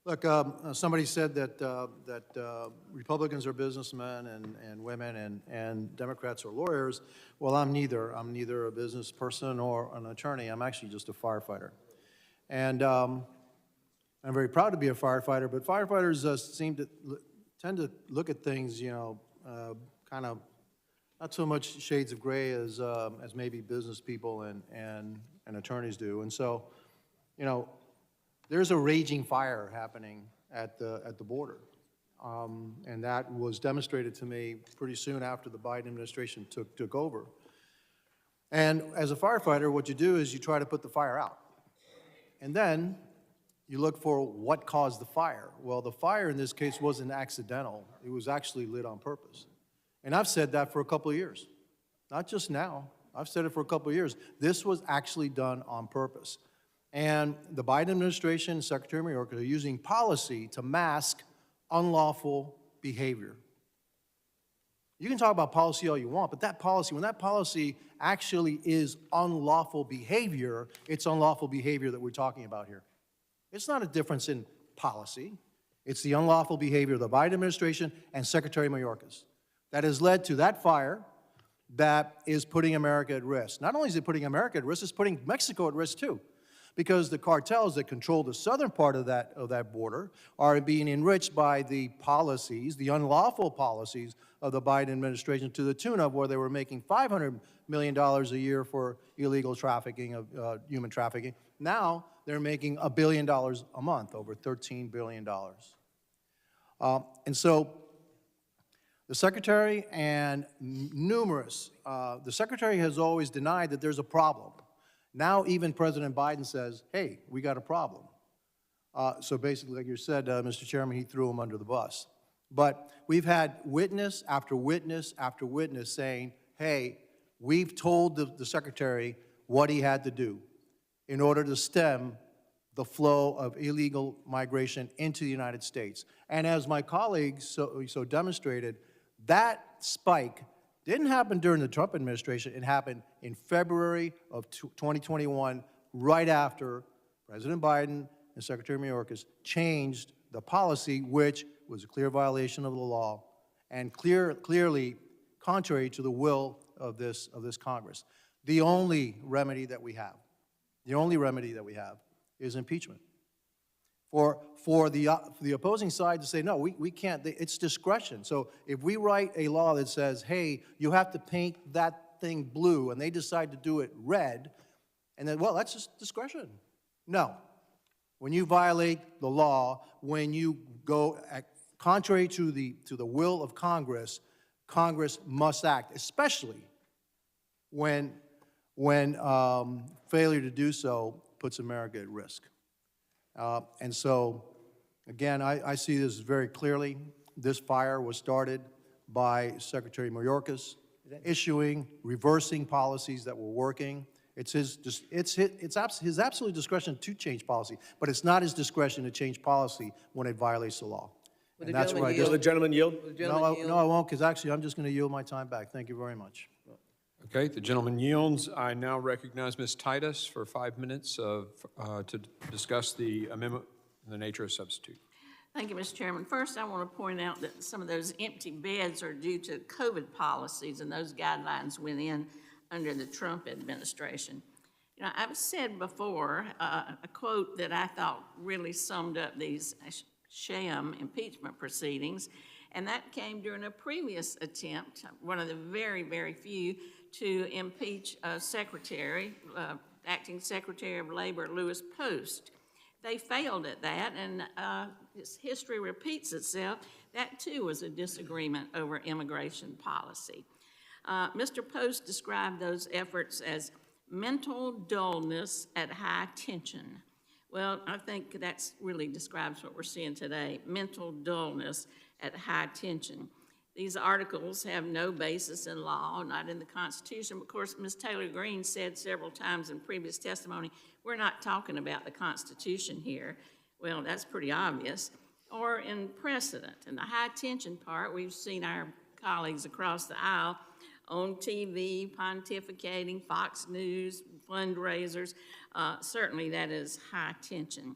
look, somebody said that Republicans are businessmen and women and Democrats are lawyers. Well, I'm neither. I'm neither a business person or an attorney. I'm actually just a firefighter. And I'm very proud to be a firefighter, but firefighters tend to look at things, kind of not so much shades of gray as maybe business people and attorneys do. And so, there's a raging fire happening at the border. And that was demonstrated to me pretty soon after the Biden administration took over. And as a firefighter, what you do is you try to put the fire out. And then you look for what caused the fire. Well, the fire in this case wasn't accidental. It was actually lit on purpose. And I've said that for a couple of years. Not just now. I've said it for a couple of years. This was actually done on purpose. And the Biden administration and Secretary Mayorkas are using policy to mask unlawful behavior. You can talk about policy all you want, but that policy, when that policy actually is unlawful behavior, it's unlawful behavior that we're talking about here. It's not a difference in policy. It's the unlawful behavior of the Biden administration and Secretary Mayorkas that has led to that fire that is putting America at risk. Not only is it putting America at risk, it's putting Mexico at risk too, because the cartels that control the southern part of that border are being enriched by the policies, the unlawful policies of the Biden administration, to the tune of where they were making $500 million a year for illegal trafficking of human trafficking. Now they're making $1 billion a month, over $13 billion. And so the Secretary and the Secretary has always denied that there's a problem. Now even President Biden says, hey, we got a problem. So basically, like you said, Mr. Chairman, he threw him under the bus. But we've had witness after witness after witness saying, hey, we've told the Secretary what he had to do in order to stem the flow of illegal migration into the United States. And as my colleagues so demonstrated, that spike didn't happen during the Trump administration. It happened in February of 2021, right after President Biden and Secretary Mayorkas changed the policy, which was a clear violation of the law and clearly contrary to the will of this Congress. The only remedy that we have is impeachment. For the opposing side to say, no, we can't, it's discretion. So if we write a law that says, hey, you have to paint that thing blue, and they decide to do it red, and then, well, that's just discretion. No. When you violate the law, when you go contrary to the will of Congress, Congress must act, especially when failure to do so puts America at risk. And so, again, I see this very clearly. This fire was started by Secretary Mayorkas, reversing policies that were working. It's his absolute discretion to change policy, but it's not his discretion to change policy when it violates the law. And that's what I do. Will the gentleman yield? No, I won't, because actually I'm just going to yield my time back. Thank you very much. Okay, the gentleman yields. I now recognize Ms. Titus for 5 minutes to discuss the amendment in the nature of substitute. Thank you, Mr. Chairman. First, I want to point out that some of those empty beds are due to COVID policies, and those guidelines went in under the Trump administration. You know, I've said before a quote that I thought really summed up these sham impeachment proceedings, and that came during a previous attempt, one of the very, very few, to impeach Acting Secretary of Labor Louis Post. They failed at that, and history repeats itself. That, too, was a disagreement over immigration policy. Mr. Post described those efforts as mental dullness at high tension. Well, I think that's really describes what we're seeing today, mental dullness at high tension. These articles have no basis in law, not in the Constitution. Of course, Ms. Taylor Greene said several times in previous testimony, we're not talking about the Constitution here. Well, that's pretty obvious. Or in precedent. In the high tension part, we've seen our colleagues across the aisle on TV, pontificating, Fox News, fundraisers. Certainly that is high tension.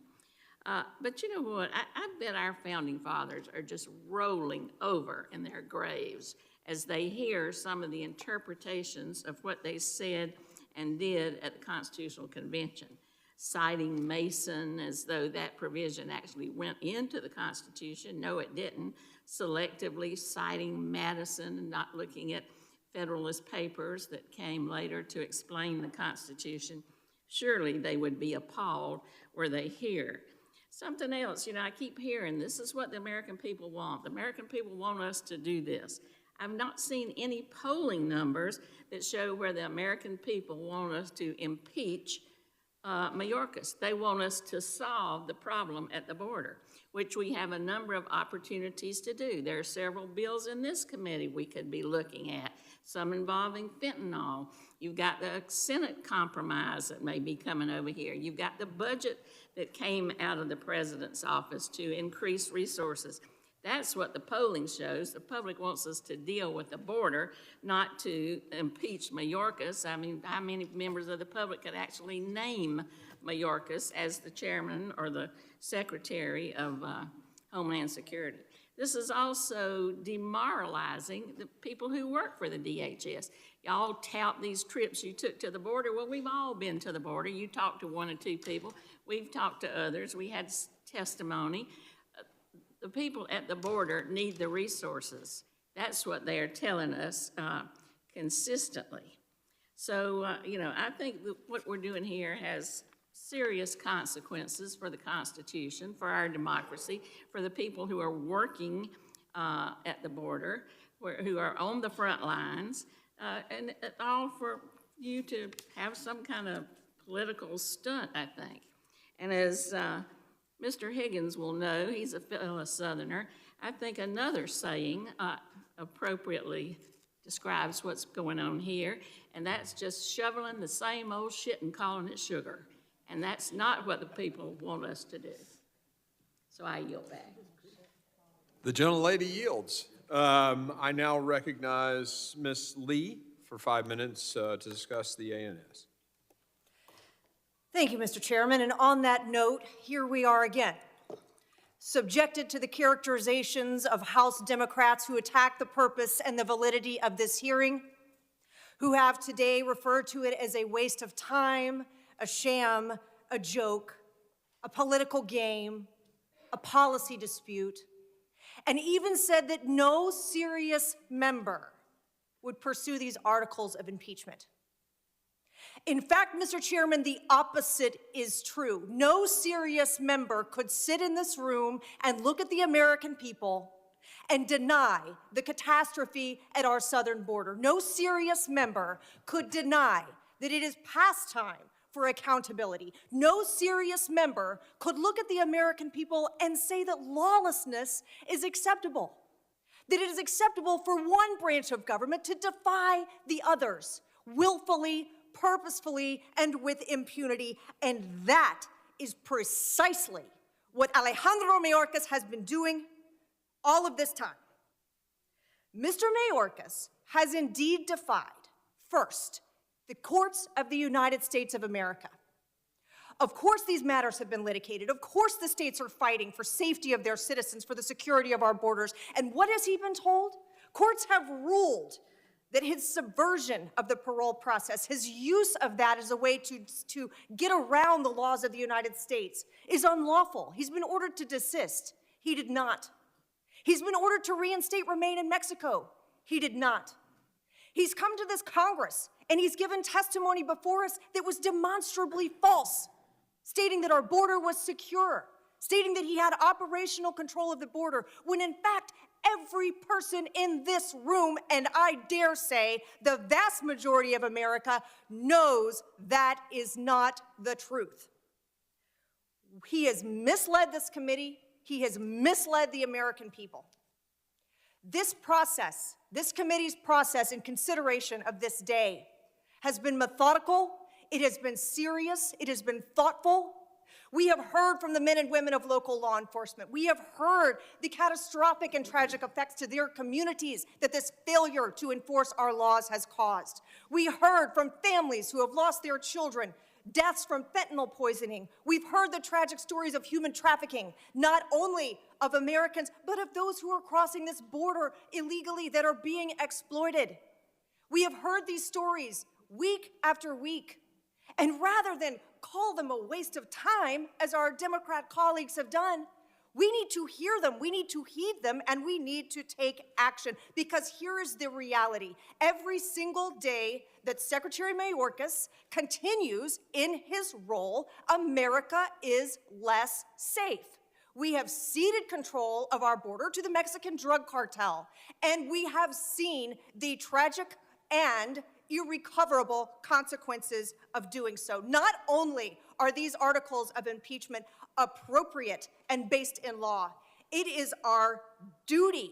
But you know what? I bet our founding fathers are just rolling over in their graves as they hear some of the interpretations of what they said and did at the Constitutional Convention, citing Mason as though that provision actually went into the Constitution. No, it didn't. Selectively citing Madison and not looking at Federalist Papers that came later to explain the Constitution. Surely they would be appalled were they here. Something else, you know, I keep hearing this is what the American people want. The American people want us to do this. I've not seen any polling numbers that show where the American people want us to impeach Mayorkas. They want us to solve the problem at the border, which we have a number of opportunities to do. There are several bills in this committee we could be looking at, some involving fentanyl. You've got the Senate compromise that may be coming over here. You've got the budget that came out of the president's office to increase resources. That's what the polling shows. The public wants us to deal with the border, not to impeach Mayorkas. I mean, how many members of the public could actually name Mayorkas as the chairman or the secretary of Homeland Security? This is also demoralizing the people who work for the DHS. Y'all tout these trips you took to the border. Well, we've all been to the border. You talked to one or two people. We've talked to others. We had testimony. The people at the border need the resources. That's what they're telling us consistently. So, you know, I think that what we're doing here has serious consequences for the Constitution, for our democracy, for the people who are working at the border, who are on the front lines, and all for you to have some kind of political stunt, I think. And as Mr. Higgins will know, he's a fellow Southerner, I think another saying appropriately describes what's going on here, and that's just shoveling the same old shit and calling it sugar. And that's not what the people want us to do. So I yield back. The gentlelady yields. I now recognize Ms. Lee for 5 minutes to discuss the ANS. Thank you, Mr. Chairman. And on that note, here we are again, subjected to the characterizations of House Democrats who attack the purpose and the validity of this hearing, who have today referred to it as a waste of time, a sham, a joke, a political game, a policy dispute, and even said that no serious member would pursue these articles of impeachment. In fact, Mr. Chairman, the opposite is true. No serious member could sit in this room and look at the American people and deny the catastrophe at our southern border. No serious member could deny that it is past time for accountability. No serious member could look at the American people and say that lawlessness is acceptable, that it is acceptable for one branch of government to defy the others willfully, purposefully, and with impunity. And that is precisely what Alejandro Mayorkas has been doing all of this time. Mr. Mayorkas has indeed defied, first, the courts of the United States of America. Of course these matters have been litigated. Of course the states are fighting for safety of their citizens, for the security of our borders. And what has he been told? Courts have ruled that his subversion of the parole process, his use of that as a way to get around the laws of the United States is unlawful. He's been ordered to desist. He did not. He's been ordered to reinstate remain in Mexico. He did not. He's come to this Congress and he's given testimony before us that was demonstrably false, stating that our border was secure, stating that he had operational control of the border, when in fact, every person in this room, and I dare say the vast majority of America, knows that is not the truth. He has misled this committee. He has misled the American people. This process, this committee's process in consideration of this day has been methodical, it has been serious, it has been thoughtful. We have heard from the men and women of local law enforcement. We have heard the catastrophic and tragic effects to their communities that this failure to enforce our laws has caused. We heard from families who have lost their children, deaths from fentanyl poisoning. We've heard the tragic stories of human trafficking, not only of Americans, but of those who are crossing this border illegally that are being exploited. We have heard these stories week after week. And rather than call them a waste of time, as our Democrat colleagues have done, we need to hear them, we need to heed them, and we need to take action. Because here is the reality. Every single day that Secretary Mayorkas continues in his role, America is less safe. We have ceded control of our border to the Mexican drug cartel, and we have seen the tragic and irrecoverable consequences of doing so. Not only are these articles of impeachment appropriate and based in law, it is our duty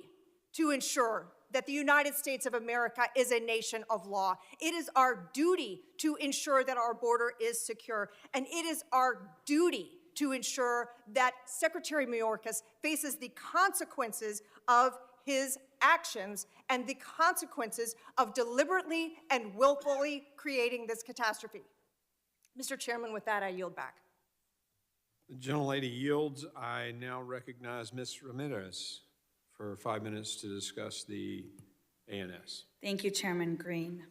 to ensure that the United States of America is a nation of law. It is our duty to ensure that our border is secure, and it is our duty to ensure that Secretary Mayorkas faces the consequences of his actions and the consequences of deliberately and willfully creating this catastrophe. Mr. Chairman, with that, I yield back. The gentlelady yields. I now recognize Ms. Ramirez for 5 minutes to discuss the ANS. Thank you, Chairman Green.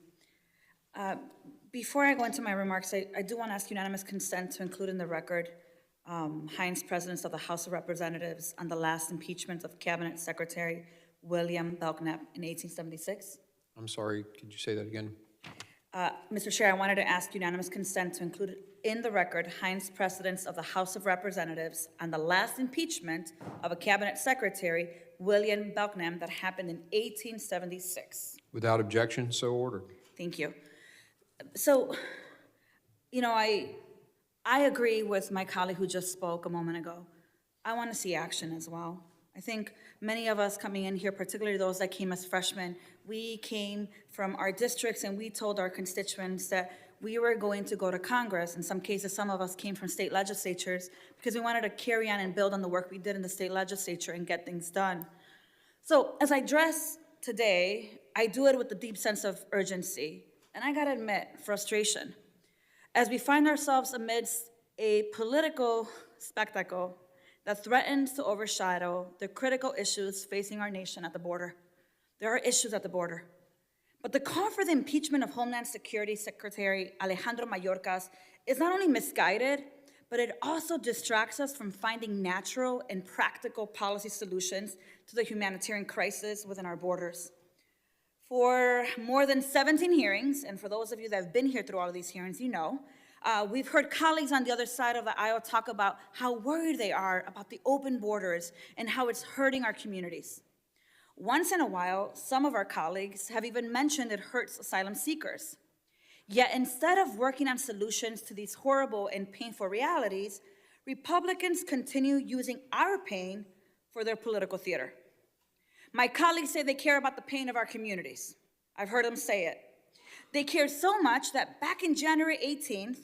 Before I go into my remarks, I do want to ask unanimous consent to include in the record Heinz, President of the House of Representatives, on the last impeachment of Cabinet Secretary William Belknap in 1876. I'm sorry, could you say that again? Mr. Chair, I wanted to ask unanimous consent to include in the record Heinz, President of the House of Representatives, on the last impeachment of a Cabinet Secretary, William Belknap, that happened in 1876. Without objection, so ordered. Thank you. So, you know, I agree with my colleague who just spoke a moment ago. I want to see action as well. I think many of us coming in here, particularly those that came as freshmen, we came from our districts and we told our constituents that we were going to go to Congress. In some cases, some of us came from state legislatures because we wanted to carry on and build on the work we did in the state legislature and get things done. So as I address today, I do it with a deep sense of urgency. And I gotta admit, frustration. As we find ourselves amidst a political spectacle that threatens to overshadow the critical issues facing our nation at the border. There are issues at the border. But the call for the impeachment of Homeland Security Secretary Alejandro Mayorkas is not only misguided, but it also distracts us from finding natural and practical policy solutions to the humanitarian crisis within our borders. For more than 17 hearings, and for those of you that have been here through all of these hearings, you know, we've heard colleagues on the other side of the aisle talk about how worried they are about the open borders and how it's hurting our communities. Once in a while, some of our colleagues have even mentioned it hurts asylum seekers. Yet instead of working on solutions to these horrible and painful realities, Republicans continue using our pain for their political theater. My colleagues say they care about the pain of our communities. I've heard them say it. They care so much that back in January 18th,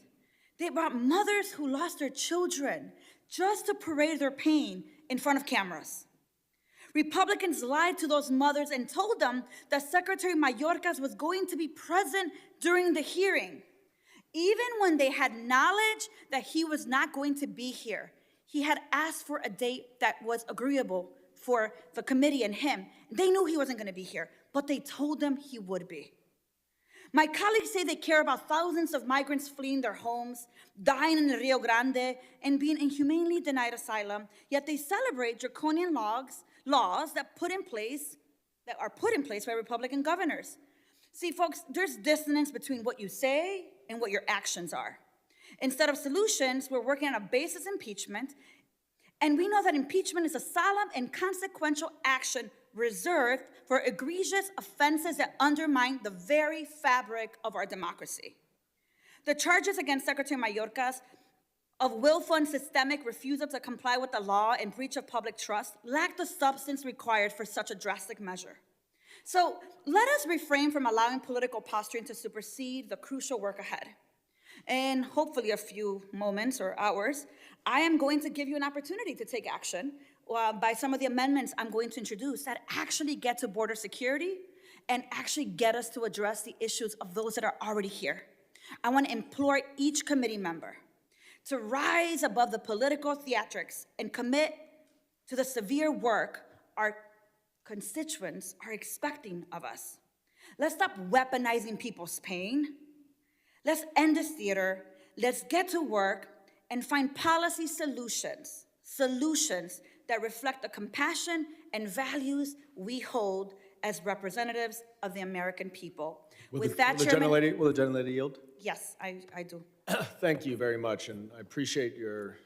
they brought mothers who lost their children just to parade their pain in front of cameras. Republicans lied to those mothers and told them that Secretary Mayorkas was going to be present during the hearing. Even when they had knowledge that he was not going to be here, he had asked for a date that was agreeable for the committee and him. They knew he wasn't going to be here, but they told him he would be. My colleagues say they care about thousands of migrants fleeing their homes, dying in the Rio Grande, and being inhumanely denied asylum, yet they celebrate draconian laws that are put in place by Republican governors. See, folks, there's dissonance between what you say and what your actions are. Instead of solutions, we're working on a basis impeachment, and we know that impeachment is a solemn and consequential action reserved for egregious offenses that undermine the very fabric of our democracy. The charges against Secretary Mayorkas of willful and systemic refusal to comply with the law and breach of public trust lack the substance required for such a drastic measure. So let us refrain from allowing political posturing to supersede the crucial work ahead. In hopefully a few moments or hours, I am going to give you an opportunity to take action by some of the amendments I'm going to introduce that actually get to border security and actually get us to address the issues of those that are already here. I want to implore each committee member to rise above the political theatrics and commit to the severe work our constituents are expecting of us. Let's stop weaponizing people's pain. Let's end this theater. Let's get to work and find policy solutions that reflect the compassion and values we hold as representatives of the American people. With that, Chairman. Will the gentlelady yield? Yes, I do. Thank you very much, and I appreciate your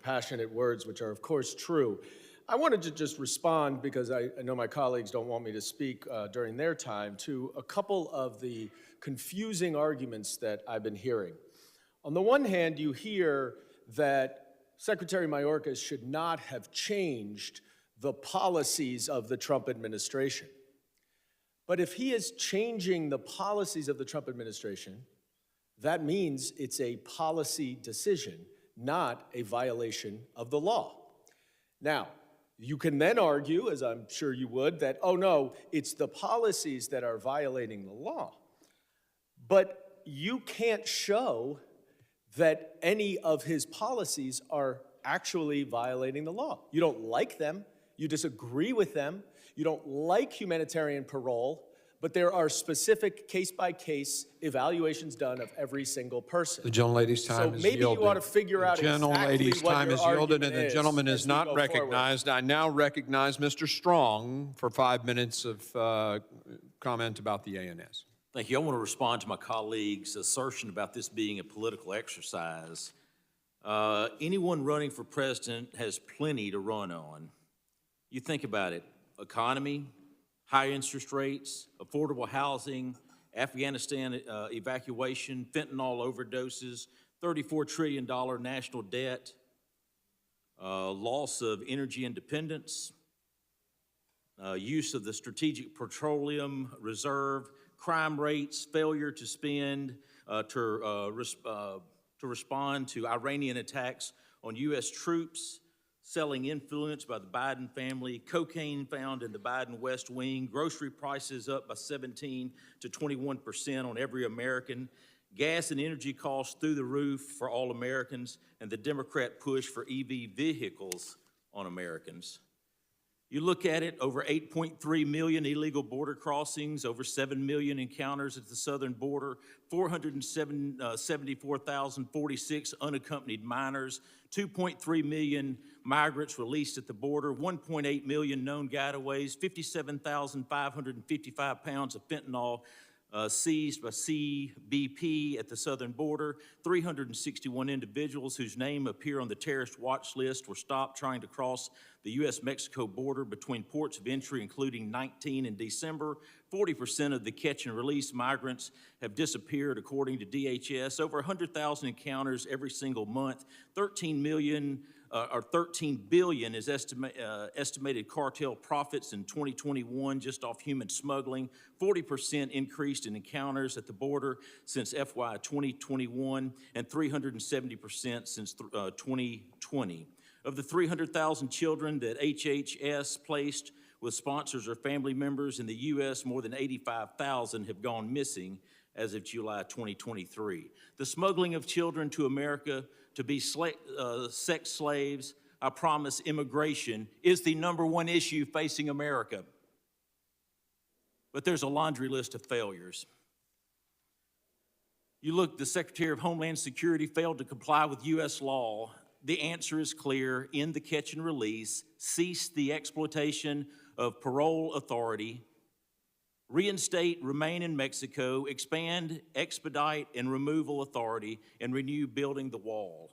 passionate words, which are of course true. I wanted to just respond, because I know my colleagues don't want me to speak during their time, to a couple of the confusing arguments that I've been hearing. On the one hand, you hear that Secretary Mayorkas should not have changed the policies of the Trump administration. But if he is changing the policies of the Trump administration, that means it's a policy decision, not a violation of the law. Now, you can then argue, as I'm sure you would, that, oh no, it's the policies that are violating the law. But you can't show that any of his policies are actually violating the law. You don't like them, you disagree with them, you don't like humanitarian parole, but there are specific case-by-case evaluations done of every single person. The gentlelady's time is yielded. So maybe you ought to figure out exactly what Gentlelady's time is yielded, and the argument gentleman is is not as we go recognized. I now recognize Mr. Strong for 5 minutes of comment about the ANS. Thank you. I want to respond to my colleague's assertion about this being a political exercise. Anyone running for president has plenty to run on. You think about it: economy, high interest rates, affordable housing, Afghanistan evacuation, fentanyl overdoses, $34 trillion national debt, loss of energy independence, use of the Strategic Petroleum Reserve, crime rates, failure to spend to respond to Iranian attacks on U.S. troops, selling influence by the Biden family, cocaine found in the Biden West Wing, grocery prices up by 17 to 21% on every American, gas and energy costs through the roof for all Americans, and the Democrat push for EV vehicles on Americans. You look at it: over 8.3 million illegal border crossings, over 7 million encounters at the southern border, 474,046 unaccompanied minors, 2.3 million migrants released at the border, 1.8 million known gotaways, 57,555 pounds of fentanyl seized by CBP at the southern border, 361 individuals whose name appear on the terrorist watch list were stopped trying to cross the U.S. Mexico border between ports of entry, including 19 in December. 40% of the catch and release migrants have disappeared, according to DHS. Over 100,000 encounters every single month. 13 billion is estimated cartel profits in 2021 just off human smuggling. 40% increased in encounters at the border since FY 2021, and 370% since 2020. Of the 300,000 children that HHS placed with sponsors or family members in the U.S., more than 85,000 have gone missing as of July 2023. The smuggling of children to America to be sex slaves, I promise immigration is the #1 issue facing America. But there's a laundry list of failures. You look, the Secretary of Homeland Security failed to comply with U.S. law. The answer is clear: in the catch and release, cease the exploitation of parole authority, reinstate remain in Mexico, expand, expedite, and removal authority, and renew building the wall.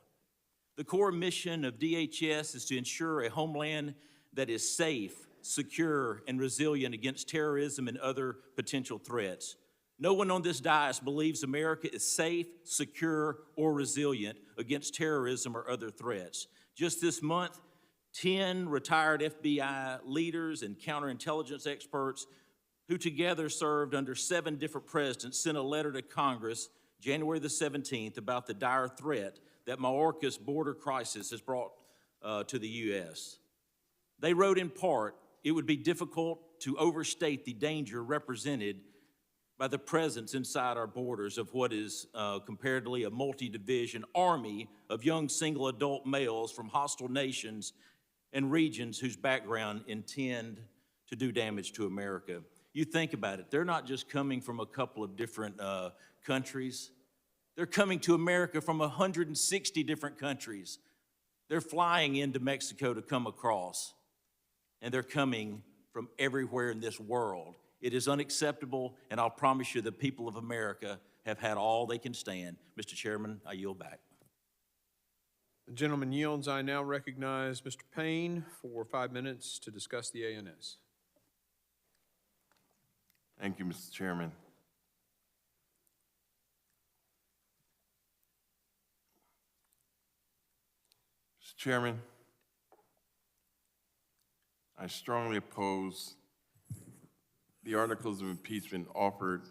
The core mission of DHS is to ensure a homeland that is safe, secure, and resilient against terrorism and other potential threats. No one on this dais believes America is safe, secure, or resilient against terrorism or other threats. Just this month, 10 retired FBI leaders and counterintelligence experts who together served under 7 different presidents sent a letter to Congress January the 17th about the dire threat that Mayorkas border crisis has brought to the U.S. They wrote in part, it would be difficult to overstate the danger represented by the presence inside our borders of what is comparatively a multi-division army of young single adult males from hostile nations and regions whose background intend to do damage to America. You think about it, they're not just coming from a couple of different countries. They're coming to America from 160 different countries. They're flying into Mexico to come across, and they're coming from everywhere in this world. It is unacceptable, and I'll promise you the people of America have had all they can stand. Mr. Chairman, I yield back. The gentleman yields. I now recognize Mr. Payne for 5 minutes to discuss the ANS. Thank you, Mr. Chairman. Mr. Chairman, I strongly oppose the articles of impeachment offered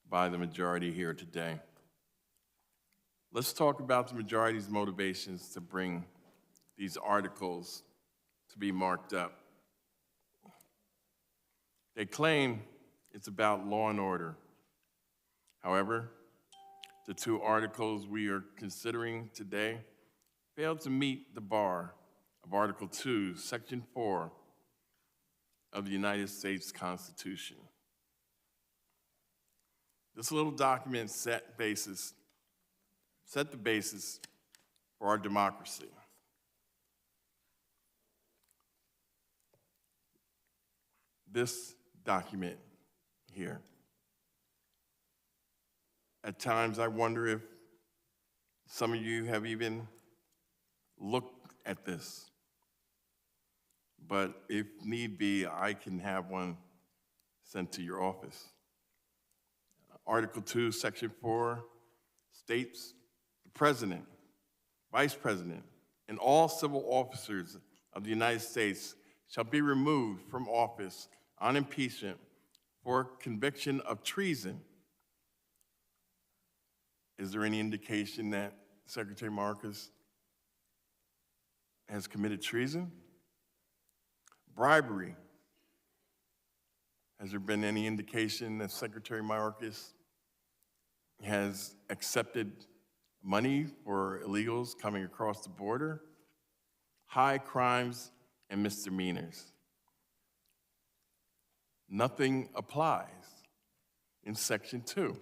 by the majority here today. Let's talk about the majority's motivations to bring these articles to be marked up. They claim it's about law and order. However, the 2 articles we are considering today fail to meet the bar of Article 2, Section 4 of the United States Constitution. This little document set the basis for our democracy. This document here. At times I wonder if some of you have even looked at this. But if need be, I can have one sent to your office. Article 2, Section 4 states the President, Vice President, and all civil officers of the United States shall be removed from office on impeachment for conviction of treason. Is there any indication that Secretary Mayorkas has committed treason? Bribery. Has there been any indication that Secretary Mayorkas has accepted money for illegals coming across the border? High crimes and misdemeanors. Nothing applies in Section 2.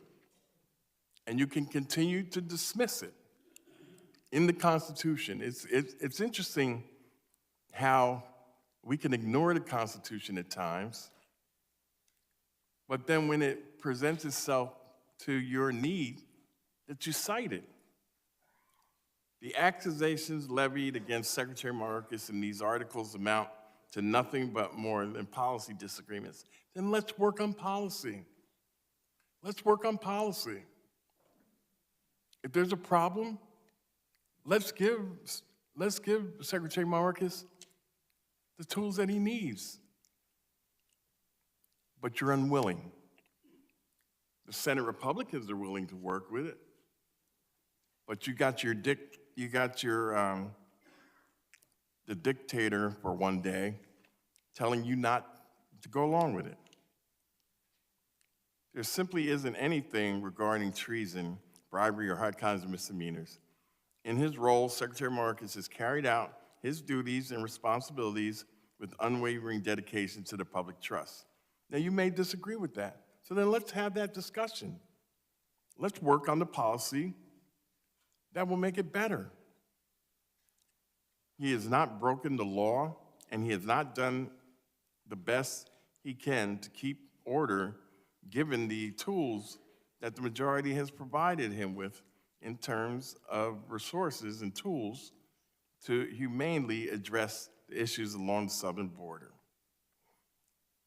And you can continue to dismiss it in the Constitution. It's interesting how we can ignore the Constitution at times, but then when it presents itself to your need, that you cite it. The accusations levied against Secretary Mayorkas in these articles amount to nothing but more than policy disagreements. Then let's work on policy. Let's work on policy. If there's a problem, let's give Secretary Mayorkas the tools that he needs. But you're unwilling. The Senate Republicans are willing to work with it, but you got the dictator for one day telling you not to go along with it. There simply isn't anything regarding treason, bribery, or high kinds of misdemeanors. In his role, Secretary Mayorkas has carried out his duties and responsibilities with unwavering dedication to the public trust. Now, you may disagree with that, so then let's have that discussion. Let's work on the policy that will make it better. He has not broken the law, and he has not done the best he can to keep order, given the tools that the majority has provided him with in terms of resources and tools to humanely address the issues along the southern border.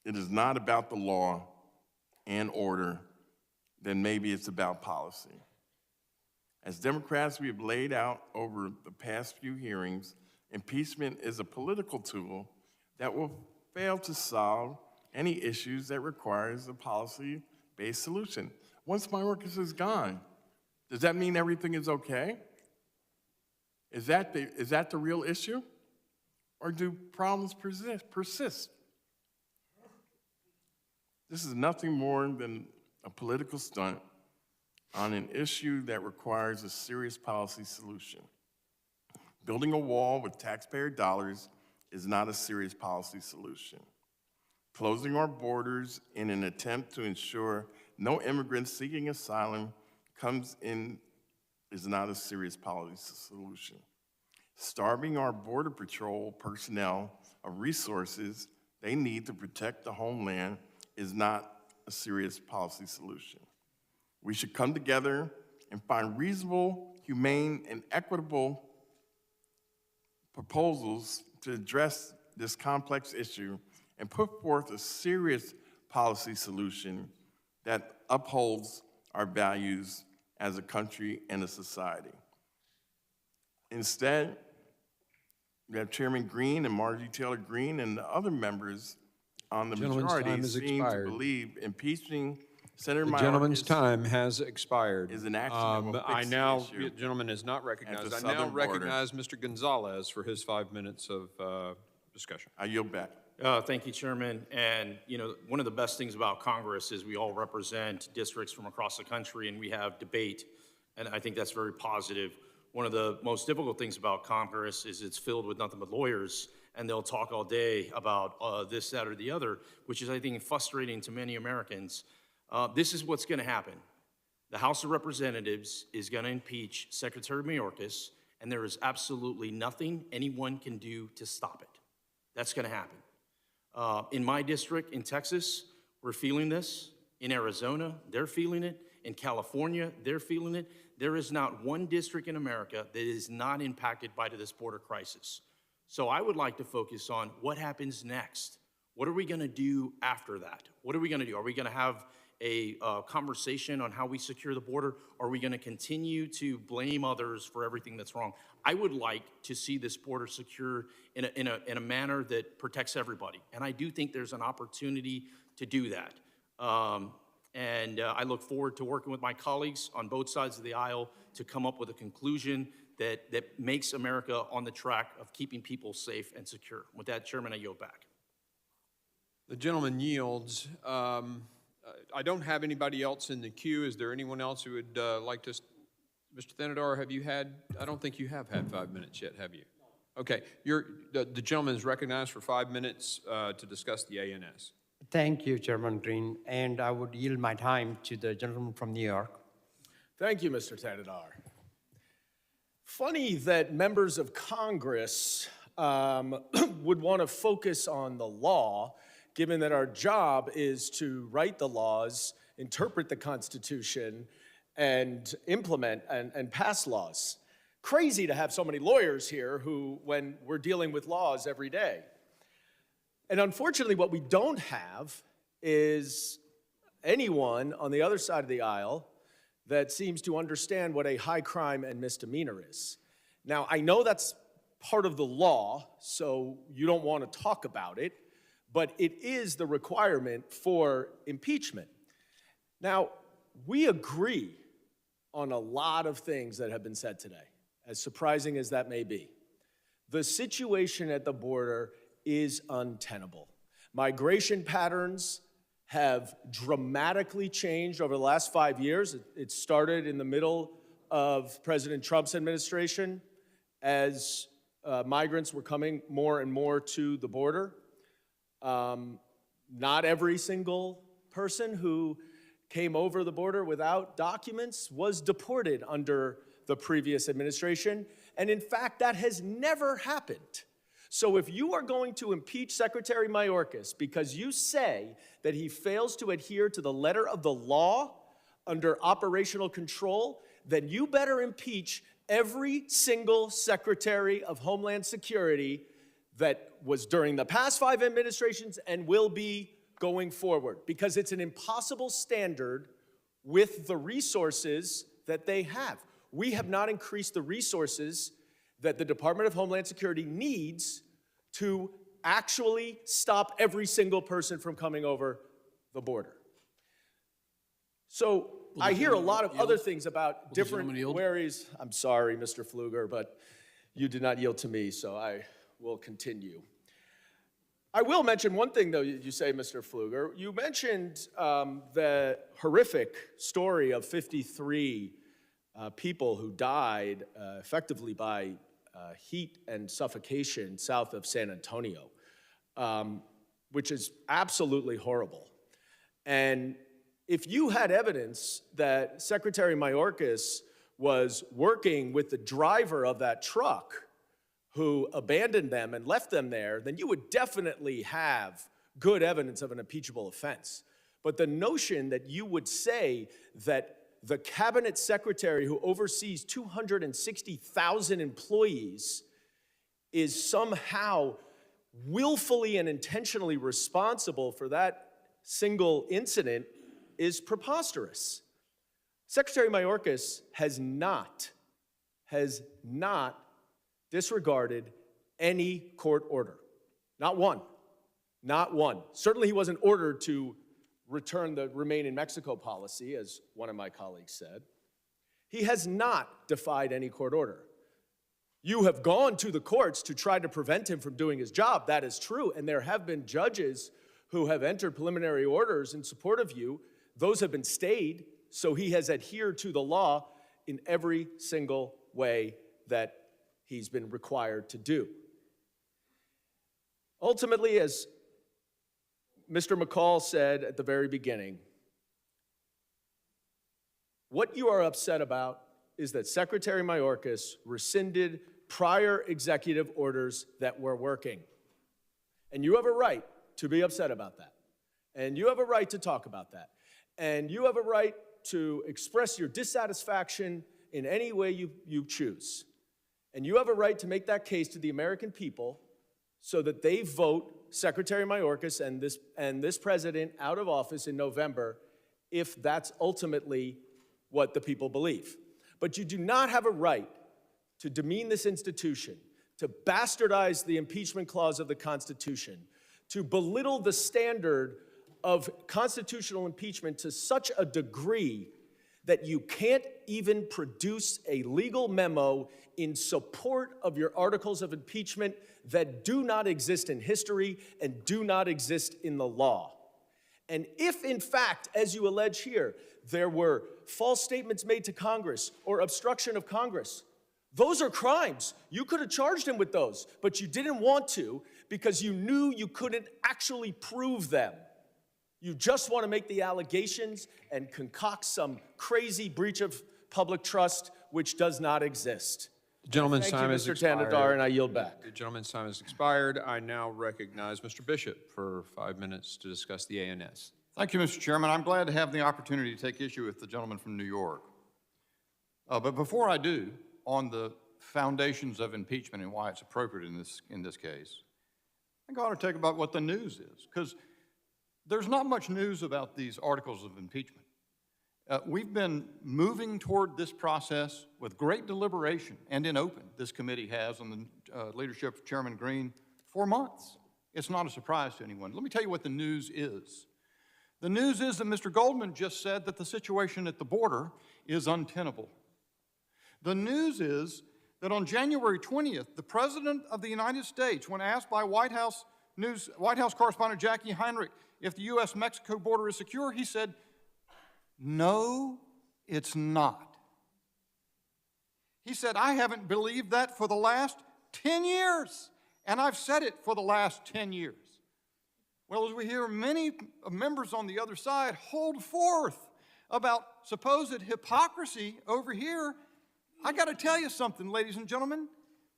It is not about the law and order then maybe it's about policy. As Democrats, we have laid out over the past few hearings, impeachment is a political tool that will fail to solve any issues that requires a policy-based solution. Once Mayorkas is gone, does that mean everything is okay? Is that the real issue? Or do problems persist? This is nothing more than a political stunt on an issue that requires a serious policy solution. Building a wall with taxpayer dollars is not a serious policy solution. Closing our borders in an attempt to ensure no immigrants seeking asylum comes in is not a serious policy solution. Starving our Border Patrol personnel of resources they need to protect the homeland is not a serious policy solution. We should come together and find reasonable, humane, and equitable proposals to address this complex issue and put forth a serious policy solution that upholds our values as a country and a society. Instead, we have Chairman Green and Marjorie Taylor Greene and the other members on the majority seem to believe impeaching Senator Mayorkas. The gentleman's time has expired. Is an action that will fix the issue The gentleman is not recognized. the I now southern border. recognize Mr. Gonzalez for his 5 minutes of discussion. I yield back. Thank you, Chairman. And, you know, one of the best things about Congress is we all represent districts from across the country and we have debate. And I think that's very positive. One of the most difficult things about Congress is it's filled with nothing but lawyers, and they'll talk all day about this, that, or the other, which is, I think, frustrating to many Americans. This is what's going to happen. The House of Representatives is going to impeach Secretary Mayorkas, and there is absolutely nothing anyone can do to stop it. That's going to happen. In my district in Texas, we're feeling this. In Arizona, they're feeling it. In California, they're feeling it. There is not one district in America that is not impacted by this border crisis. So I would like to focus on what happens next. What are we going to do after that? What are we going to do? Are we going to have a conversation on how we secure the border? Are we going to continue to blame others for everything that's wrong? I would like to see this border secure in a manner that protects everybody. And I do think there's an opportunity to do that. I look forward to working with my colleagues on both sides of the aisle to come up with a conclusion that makes America on the track of keeping people safe and secure. With that, Chairman, I yield back. The gentleman yields. I don't have anybody else in the queue. Is there anyone else who would like to? Mr. Thanadar, have you had? I don't think you have had 5 minutes yet, have you? Okay, the gentleman is recognized for 5 minutes to discuss the ANS. Thank you, Chairman Green, and I would yield my time to the gentleman from New York. Thank you, Mr. Tannadar. Funny that members of Congress would want to focus on the law, given that our job is to write the laws, interpret the Constitution, and implement and pass laws. Crazy to have so many lawyers here who, when we're dealing with laws every day. And unfortunately, what we don't have is anyone on the other side of the aisle that seems to understand what a high crime and misdemeanor is. Now, I know that's part of the law, so you don't want to talk about it, but it is the requirement for impeachment. Now, we agree on a lot of things that have been said today, as surprising as that may be. The situation at the border is untenable. Migration patterns have dramatically changed over the last 5 years. It started in the middle of President Trump's administration as migrants were coming more and more to the border. Not every single person who came over the border without documents was deported under the previous administration. And in fact, that has never happened. So if you are going to impeach Secretary Mayorkas because you say that he fails to adhere to the letter of the law under operational control, then you better impeach every single Secretary of Homeland Security that was during the past 5 administrations and will be going forward, because it's an impossible standard with the resources that they have. We have not increased the resources that the Department of Homeland Security needs to actually stop every single person from coming over the border. So I hear a lot of other things about different ways. I'm sorry, Mr. Pfluger, but you did not yield to me, so I will continue. I will mention one thing, though, you say, Mr. Pfluger. You mentioned the horrific story of 53 people who died effectively by heat and suffocation south of San Antonio, which is absolutely horrible. And if you had evidence that Secretary Mayorkas was working with the driver of that truck who abandoned them and left them there, then you would definitely have good evidence of an impeachable offense. But the notion that you would say that the cabinet secretary who oversees 260,000 employees is somehow willfully and intentionally responsible for that single incident is preposterous. Secretary Mayorkas has not disregarded any court order. Not one. Not one. Certainly he wasn't ordered to return the Remain in Mexico policy, as one of my colleagues said. He has not defied any court order. You have gone to the courts to try to prevent him from doing his job. That is true. And there have been judges who have entered preliminary orders in support of you. Those have been stayed, so he has adhered to the law in every single way that he's been required to do. Ultimately, as Mr. McCall said at the very beginning, what you are upset about is that Secretary Mayorkas rescinded prior executive orders that were working. And you have a right to be upset about that. And you have a right to talk about that. And you have a right to express your dissatisfaction in any way you choose. And you have a right to make that case to the American people so that they vote Secretary Mayorkas and this president out of office in November if that's ultimately what the people believe. But you do not have a right to demean this institution, to bastardize the impeachment clause of the Constitution, to belittle the standard of constitutional impeachment to such a degree that you can't even produce a legal memo in support of your articles of impeachment that do not exist in history and do not exist in the law. And if, in fact, as you allege here, there were false statements made to Congress or obstruction of Congress, those are crimes. You could have charged him with those, but you didn't want to because you knew you couldn't actually prove them. You just want to make the allegations and concoct some crazy breach of public trust which does not exist. The gentleman's time has expired. Mr. Tanadar, and I yield back. The gentleman's time has expired. I now recognize Mr. Bishop for 5 minutes to discuss the ANS. Thank you, Mr. Chairman. I'm glad to have the opportunity to take issue with the gentleman from New York. But before I do, on the foundations of impeachment and why it's appropriate in this case, I think I ought to talk about what the news is, because there's not much news about these articles of impeachment. We've been moving toward this process with great deliberation and in open. This committee has, on the leadership of Chairman Green, for months. It's not a surprise to anyone. Let me tell you what the news is. The news is that Mr. Goldman just said that the situation at the border is untenable. The news is that on January 20th, the President of the United States, when asked by White House correspondent Jackie Heinrich if the U.S. Mexico border is secure, he said, "No, it's not." He said, "I haven't believed that for the last 10 years, and I've said it for the last 10 years. Well, as we hear many members on the other side hold forth about supposed hypocrisy over here, I got to tell you something, ladies and gentlemen.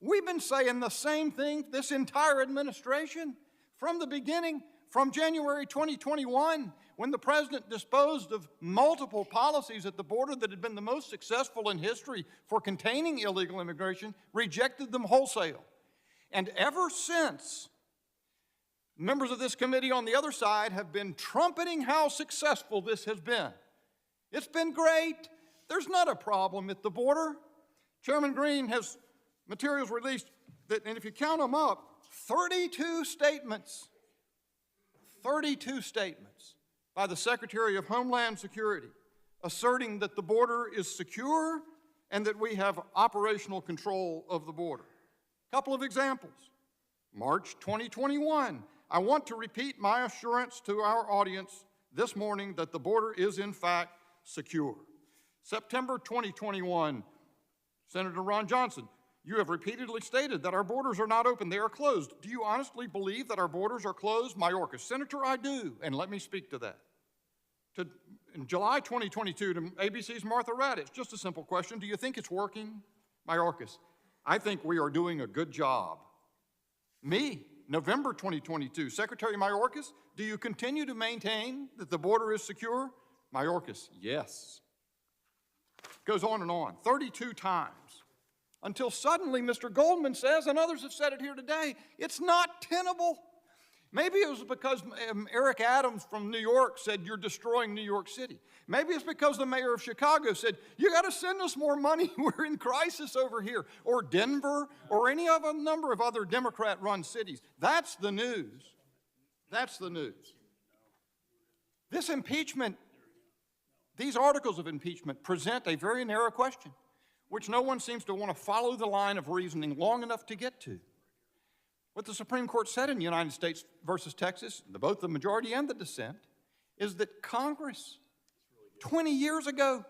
We've been saying the same thing this entire administration from the beginning, from January 2021, when the president disposed of multiple policies at the border that had been the most successful in history for containing illegal immigration, rejected them wholesale. And ever since, members of this committee on the other side have been trumpeting how successful this has been. It's been great. There's not a problem at the border. Chairman Green has materials released that, and if you count them up, 32 statements by the Secretary of Homeland Security asserting that the border is secure and that we have operational control of the border. Couple of examples. March 2021, I want to repeat my assurance to our audience this morning that the border is in fact secure. September 2021, Senator Ron Johnson, you have repeatedly stated that our borders are not open, they are closed. Do you honestly believe that our borders are closed? Mayorkas, Senator, I do, and let me speak to that. In July 2022, to ABC's Martha Raddatz, just a simple question, do you think it's working? Mayorkas, I think we are doing a good job. Me, November 2022, Secretary Mayorkas, do you continue to maintain that the border is secure? Mayorkas, yes. Goes on and on, 32 times. Until suddenly Mr. Goldman says, and others have said it here today, it's not tenable. Maybe it was because Eric Adams from New York said, you're destroying New York City. Maybe it's because the mayor of Chicago said, you got to send us more money, we're in crisis over here. Or Denver, or any of a number of other Democrat-run cities. That's the news. That's the news. This impeachment, these articles of impeachment present a very narrow question, which no one seems to want to follow the line of reasoning long enough to get to. What the Supreme Court said in United States versus Texas, both the majority and the dissent, is that Congress, 20 years ago,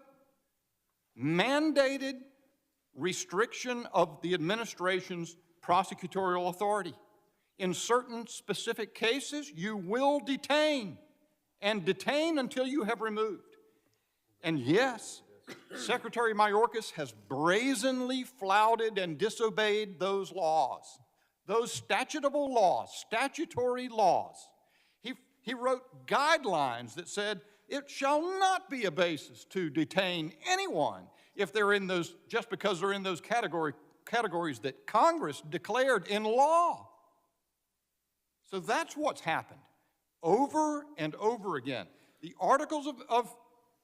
mandated restriction of the administration's prosecutorial authority. In certain specific cases, you will detain, and detain until you have removed. And yes, Secretary Mayorkas has brazenly flouted and disobeyed those laws. Those statutory laws. He wrote guidelines that said it shall not be a basis to detain anyone if they're in those, just because they're in those categories that Congress declared in law. So that's what's happened over and over again. The articles of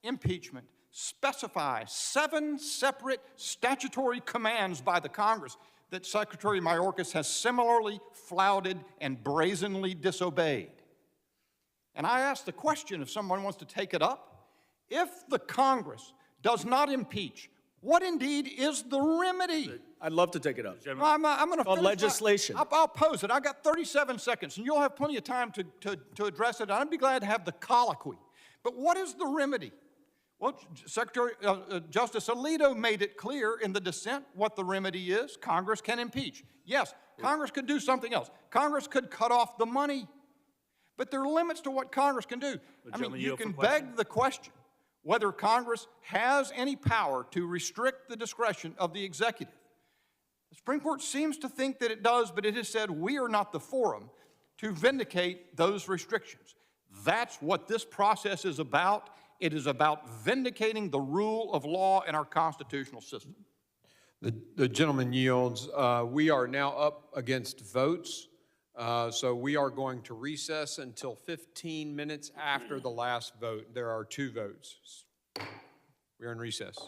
impeachment specify 7 separate statutory commands by the Congress that Secretary Mayorkas has similarly flouted and brazenly disobeyed. And I ask the question, if someone wants to take it up, if the Congress does not impeach, what indeed is the remedy? I'd love to take it up. I'm going to On legislation. I'll pose it. I've got 37 seconds, and you'll have plenty of time to address it. I'd be glad to have the colloquy. But what is the remedy? Well, Justice Alito made it clear in the dissent what the remedy is. Congress can impeach. Yes, Congress could do something else. Congress could cut off the money. But there are limits to what Congress can do. I mean, you can beg the question whether Congress has any power to restrict the discretion of the executive. The Supreme Court seems to think that it does, but it has said we are not the forum to vindicate those restrictions. That's what this process is about. It is about vindicating the rule of law in our constitutional system. The gentleman yields. We are now up against votes, so we are going to recess until 15 minutes after the last vote. There are 2 votes. We are in recess.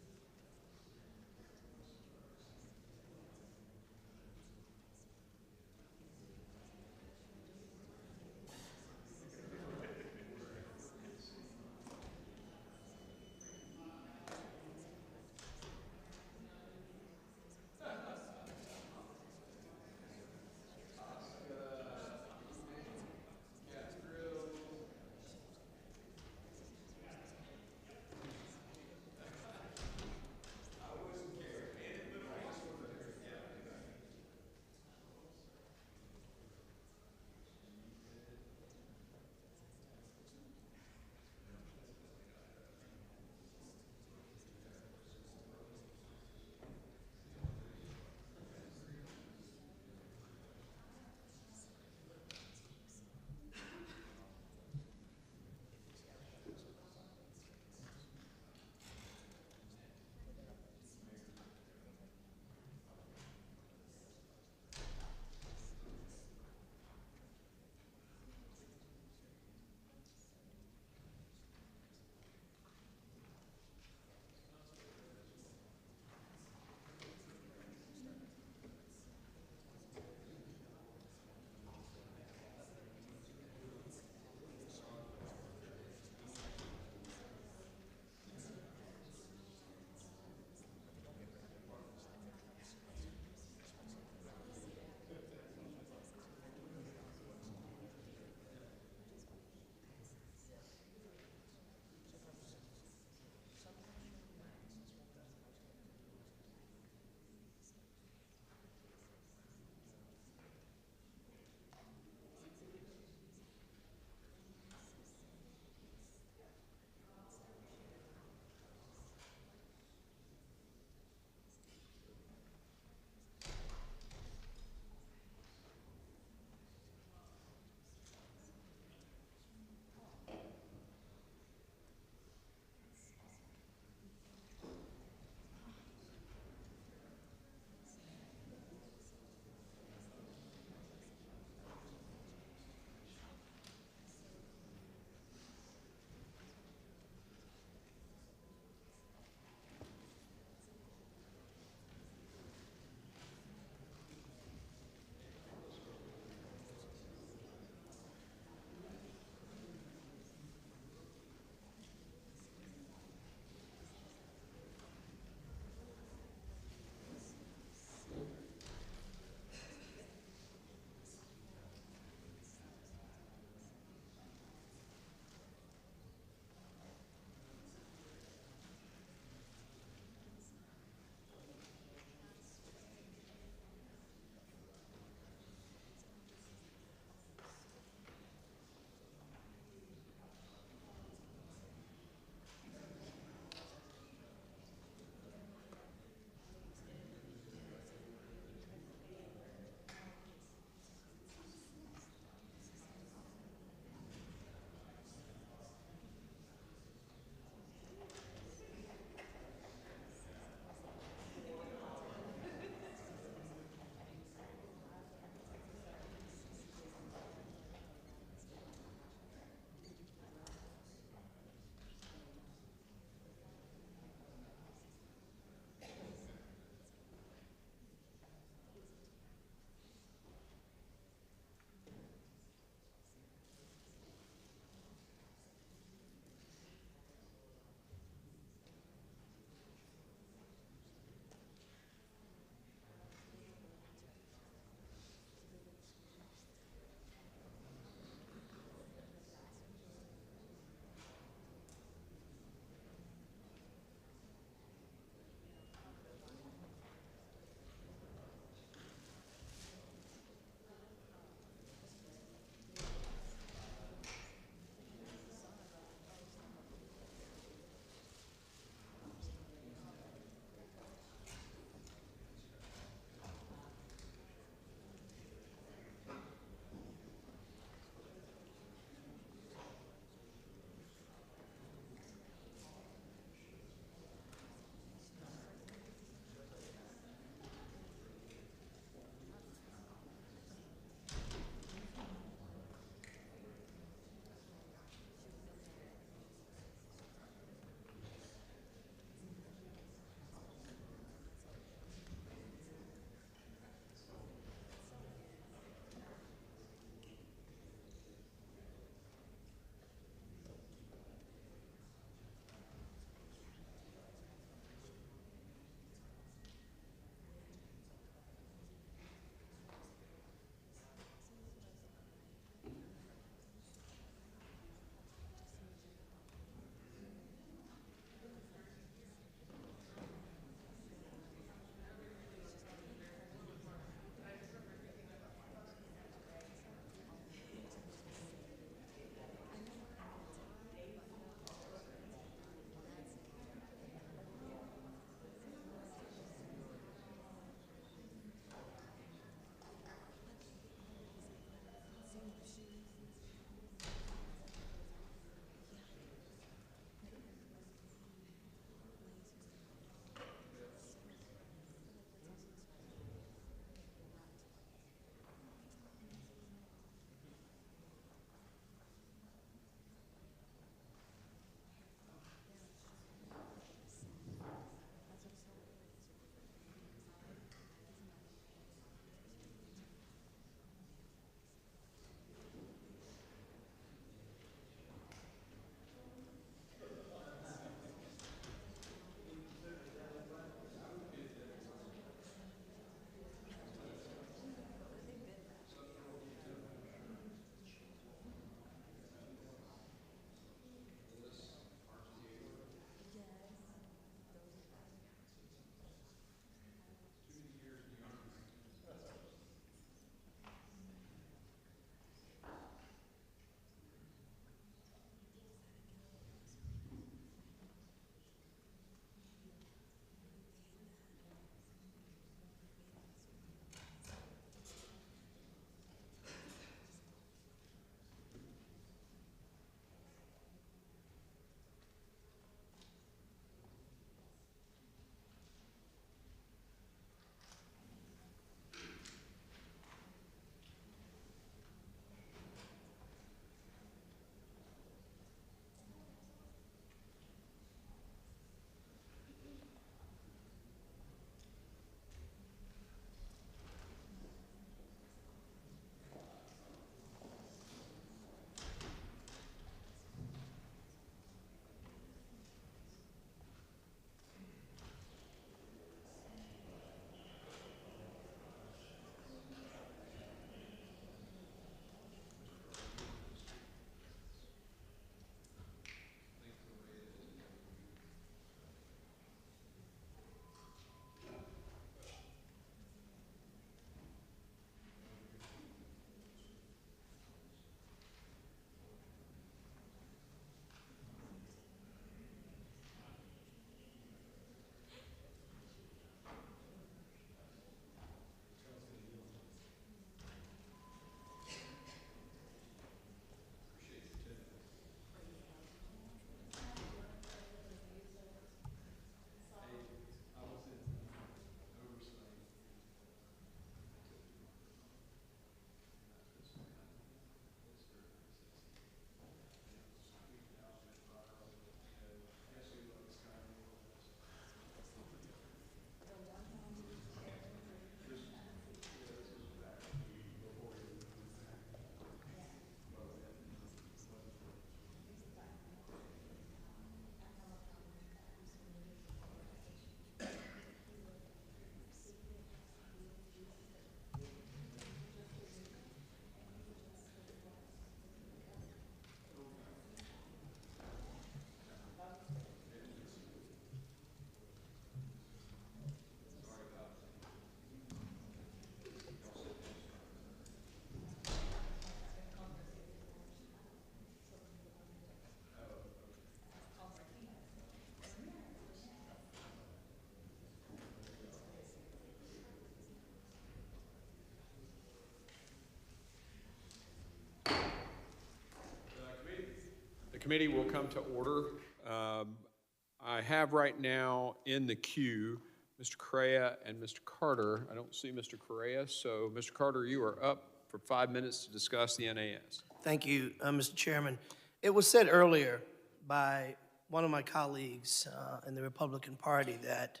Committee will come to order. I have right now in the queue Mr. Correa and Mr. Carter. I don't see Mr. Correa, so Mr. Carter, you are up for 5 minutes to discuss the NAS. Thank you, Mr. Chairman. It was said earlier by one of my colleagues in the Republican Party that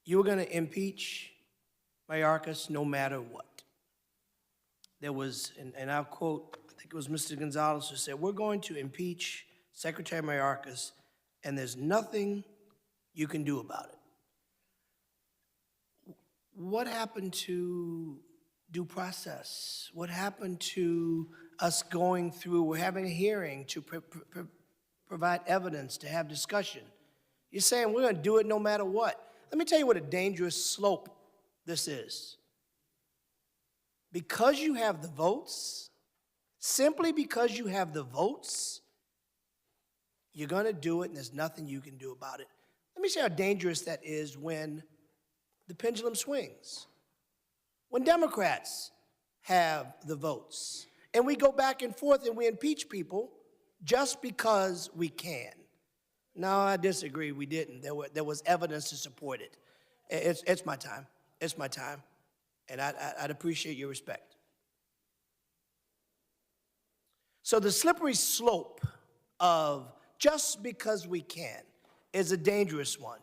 you were going to impeach Mayorkas no matter what. There was, and I'll quote, I think it was Mr. Gonzalez who said, we're going to impeach Secretary Mayorkas and there's nothing you can do about it. What happened to due process? What happened to us going through, we're having a hearing to provide evidence, to have discussion? You're saying we're going to do it no matter what. Let me tell you what a dangerous slope this is. Because you have the votes, simply because you have the votes, you're going to do it and there's nothing you can do about it. Let me say how dangerous that is when the pendulum swings. When Democrats have the votes and we go back and forth and we impeach people just because we can. No, I disagree, we didn't. There was evidence to support it. It's my time. It's my time. And I'd appreciate your respect. So the slippery slope of just because we can is a dangerous one.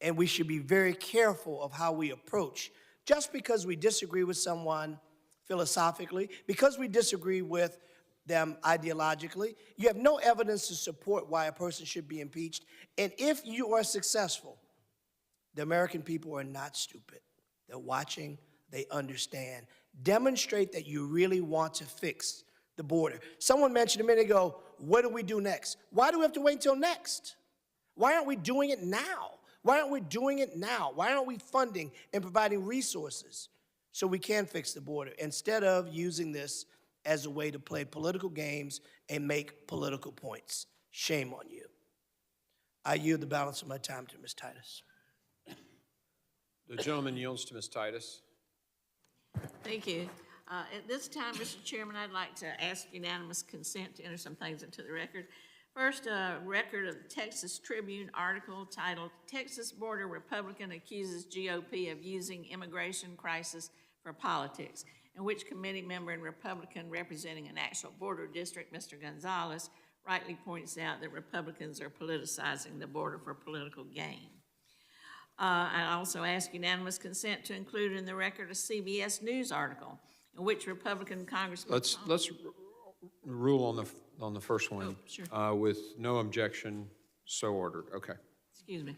And we should be very careful of how we approach. Just because we disagree with someone philosophically, because we disagree with them ideologically, you have no evidence to support why a person should be impeached. And if you are successful, the American people are not stupid. They're watching, they understand. Demonstrate that you really want to fix the border. Someone mentioned a minute ago, what do we do next? Why do we have to wait until next? Why aren't we doing it now? Why aren't we doing it now? Why aren't we funding and providing resources so we can fix the border instead of using this as a way to play political games and make political points? Shame on you. I yield the balance of my time to Ms. Titus. The gentleman yields to Ms. Titus. Thank you. At this time, Mr. Chairman, I'd like to ask unanimous consent to enter some things into the record. First, a record of the Texas Tribune article titled, Texas Border Republican Accuses GOP of Using Immigration Crisis for Politics, in which committee member and Republican representing an actual border district, Mr. Gonzalez, rightly points out that Republicans are politicizing the border for political gain. I also ask unanimous consent to include in the record a CBS News article in which Republican Congressman... Let's rule on the first one. Oh, sure. With no objection, so ordered. Okay. Excuse me.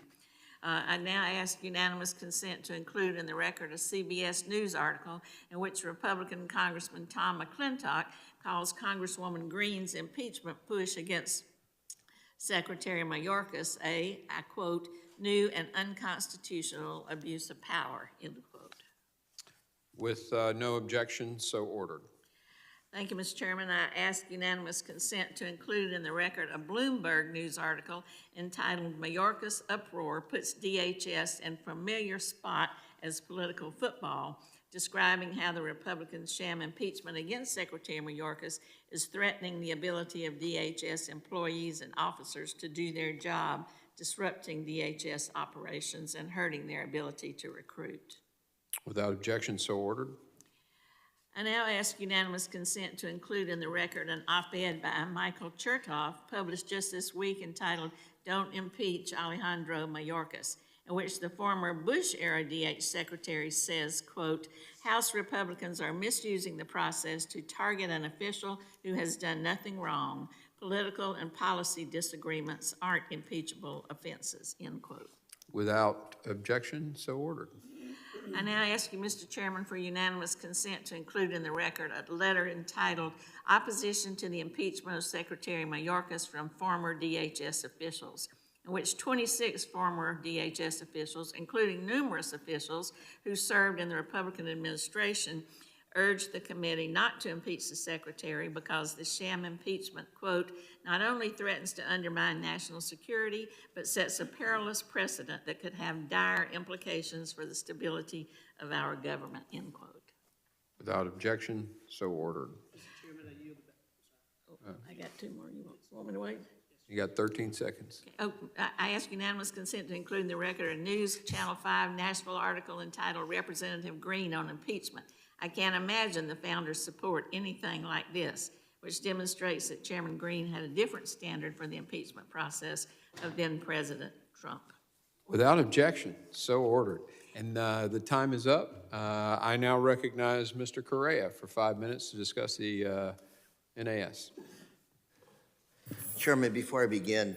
I now ask unanimous consent to include in the record a CBS News article in which Republican Congressman Tom McClintock calls Congresswoman Green's impeachment push against Secretary Mayorkas I quote, new and unconstitutional abuse of power, end quote. With no objection, so ordered. Thank you, Mr. Chairman. I ask unanimous consent to include in the record a Bloomberg News article entitled Mayorkas Uproar Puts DHS in Familiar Spot as Political Football, describing how the Republicans' sham impeachment against Secretary Mayorkas is threatening the ability of DHS employees and officers to do their job, disrupting DHS operations and hurting their ability to recruit. Without objection, so ordered. I now ask unanimous consent to include in the record an op-ed by Michael Chertoff, published just this week, entitled Don't Impeach Alejandro Mayorkas, in which the former Bush-era DH secretary says, quote, House Republicans are misusing the process to target an official who has done nothing wrong. Political and policy disagreements aren't impeachable offenses, end quote. Without objection, so ordered. I now ask you, Mr. Chairman, for unanimous consent to include in the record a letter entitled Opposition to the Impeachment of Secretary Mayorkas from Former DHS Officials, in which 26 former DHS officials, including numerous officials who served in the Republican administration, urged the committee not to impeach the secretary because the sham impeachment, quote, not only threatens to undermine national security, but sets a perilous precedent that could have dire implications for the stability of our government, end quote. Without objection, so ordered. Mr. Chairman, I yield the I got two more. You want me to wait? You got 13 seconds. Oh, I ask unanimous consent to include in the record a News Channel 5 Nashville article entitled Representative Green on Impeachment. I can't imagine the founders support anything like this, which demonstrates that Chairman Green had a different standard for the impeachment process of then President Trump. Without objection, so ordered. And the time is up. I now recognize Mr. Correa for 5 minutes to discuss the NAS. Chairman, before I begin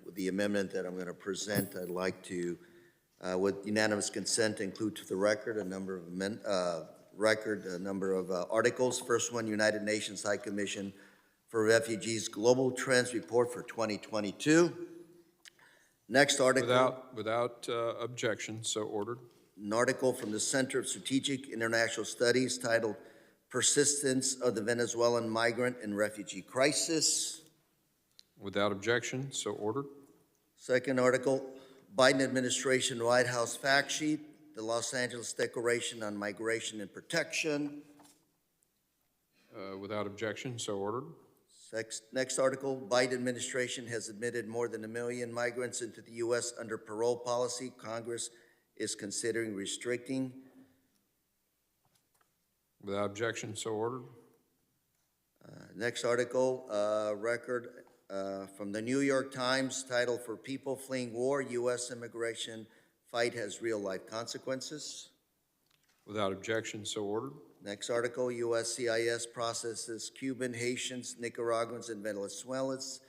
with the amendment that I'm going to present, I'd like to, with unanimous consent, include to the record a number of articles. First one, United Nations High Commission for Refugees Global Trends Report for 2022. Next article. Without objection, so ordered. An article from the Center of Strategic International Studies titled Persistence of the Venezuelan Migrant and Refugee Crisis. Without objection, so ordered. Second article, Biden administration White House fact sheet, the Los Angeles Declaration on Migration and Protection. Without objection, so ordered. Next article, Biden administration has admitted more than 1 million migrants into the U.S. under parole policy. Congress is considering restricting. Without objection, so ordered. Next article, record from the New York Times, titled For People Fleeing War, U.S. Immigration Fight Has Real-Life Consequences. Without objection, so ordered. Next article, USCIS processes Cuban, Haitians, Nicaraguans, and Venezuelans,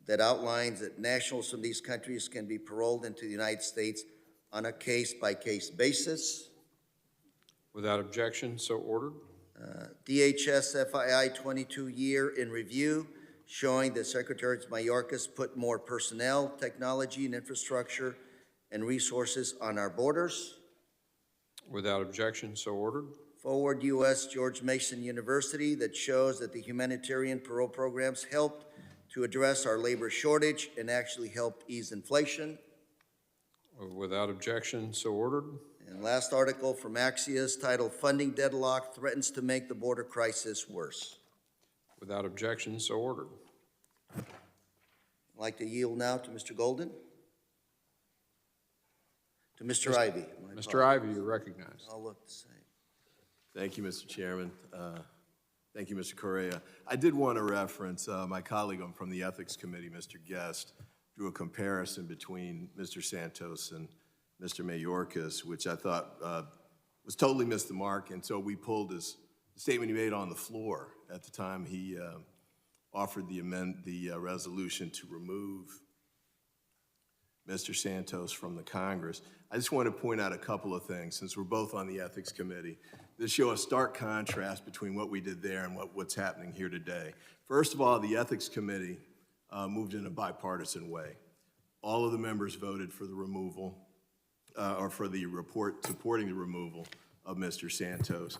that outlines that nationals from these countries can be paroled into the United States on a case-by-case basis. Without objection, so ordered. DHS FII 22-year in review, showing that Secretary Mayorkas put more personnel, technology, and infrastructure and resources on our borders. Without objection, so ordered. Forward U.S. George Mason University, that shows that the humanitarian parole programs helped to address our labor shortage and actually helped ease inflation. Without objection, so ordered. And last article from Axios, titled Funding Deadlock Threatens to Make the Border Crisis Worse. Without objection, so ordered. I'd like to yield now to Mr. Golden. To Mr. Ivey. Mr. Ivey, you're recognized. I'll look the same. Thank you, Mr. Chairman. Thank you, Mr. Correa. I did want to reference my colleague from the Ethics Committee, Mr. Guest, drew a comparison between Mr. Santos and Mr. Mayorkas, which I thought was totally missed the mark, and so we pulled his statement he made on the floor at the time he offered the resolution to remove Mr. Santos from the Congress. I just want to point out a couple of things, since we're both on the Ethics Committee, that show a stark contrast between what we did there and what's happening here today. First of all, the Ethics Committee moved in a bipartisan way. All of the members voted for the removal, or for the report supporting the removal of Mr. Santos,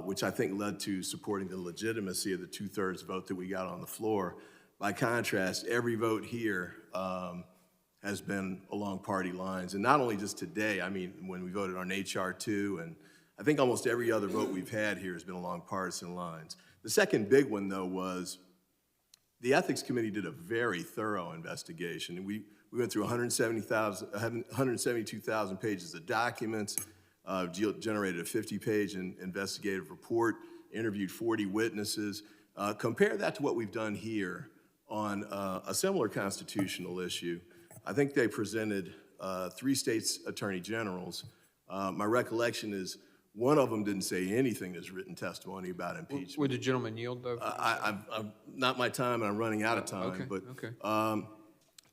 which I think led to supporting the legitimacy of the 2/3 vote that we got on the floor. By contrast, every vote here has been along party lines, and not only just today, I mean, when we voted on H.R. 2, and I think almost every other vote we've had here has been along partisan lines. The second big one, though, was the Ethics Committee did a very thorough investigation. We went through 172,000 pages of documents, generated a 50-page investigative report, interviewed 40 witnesses. Compare that to what we've done here on a similar constitutional issue. I think they presented 3 states' attorney generals. My recollection is one of them didn't say anything as written testimony about impeachment. Would the gentleman yield, though? I'm not my time, and I'm running out of time. Okay, but okay.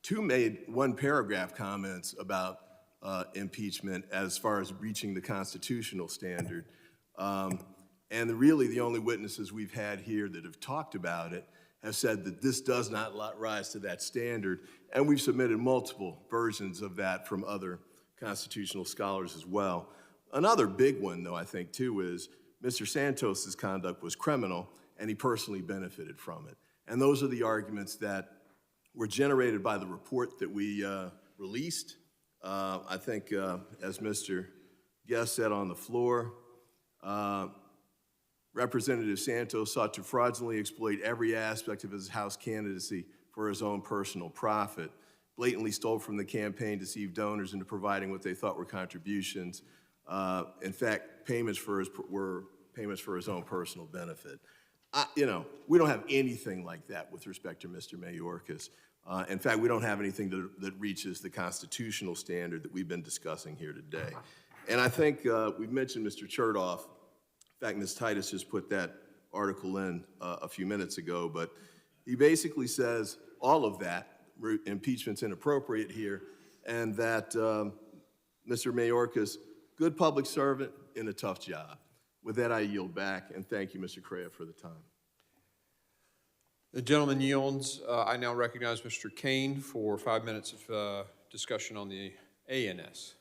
2 made one-paragraph comments about impeachment as far as reaching the constitutional standard. And really the only witnesses we've had here that have talked about it have said that this does not rise to that standard. And we've submitted multiple versions of that from other constitutional scholars as well. Another big one, though, I think, too, is Mr. Santos's conduct was criminal, and he personally benefited from it. And those are the arguments that were generated by the report that we released. I think, as Mr. Guest said on the floor, Representative Santos sought to fraudulently exploit every aspect of his House candidacy for his own personal profit, blatantly stole from the campaign, deceived donors into providing what they thought were contributions. In fact, payments were payments for his own personal benefit. We don't have anything like that with respect to Mr. Mayorkas. In fact, we don't have anything that reaches the constitutional standard that we've been discussing here today. And I think we've mentioned Mr. Chertoff. In fact, Ms. Titus just put that article in a few minutes ago, but he basically says all of that, impeachment's inappropriate here, and that Mr. Mayorkas, good public servant in a tough job. With that, I yield back, and thank you, Mr. Correa, for the time. The gentleman yields. I now recognize Mr. Kane for 5 minutes of discussion on the ANS.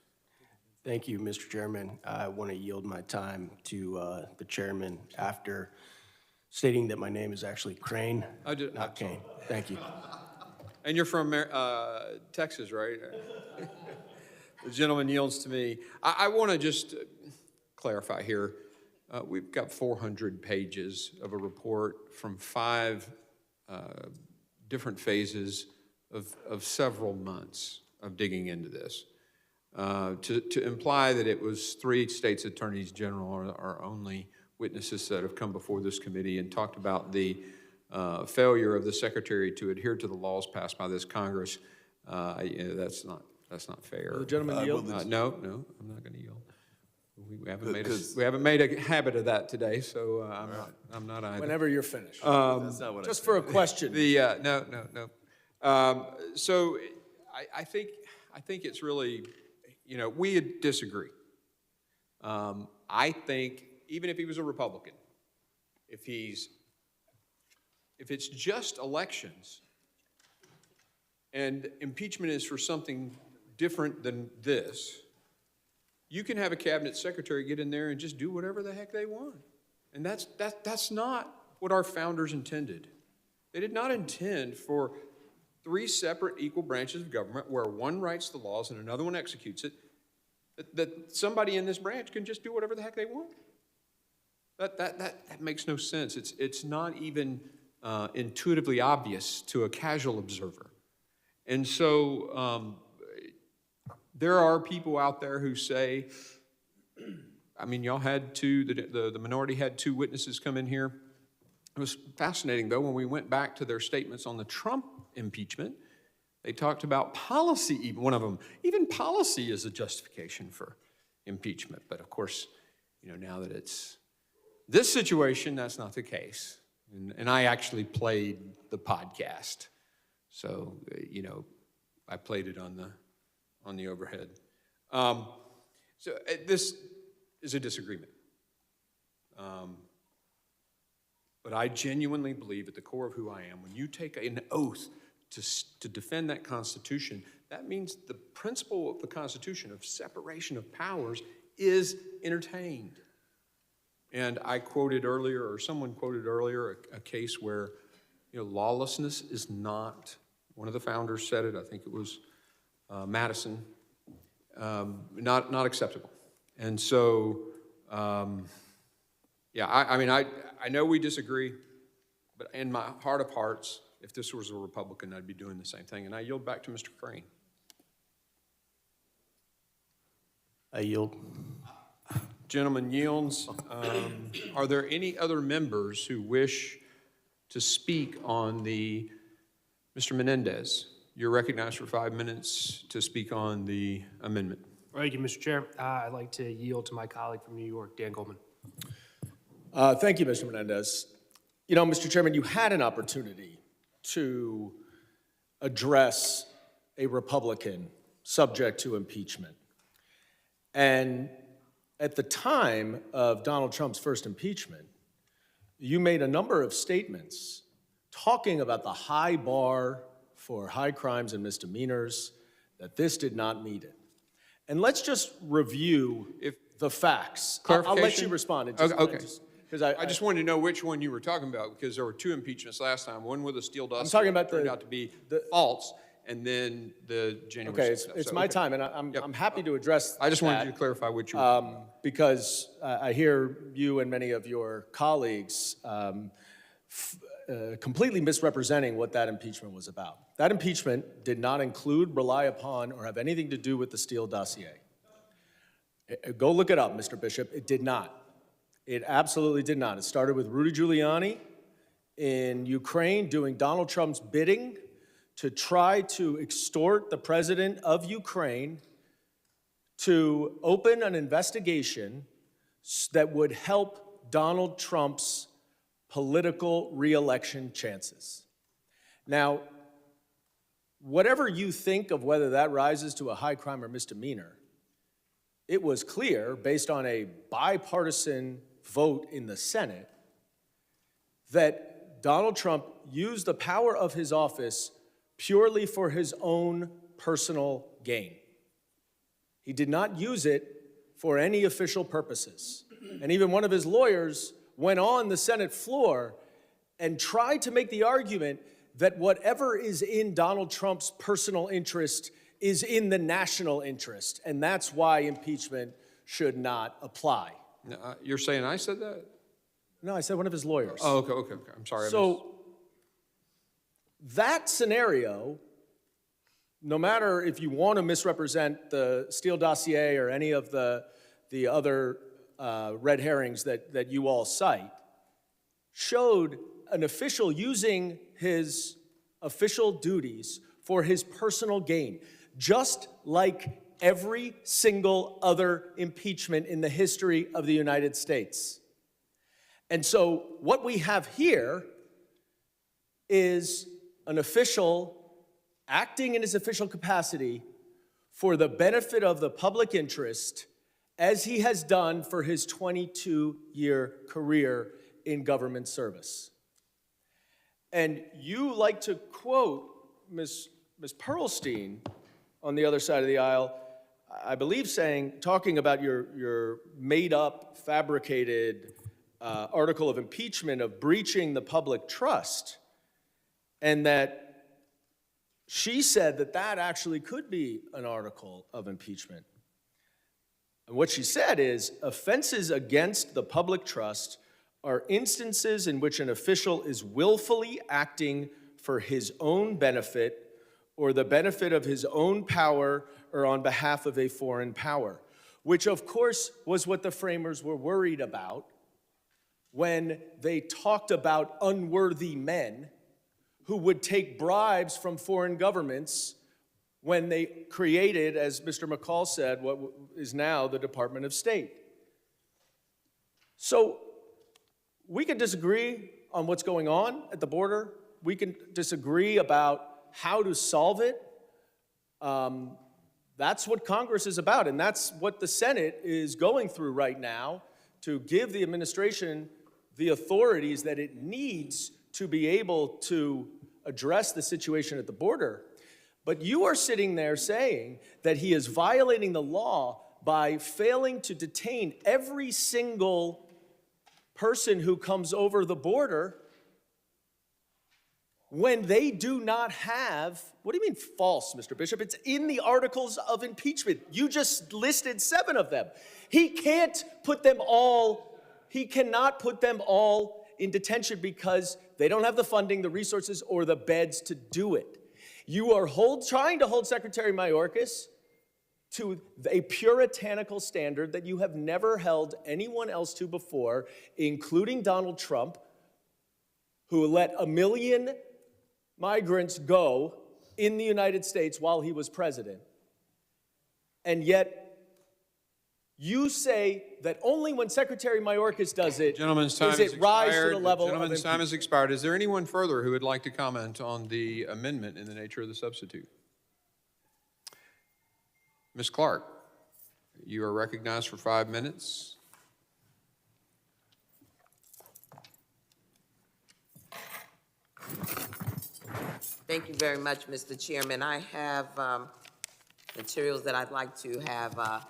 Thank you, Mr. Chairman. I want to yield my time to the chairman after stating that my name is actually Crane, not Kane. Thank you. And you're from Texas, right? The gentleman yields to me. I want to just clarify here. We've got 400 pages of a report from 5 different phases of several months of digging into this. To imply that it was 3 states' attorneys general are only witnesses that have come before this committee and talked about the failure of the secretary to adhere to the laws passed by this Congress. That's not fair. Will the gentleman yield? No, I'm not going to yield. We haven't made a habit of that today, so I'm not either. Whenever you're finished. That's not what Just for a question. No. So I think it's really, we disagree. I think even if he was a Republican, if it's just elections and impeachment is for something different than this, you can have a cabinet secretary get in there and just do whatever the heck they want. And that's not what our founders intended. They did not intend for 3 separate equal branches of government where one writes the laws and another one executes it, that somebody in this branch can just do whatever the heck they want. That makes no sense. It's not even intuitively obvious to a casual observer. And so there are people out there who say, y'all had 2, the minority had 2 witnesses come in here. It was fascinating, though, when we went back to their statements on the Trump impeachment, they talked about policy, even one of them, even policy is a justification for impeachment. But of course, now that it's this situation, that's not the case. And I actually played the podcast. So, I played it on the overhead. So this is a disagreement. But I genuinely believe at the core of who I am, when you take an oath to defend that Constitution, that means the principle of the Constitution of separation of powers is entertained. And I quoted earlier, or someone quoted earlier, a case where lawlessness is not, one of the founders said it, I think it was Madison, not acceptable. And so, I know we disagree, but in my heart of hearts, if this was a Republican, I'd be doing the same thing. And I yield back to Mr. Crane. I yield. Gentleman yields. Are there any other members who wish to speak on the, Mr. Menendez, you're recognized for 5 minutes to speak on the amendment. Thank you, Mr. Chair. I'd like to yield to my colleague from New York, Dan Goldman. Thank you, Mr. Menendez. Mr. Chairman, you had an opportunity to address a Republican subject to impeachment. And at the time of Donald Trump's first impeachment, you made a number of statements talking about the high bar for high crimes and misdemeanors, that this did not meet it. And let's just review the facts. I'll let you respond. Okay. I just wanted to know which one you were talking about, because there were 2 impeachments last time, one with a steel dust. I'm talking about turned out to be false, and then the January Okay, 6th stuff. it's So, my okay. time, and I'm happy to address I just wanted that, you to clarify what you were. because I hear you and many of your colleagues completely misrepresenting what that impeachment was about. That impeachment did not include, rely upon, or have anything to do with the Steele dossier. Go look it up, Mr. Bishop. It did not. It absolutely did not. It started with Rudy Giuliani in Ukraine doing Donald Trump's bidding to try to extort the president of Ukraine to open an investigation that would help Donald Trump's political reelection chances. Now, whatever you think of whether that rises to a high crime or misdemeanor, it was clear, based on a bipartisan vote in the Senate, that Donald Trump used the power of his office purely for his own personal gain. He did not use it for any official purposes. And even one of his lawyers went on the Senate floor and tried to make the argument that whatever is in Donald Trump's personal interest is in the national interest, and that's why impeachment should not apply. You're saying I said that? No, I said one of his lawyers. Oh, okay. I'm sorry. So that scenario, no matter if you want to misrepresent the Steele dossier or any of the other red herrings that you all cite, showed an official using his official duties for his personal gain, just like every single other impeachment in the history of the United States. And so what we have here is an official acting in his official capacity for the benefit of the public interest, as he has done for his 22-year career in government service. And you like to quote Ms. Pearlstein on the other side of the aisle, I believe talking about your made-up, fabricated article of impeachment of breaching the public trust, and that she said that actually could be an article of impeachment. And what she said is, offenses against the public trust are instances in which an official is willfully acting for his own benefit or the benefit of his own power or on behalf of a foreign power, which of course was what the framers were worried about when they talked about unworthy men who would take bribes from foreign governments when they created, as Mr. McCall said, what is now the Department of State. So we can disagree on what's going on at the border. We can disagree about how to solve it. That's what Congress is about, and that's what the Senate is going through right now to give the administration the authorities that it needs to be able to address the situation at the border. But you are sitting there saying that he is violating the law by failing to detain every single person who comes over the border when they do not have, what do you mean false, Mr. Bishop? It's in the articles of impeachment. You just listed 7 of them. He cannot put them all in detention because they don't have the funding, the resources, or the beds to do it. You are trying to hold Secretary Mayorkas to a puritanical standard that you have never held anyone else to before, including Donald Trump, who let 1 million migrants go in the United States while he was president. And yet, you say that only when Secretary Mayorkas does it Gentleman's time does has it rise to expired. the level of Gentleman's time has impeachment. expired. Is there anyone further who would like to comment on the amendment in the nature of the substitute? Ms. Clark, you are recognized for 5 minutes. Thank you very much, Mr. Chairman. I have materials that I'd like to have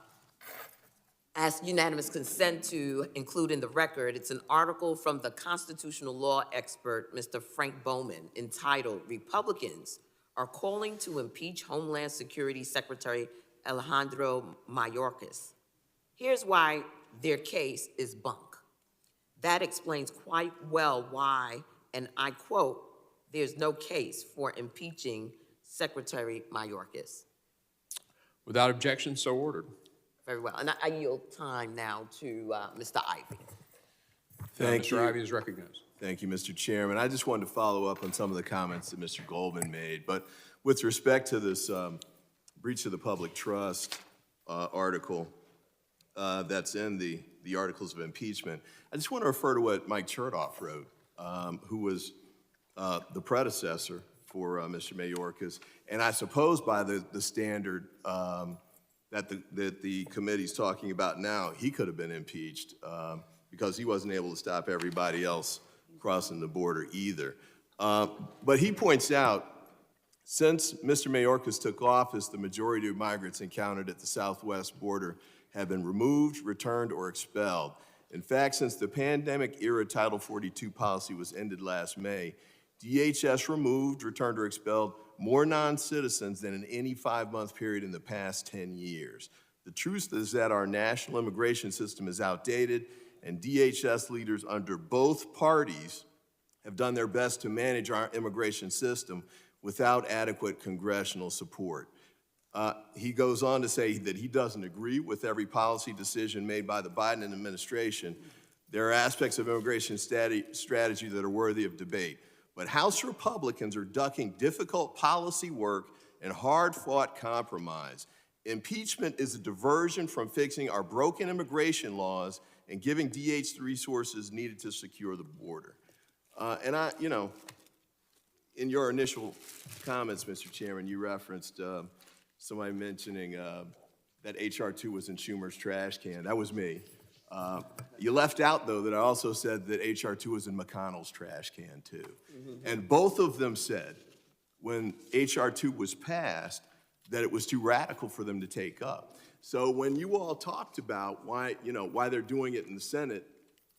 ask unanimous consent to include in the record. It's an article from the constitutional law expert, Mr. Frank Bowman, entitled "Republicans are calling to impeach Homeland Security Secretary Alejandro Mayorkas. Here's why their case is bunk. That explains quite well why, and I quote, "There's no case for impeaching Secretary Mayorkas." Without objection, so ordered. Very well, and I yield time now to Mr. Ivey. Thank you. Mr. Ivey is recognized. Thank you, Mr. Chairman. I just wanted to follow up on some of the comments that Mr. Goldman made. But with respect to this breach of the public trust article that's in the articles of impeachment, I just want to refer to what Mike Chertoff wrote, who was the predecessor for Mr. Mayorkas. And I suppose by the standard that the committee's talking about now, he could have been impeached because he wasn't able to stop everybody else crossing the border either. But he points out, since Mr. Mayorkas took office, the majority of migrants encountered at the southwest border have been removed, returned, or expelled. In fact, since the pandemic-era Title 42 policy was ended last May, DHS removed, returned, or expelled more non-citizens than in any 5-month period in the past 10 years. The truth is that our national immigration system is outdated, and DHS leaders under both parties have done their best to manage our immigration system without adequate congressional support. He goes on to say that he doesn't agree with every policy decision made by the Biden administration. There are aspects of immigration strategy that are worthy of debate. But House Republicans are ducking difficult policy work and hard-fought compromise. Impeachment is a diversion from fixing our broken immigration laws and giving DH the resources needed to secure the border. In your initial comments, Mr. Chairman, you referenced somebody mentioning that H.R. 2 was in Schumer's trash can. That was me. You left out, though, that I also said that H.R. 2 was in McConnell's trash can, too. And both of them said, when H.R. 2 was passed, that it was too radical for them to take up. So when you all talked about why they're doing it in the Senate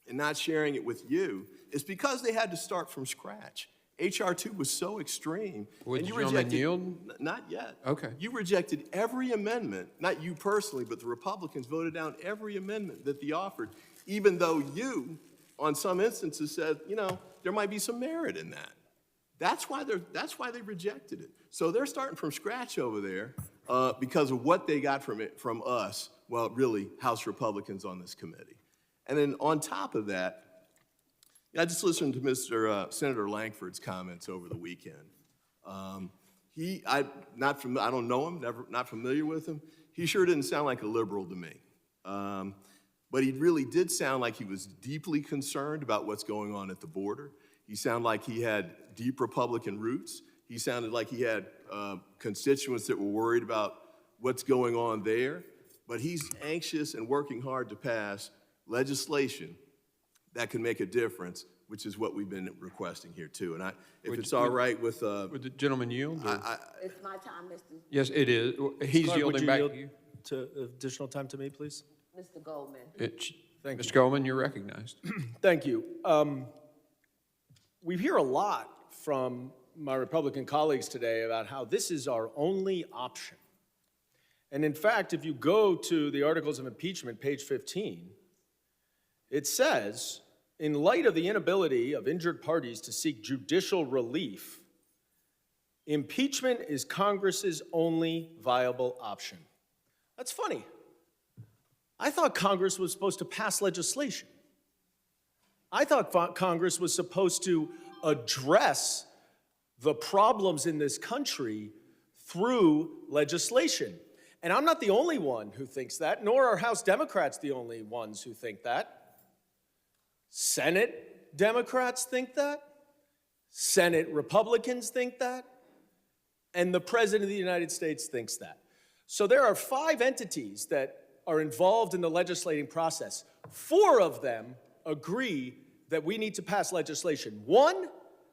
and not sharing it with you, it's because they had to start from scratch. H.R. 2 was so extreme. Would and you you gentlemen rejected, yield? Not yet. Okay. You rejected every amendment, not you personally, but the Republicans voted down every amendment that they offered, even though you, on some instances, said, there might be some merit in that. That's why they rejected it. So they're starting from scratch over there because of what they got from us, well, really, House Republicans on this committee. And then on top of that, I just listened to Senator Lankford's comments over the weekend. I don't know him, not familiar with him. He sure didn't sound like a liberal to me. But he really did sound like he was deeply concerned about what's going on at the border. He sounded like he had deep Republican roots. He sounded like he had constituents that were worried about what's going on there. But he's anxious and working hard to pass legislation that can make a difference, which is what we've been requesting here, too. And if it's all right with... Would the gentleman yield? It's my time, Mr. Yes, it is. He's Clark, yielding back to you. to additional time to me, please? Mr. Goldman. Thank Mr. you. Goldman, you're recognized. Thank you. We hear a lot from my Republican colleagues today about how this is our only option. And in fact, if you go to the Articles of Impeachment, page 15, it says, in light of the inability of injured parties to seek judicial relief, impeachment is Congress's only viable option. That's funny. I thought Congress was supposed to pass legislation. I thought Congress was supposed to address the problems in this country through legislation. And I'm not the only one who thinks that, nor are House Democrats the only ones who think that. Senate Democrats think that. Senate Republicans think that. And the President of the United States thinks that. So there are 5 entities that are involved in the legislating process. 4 of them agree that we need to pass legislation. 1,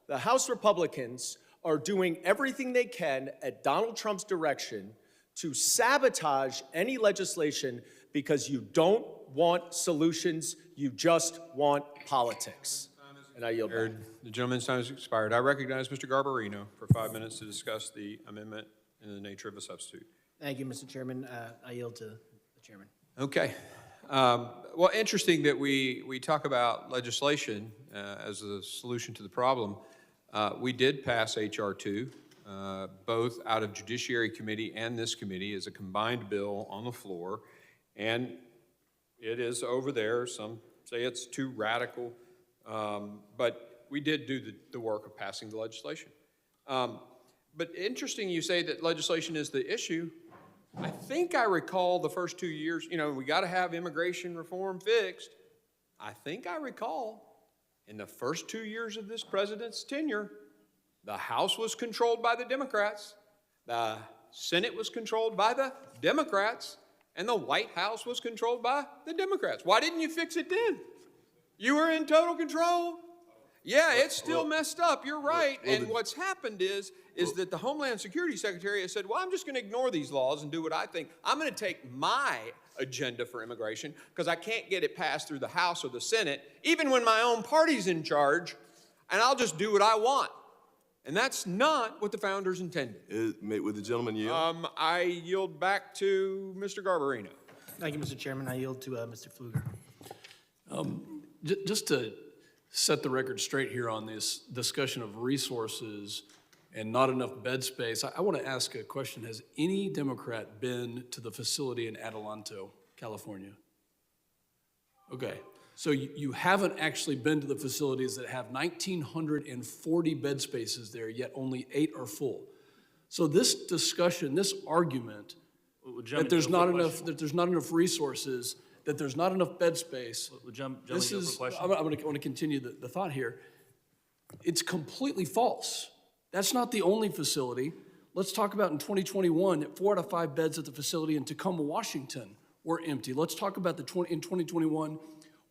the House Republicans are doing everything they can at Donald Trump's direction to sabotage any legislation because you don't want solutions, you just want politics. And I yield back. The gentleman's time has expired. I recognize Mr. Garbarino for 5 minutes to discuss the amendment in the nature of a substitute. Thank you, Mr. Chairman. I yield to the chairman. Okay. Well, interesting that we talk about legislation as a solution to the problem. We did pass H.R. 2, both out of Judiciary Committee and this committee as a combined bill on the floor, and it is over there. Some say it's too radical, but we did do the work of passing the legislation. But interesting you say that legislation is the issue. I think I recall the first 2 years, you know, we got to have immigration reform fixed. I think I recall in the first 2 years of this president's tenure, the House was controlled by the Democrats, the Senate was controlled by the Democrats, and the White House was controlled by the Democrats. Why didn't you fix it then? You were in total control. Yeah, it's still messed up. You're right. And what's happened is that the Homeland Security Secretary has said, well, I'm just going to ignore these laws and do what I think. I'm going to take my agenda for immigration because I can't get it passed through the House or the Senate, even when my own party's in charge, and I'll just do what I want. And that's not what the founders intended. Would the gentleman yield? I yield back to Mr. Garbarino. Thank you, Mr. Chairman. I yield to Mr. Pfluger. Just to set the record straight here on this discussion of resources and not enough bed space, I want to ask a question. Has any Democrat been to the facility in Adelanto, California? Okay, so you haven't actually been to the facilities that have 1,940 bed spaces there, yet only 8 are full. So this discussion, this argument that there's not enough resources, that there's not enough bed space. This is, I want to continue the thought here. It's completely false. That's not the only facility. Let's talk about in 2021, 4 out of 5 beds at the facility in Tacoma, Washington were empty. Let's talk about in 2021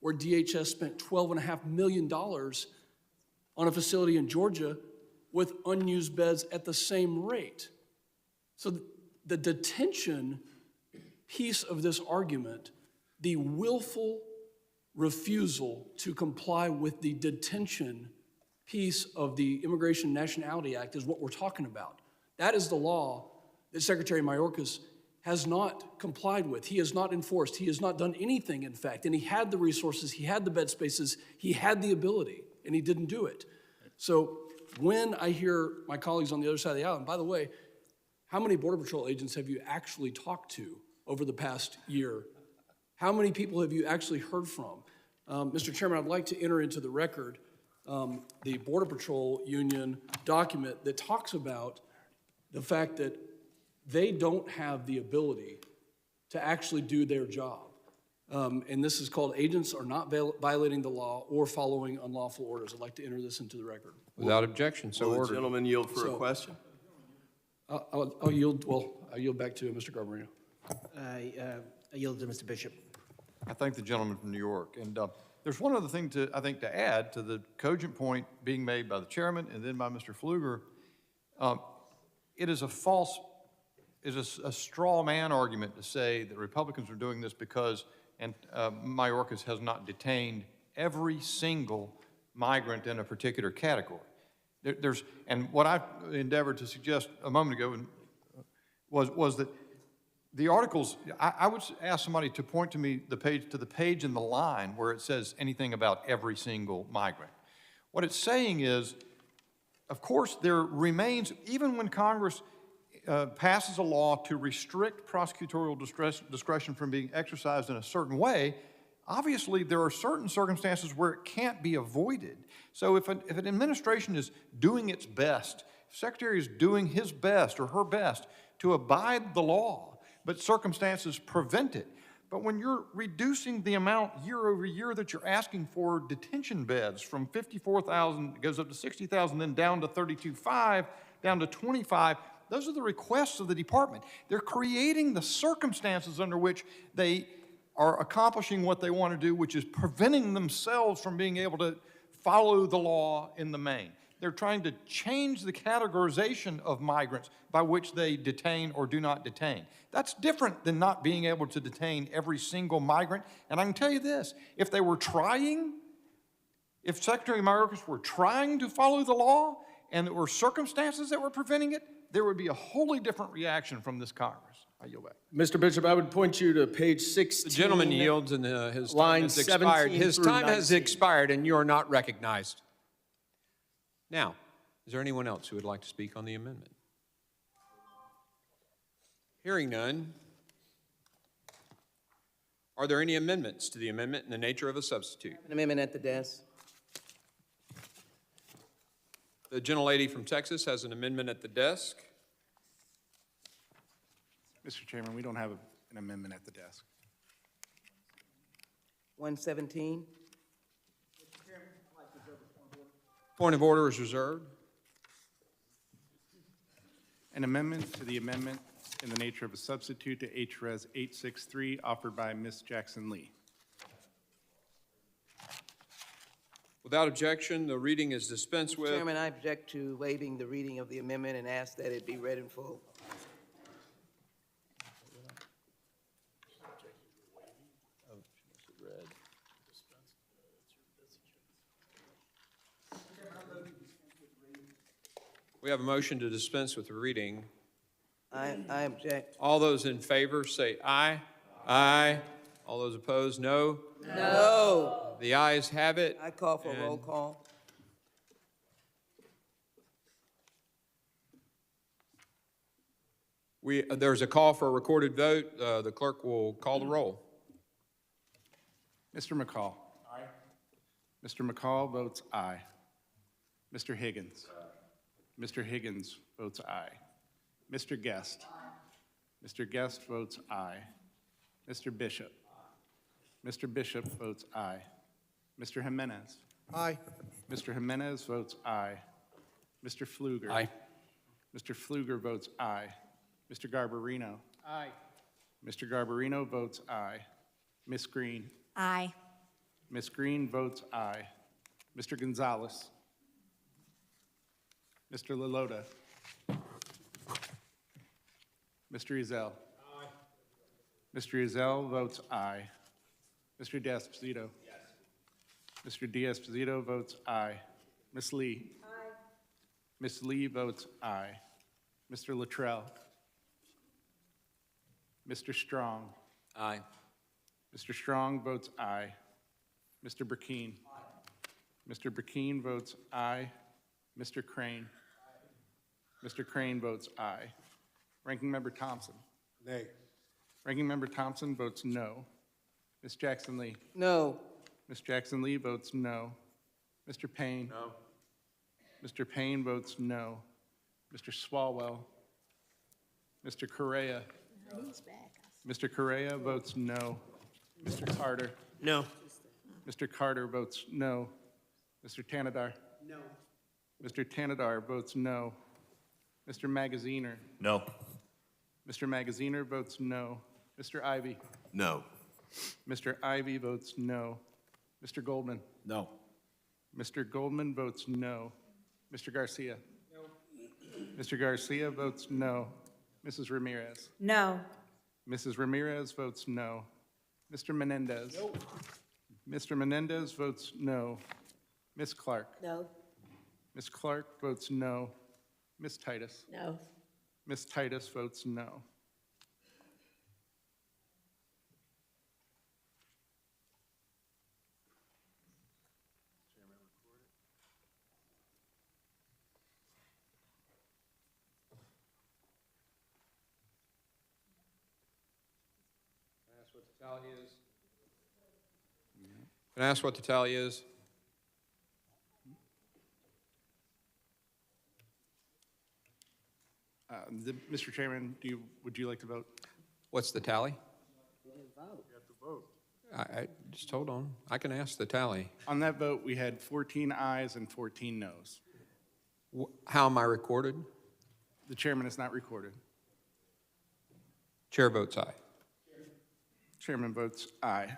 where DHS spent $12.5 million on a facility in Georgia with unused beds at the same rate. So the detention piece of this argument, the willful refusal to comply with the detention piece of the Immigration and Nationality Act is what we're talking about. That is the law that Secretary Mayorkas has not complied with. He has not enforced. He has not done anything, in fact. And he had the resources, he had the bed spaces, he had the ability, and he didn't do it. So when I hear my colleagues on the other side of the aisle, and by the way, how many Border Patrol agents have you actually talked to over the past year? How many people have you actually heard from? Mr. Chairman, I'd like to enter into the record the Border Patrol Union document that talks about the fact that they don't have the ability to actually do their job. And this is called Agents Are Not Violating the Law or Following Unlawful Orders. I'd like to enter this into the record. Without objection, so ordered. Will the gentleman yield for a question? I'll yield back to Mr. Garbarino. I yield to Mr. Bishop. I thank the gentleman from New York. And there's one other thing to add to the cogent point being made by the chairman and then by Mr. Pfluger. It is a straw man argument to say that Republicans are doing this because Mayorkas has not detained every single migrant in a particular category. And what I endeavored to suggest a moment ago was that the articles, I would ask somebody to point to me the page in the line where it says anything about every single migrant. What it's saying is, of course, there remains, even when Congress passes a law to restrict prosecutorial discretion from being exercised in a certain way, obviously there are certain circumstances where it can't be avoided. So if an administration is doing its best, if the secretary is doing his best or her best to abide the law, but circumstances prevent it. But when you're reducing the amount year over year that you're asking for detention beds from 54,000, it goes up to 60,000, then down to 32,500, down to 25, those are the requests of the department. They're creating the circumstances under which they are accomplishing what they want to do, which is preventing themselves from being able to follow the law in the main. They're trying to change the categorization of migrants by which they detain or do not detain. That's different than not being able to detain every single migrant. And I can tell you this, if they were trying If Secretary Mayorkas were trying to follow the law and there were circumstances that were preventing it, there would be a wholly different reaction from this Congress. I yield back. Mr. Bishop, I would point you to page 16. The gentleman yields and his time lines has expired. 17 His through time has 19. expired and you are not recognized. Now, is there anyone else who would like to speak on the amendment? Hearing none. Are there any amendments to the amendment in the nature of a substitute? An amendment at the desk. The gentlelady from Texas has an amendment at the desk. Mr. Chairman, we don't have an amendment at the desk. 117. Point of order is reserved. An amendment to the amendment in the nature of a substitute to HRes 863 offered by Ms. Jackson Lee. Without objection, the reading is dispensed with. Chairman, I object to waiving the reading of the amendment and ask that it be read in full. We have a motion to dispense with the reading. I object. All those in favor say aye. Aye. All those opposed, no. No. The ayes have it. I call for a roll call. There's a call for a recorded vote. The clerk will call the roll. Mr. McCall. Aye. Mr. McCall votes aye. Mr. Higgins. Mr. Higgins votes aye. Mr. Guest. Mr. Guest votes aye. Mr. Bishop. Mr. Bishop votes aye. Mr. Jimenez. Aye. Mr. Jimenez votes aye. Mr. Pfluger. Aye. Mr. Pfluger votes aye. Mr. Garbarino. Aye. Mr. Garbarino votes aye. Ms. Green. Aye. Ms. Green votes aye. Mr. Gonzalez. Mr. Lalota. Mr. Ezell. Aye. Mr. Ezell votes aye. Mr. D'Esposito. Yes. Mr. D'Esposito votes aye. Ms. Lee. Aye. Ms. Lee votes aye. Mr. Luttrell. Mr. Strong. Aye. Mr. Strong votes aye. Mr. Burkeen. Aye. Mr. Burkeen votes aye. Mr. Crane. Aye. Mr. Crane votes aye. Ranking Member Thompson. Nay. Ranking Member Thompson votes no. Ms. Jackson Lee. No. Ms. Jackson Lee votes no. Mr. Payne. No. Mr. Payne votes no. Mr. Swalwell. Mr. Correa. Mr. Correa votes no. Mr. Carter. No. Mr. Carter votes no. Mr. Tanadar. No. Mr. Tanadar votes no. Mr. Magaziner. No. Mr. Magaziner votes no. Mr. Ivy. No. Mr. Ivy votes no. Mr. Goldman. No. Mr. Goldman votes no. Mr. Garcia. No. Mr. Garcia votes no. Mrs. Ramirez. No. Mrs. Ramirez votes no. Mr. Menendez. No. Mr. Menendez votes no. Ms. Clark. No. Ms. Clark votes no. Ms. Titus. No. Ms. Titus votes no. What the tally is? Can I ask what the tally is? Mr. Chairman, would you like to vote? What's the tally? You have to vote. Just hold on. I can ask the tally. On that vote, we had 14 ayes and 14 noes. How am I recorded? The chairman is not recorded. Chair votes aye. Chairman votes aye.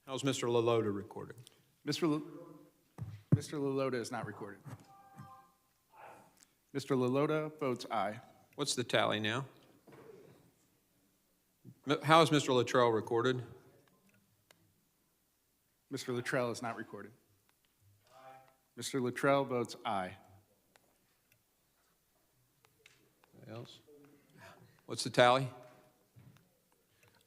How's Mr. Lalota recorded? Mr. Lalota is not recorded. Mr. Lalota votes aye. What's the tally now? How is Mr. Luttrell recorded? Mr. Luttrell is not recorded. Mr. Luttrell votes aye. Anybody else? What's the tally?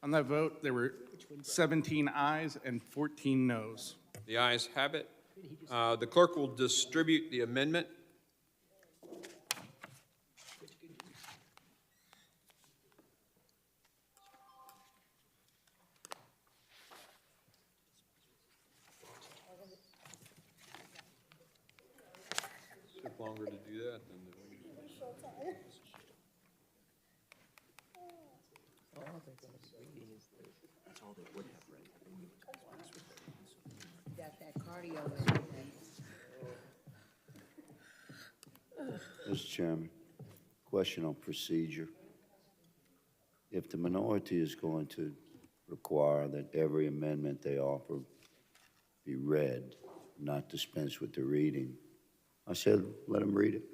On that vote, there were 17 ayes and 14 noes. The ayes have it. The clerk will distribute the amendment. Took longer to do that than the. That's all they would have read. Got that cardio. Mr. Chairman, question on procedure. If the minority is going to require that every amendment they offer be read, not dispense with the reading, I said, let them read it.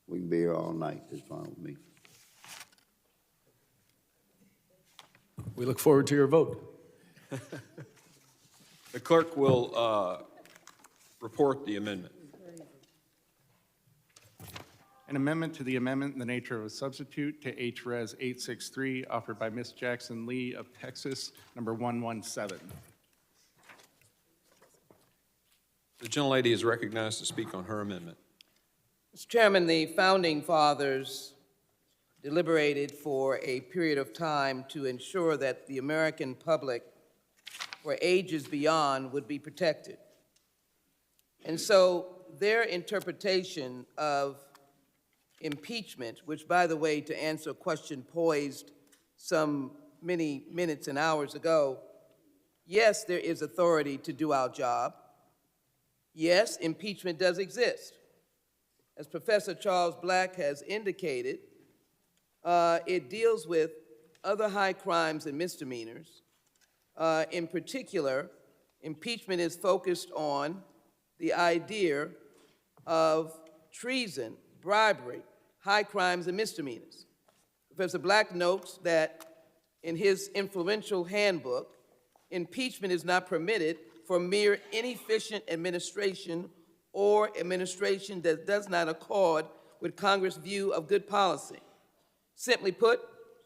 We can be here all night. It's fine with me. We look forward to your vote. The clerk will report the amendment. An amendment to the amendment in the nature of a substitute to H.Res. 863, offered by Ms. Jackson Lee of Texas, number 117. The gentlelady is recognized to speak on her amendment. Mr. Chairman, the Founding Fathers deliberated for a period of time to ensure that the American public for ages beyond would be protected. And so their interpretation of impeachment, which, by the way, to answer a question posed some many minutes and hours ago, yes, there is authority to do our job. Yes, impeachment does exist. As Professor Charles Black has indicated, it deals with other high crimes and misdemeanors. In particular, impeachment is focused on the idea of treason, bribery, high crimes and misdemeanors. Professor Black notes that in his influential handbook, impeachment is not permitted for mere inefficient administration or administration that does not accord with Congress' view of good policy. Simply put,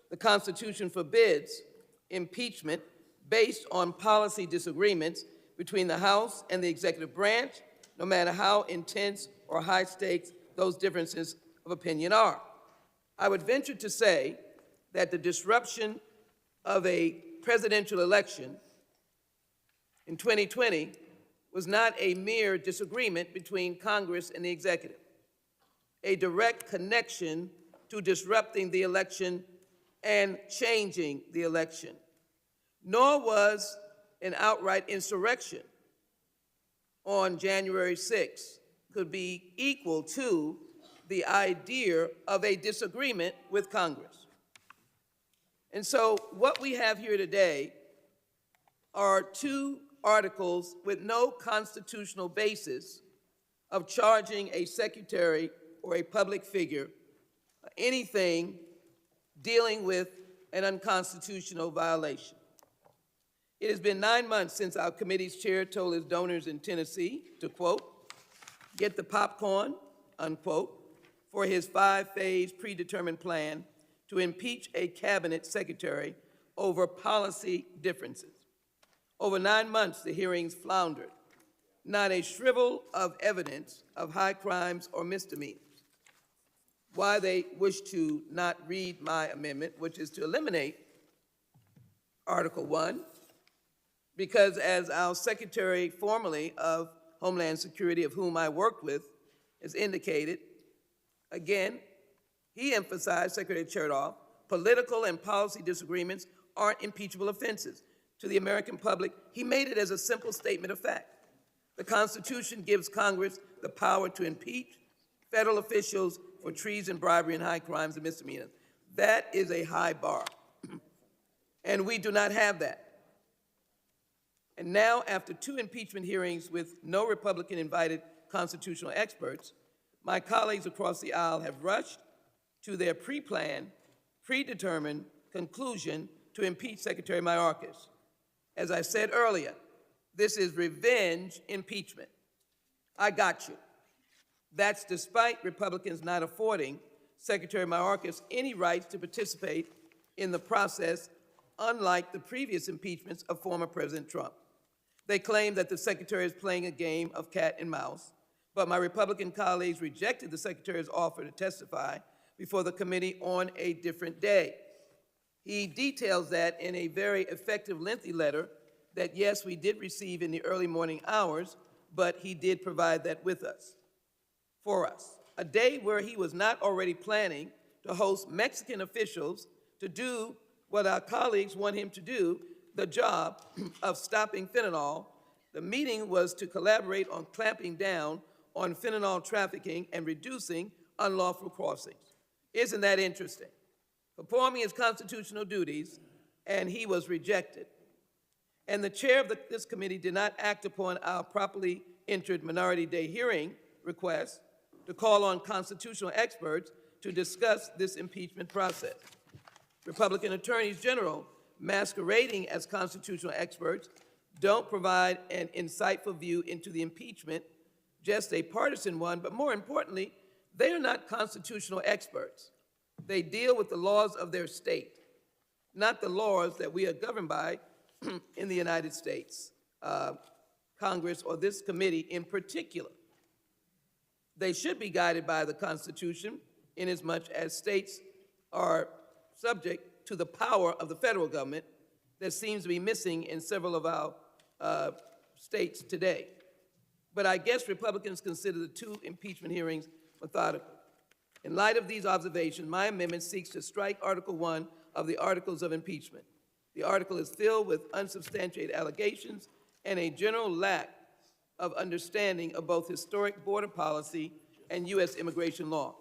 the Constitution forbids impeachment based on policy disagreements between the House and the executive branch, no matter how intense or high stakes those differences of opinion are. I would venture to say that the disruption of a presidential election in 2020 was not a mere disagreement between Congress and the executive, a direct connection to disrupting the election and changing the election, nor was an outright insurrection on January 6th could be equal to the idea of a disagreement with Congress. And so what we have here today are two articles with no constitutional basis of charging a secretary or a public figure anything dealing with an unconstitutional violation. It has been 9 months since our committee's chair told his donors in Tennessee to, quote, get the popcorn, unquote, for his 5-phase predetermined plan to impeach a cabinet secretary over policy differences. Over 9 months, the hearings floundered. Not a shrivel of evidence of high crimes or misdemeanors. Why they wish to not read my amendment, which is to eliminate Article 1, because as our Secretary formerly of Homeland Security, of whom I worked with, has indicated, again, he emphasized, Secretary Chertoff, political and policy disagreements aren't impeachable offenses. To the American public, he made it as a simple statement of fact. The Constitution gives Congress the power to impeach federal officials for treason, bribery, and high crimes and misdemeanors. That is a high bar, and we do not have that. And now, after 2 impeachment hearings with no Republican-invited constitutional experts, my colleagues across the aisle have rushed to their pre-planned, predetermined conclusion to impeach Secretary Mayorkas. As I said earlier, This is revenge impeachment. I got you. That's despite Republicans not affording Secretary Mayorkas any rights to participate in the process, unlike the previous impeachments of former President Trump. They claim that the Secretary is playing a game of cat and mouse, but my Republican colleagues rejected the Secretary's offer to testify before the committee on a different day. He details that in a very effective, lengthy letter that, yes, we did receive in the early morning hours, but he did provide that with us, for us. A day where he was not already planning to host Mexican officials to do what our colleagues want him to do, the job of stopping fentanyl. The meeting was to collaborate on clamping down on fentanyl trafficking and reducing unlawful crossings. Isn't that interesting? Performing his constitutional duties, and he was rejected. And the chair of this committee did not act upon our properly entered Minority Day hearing request to call on constitutional experts to discuss this impeachment process. Republican attorneys general masquerading as constitutional experts don't provide an insightful view into the impeachment, just a partisan one, but more importantly, they are not constitutional experts. They deal with the laws of their state, not the laws that we are governed by in the United States, Congress, or this committee in particular. They should be guided by the Constitution, inasmuch as states are subject to the power of the federal government that seems to be missing in several of our states today. But I guess Republicans consider the two impeachment hearings methodical. In light of these observations, my amendment seeks to strike Article 1 of the Articles of Impeachment. The article is filled with unsubstantiated allegations and a general lack of understanding of both historic border policy and U.S. immigration law.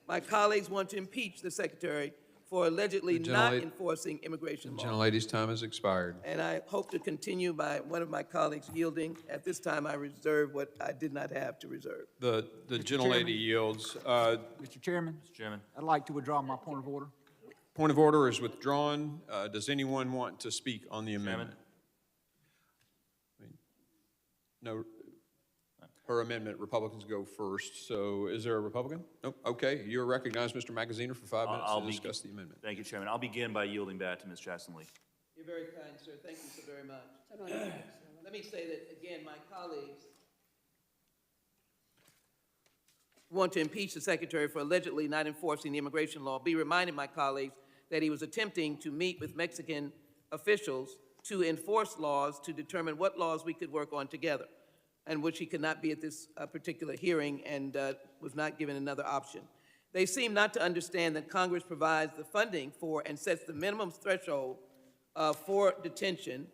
My colleagues want to impeach the Secretary for allegedly not enforcing immigration law. Gentlelady's time has expired. And I hope to continue by one of my colleagues yielding. At this time, I reserve what I did not have to reserve. The gentlelady yields. Mr. Chairman? Mr. Chairman. I'd like to withdraw my point of order. Point of order is withdrawn. Does anyone want to speak on the amendment? No. Her amendment, Republicans go first. So is there a Republican? Nope. Okay. You're recognized, Mr. Magaziner, for 5 minutes to discuss the amendment. Thank you, Chairman. I'll begin by yielding back to Ms. Chastenly. You're very kind, sir. Thank you so very much. Let me say that, again, my colleagues want to impeach the Secretary for allegedly not enforcing the immigration law. Be reminded, my colleagues, that he was attempting to meet with Mexican officials to enforce laws to determine what laws we could work on together, and which he could not be at this particular hearing and was not given another option. They seem not to understand that Congress provides the funding for and sets the minimum threshold for detention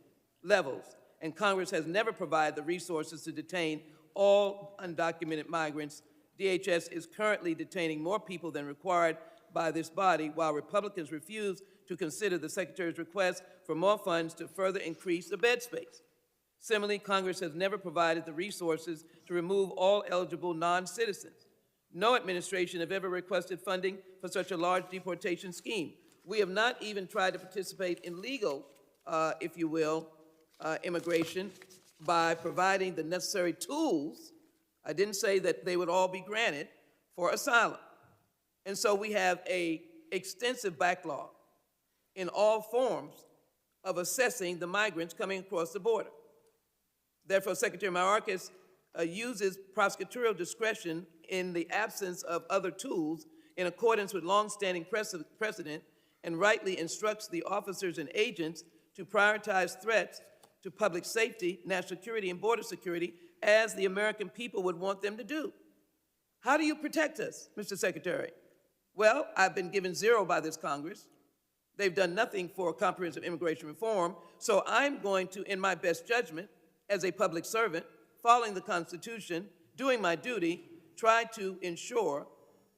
levels, and Congress has never provided the resources to detain all undocumented migrants. DHS is currently detaining more people than required by this body, while Republicans refuse to consider the Secretary's request for more funds to further increase the bed space. Similarly, Congress has never provided the resources to remove all eligible non-citizens. No administration have ever requested funding for such a large deportation scheme. We have not even tried to participate in legal, if you will, immigration by providing the necessary tools. I didn't say that they would all be granted for asylum. And so we have an extensive backlog in all forms of assessing the migrants coming across the border. Therefore, Secretary Mayorkas uses prosecutorial discretion in the absence of other tools in accordance with longstanding precedent, and rightly instructs the officers and agents to prioritize threats to public safety, national security, and border security as the American people would want them to do. How do you protect us, Mr. Secretary? Well, I've been given zero by this Congress. They've done nothing for comprehensive immigration reform, so I'm going to, in my best judgment, as a public servant, following the Constitution, doing my duty, try to ensure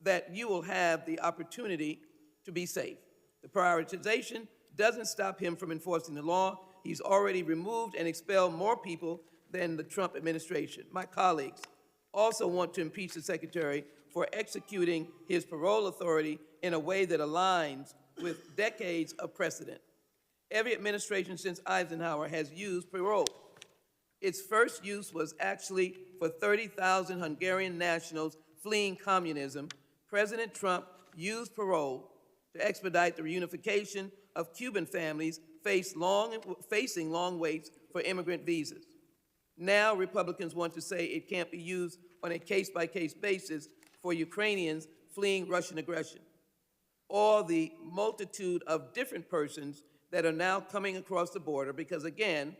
that you will have the opportunity to be safe. The prioritization doesn't stop him from enforcing the law. He's already removed and expelled more people than the Trump administration. My colleagues also want to impeach the Secretary for executing his parole authority in a way that aligns with decades of precedent. Every administration since Eisenhower has used parole. Its first use was actually for 30,000 Hungarian nationals fleeing communism. President Trump used parole to expedite the reunification of Cuban families facing long waits for immigrant visas. Now Republicans want to say it can't be used on a case-by-case basis for Ukrainians fleeing Russian aggression, or the multitude of different persons that are now coming across the border because, again,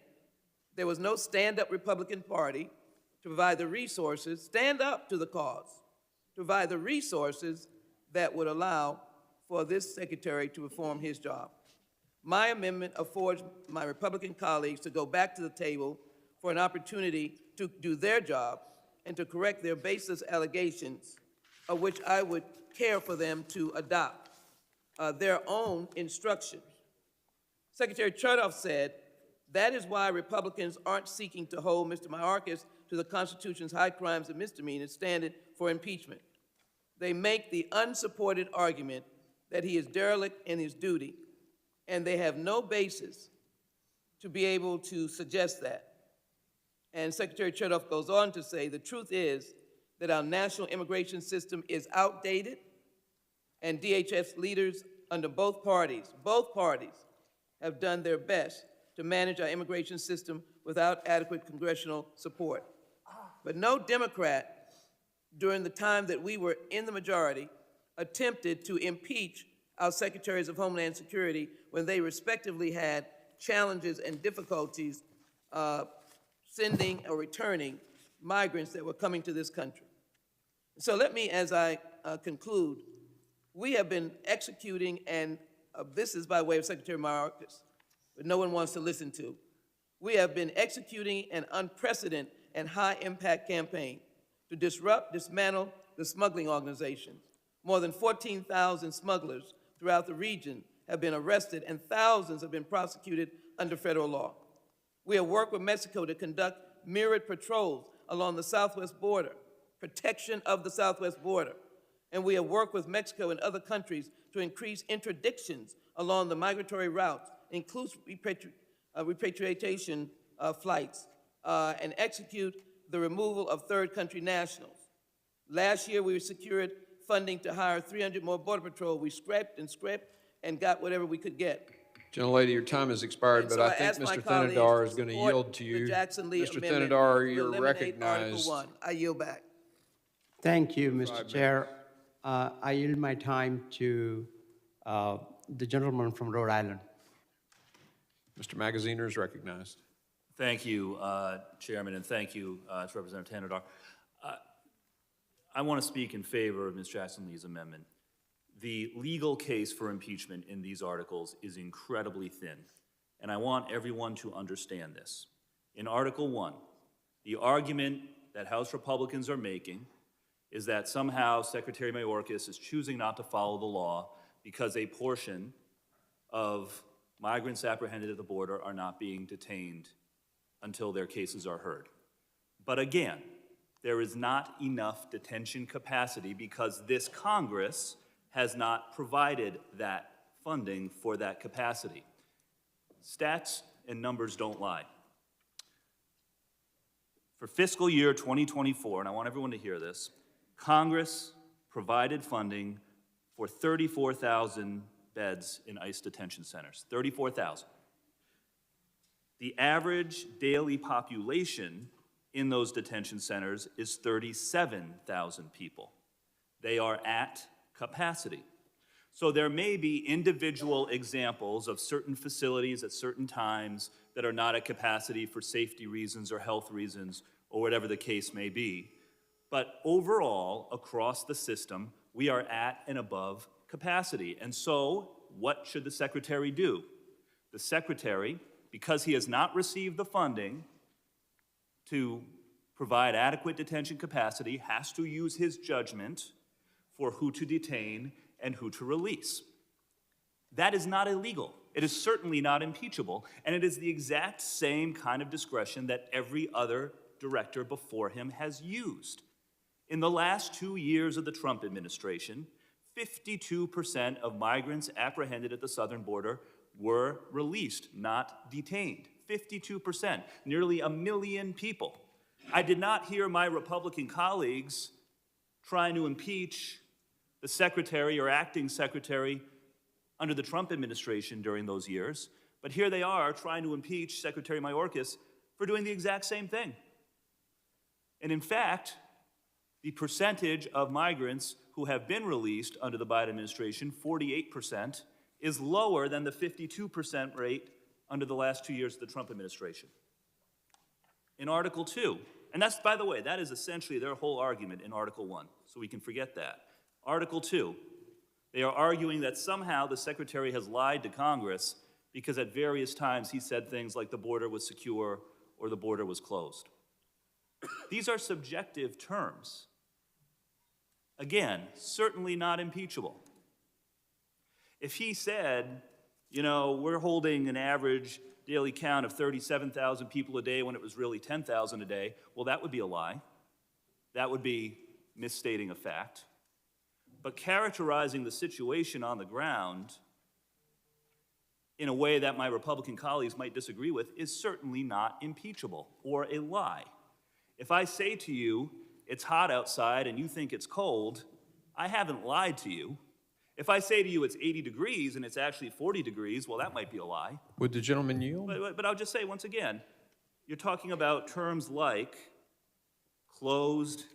there was no stand-up Republican Party to provide the resources, stand up to the cause, to provide the resources that would allow for this secretary to perform his job. My amendment affords my Republican colleagues to go back to the table for an opportunity to do their job and to correct their baseless allegations, of which I would care for them to adopt their own instructions. Secretary Chertoff said, that is why Republicans aren't seeking to hold Mr. Mayorkas to the Constitution's high crimes and misdemeanors standard for impeachment. They make the unsupported argument that he is derelict in his duty, and they have no basis to be able to suggest that. And Secretary Chertoff goes on to say, the truth is that our national immigration system is outdated, and DHS leaders under both parties have done their best to manage our immigration system without adequate congressional support. But no Democrat, during the time that we were in the majority, attempted to impeach our Secretaries of Homeland Security when they respectively had challenges and difficulties sending or returning migrants that were coming to this country. So let me, as I conclude, we have been executing, and this is by way of Secretary Mayorkas, but no one wants to listen to. We have been executing an unprecedented and high-impact campaign to disrupt, dismantle the smuggling organizations. More than 14,000 smugglers throughout the region have been arrested, and thousands have been prosecuted under federal law. We have worked with Mexico to conduct mirrored patrols along the southwest border, protection of the southwest border. And we have worked with Mexico and other countries to increase interdictions along the migratory routes, include repatriation flights, and execute the removal of third country nationals. Last year, we secured funding to hire 300 more Border Patrol. We scrapped and got whatever we could get. Gentlelady, your time has expired, And but so I think ask my Mr. colleagues Thinidar is going to support yield to the you. Jackson-Lee Mr. amendment Thinidar, to you're eliminate recognized. Article 1. I yield back. Thank you, Mr. Chair. I yield my time to the gentleman from Rhode Island. Mr. Magaziner is recognized. Thank you, Chairman, and thank you to Representative Tannadar. I want to speak in favor of Ms. Jackson-Lee's amendment. The legal case for impeachment in these articles is incredibly thin, and I want everyone to understand this. In Article 1, the argument that House Republicans are making is that somehow Secretary Mayorkas is choosing not to follow the law because a portion of migrants apprehended at the border are not being detained until their cases are heard. But again, there is not enough detention capacity because this Congress has not provided that funding for that capacity. Stats and numbers don't lie. For fiscal year 2024, and I want everyone to hear this, Congress provided funding for 34,000 beds in ICE detention centers, 34,000. The average daily population in those detention centers is 37,000 people. They are at capacity. So there may be individual examples of certain facilities at certain times that are not at capacity for safety reasons or health reasons or whatever the case may be. But overall, across the system, we are at and above capacity. And so what should the Secretary do? The Secretary, because he has not received the funding to provide adequate detention capacity, has to use his judgment for who to detain and who to release. That is not illegal. It is certainly not impeachable, and it is the exact same kind of discretion that every other director before him has used. In the last 2 years of the Trump administration, 52% of migrants apprehended at the southern border were released, not detained. 52%, nearly 1 million people. I did not hear my Republican colleagues trying to impeach the secretary or acting secretary under the Trump administration during those years, but here they are trying to impeach Secretary Mayorkas for doing the exact same thing. And in fact, the percentage of migrants who have been released under the Biden administration, 48%, is lower than the 52% rate under the last 2 years of the Trump administration. In Article 2, and that's, by the way, that is essentially their whole argument in Article 1, so we can forget that. Article 2, they are arguing that somehow the Secretary has lied to Congress because at various times he said things like the border was secure or the border was closed. These are subjective terms. Again, certainly not impeachable. If he said, you know, we're holding an average daily count of 37,000 people a day when it was really 10,000 a day, well, that would be a lie. That would be misstating a fact. But characterizing the situation on the ground in a way that my Republican colleagues might disagree with is certainly not impeachable or a lie. If I say to you, it's hot outside and you think it's cold, I haven't lied to you. If I say to you it's 80 degrees and it's actually 40 degrees, well, that might be a lie. Would the gentleman yield? But I'll just say once again, you're talking about terms like closed,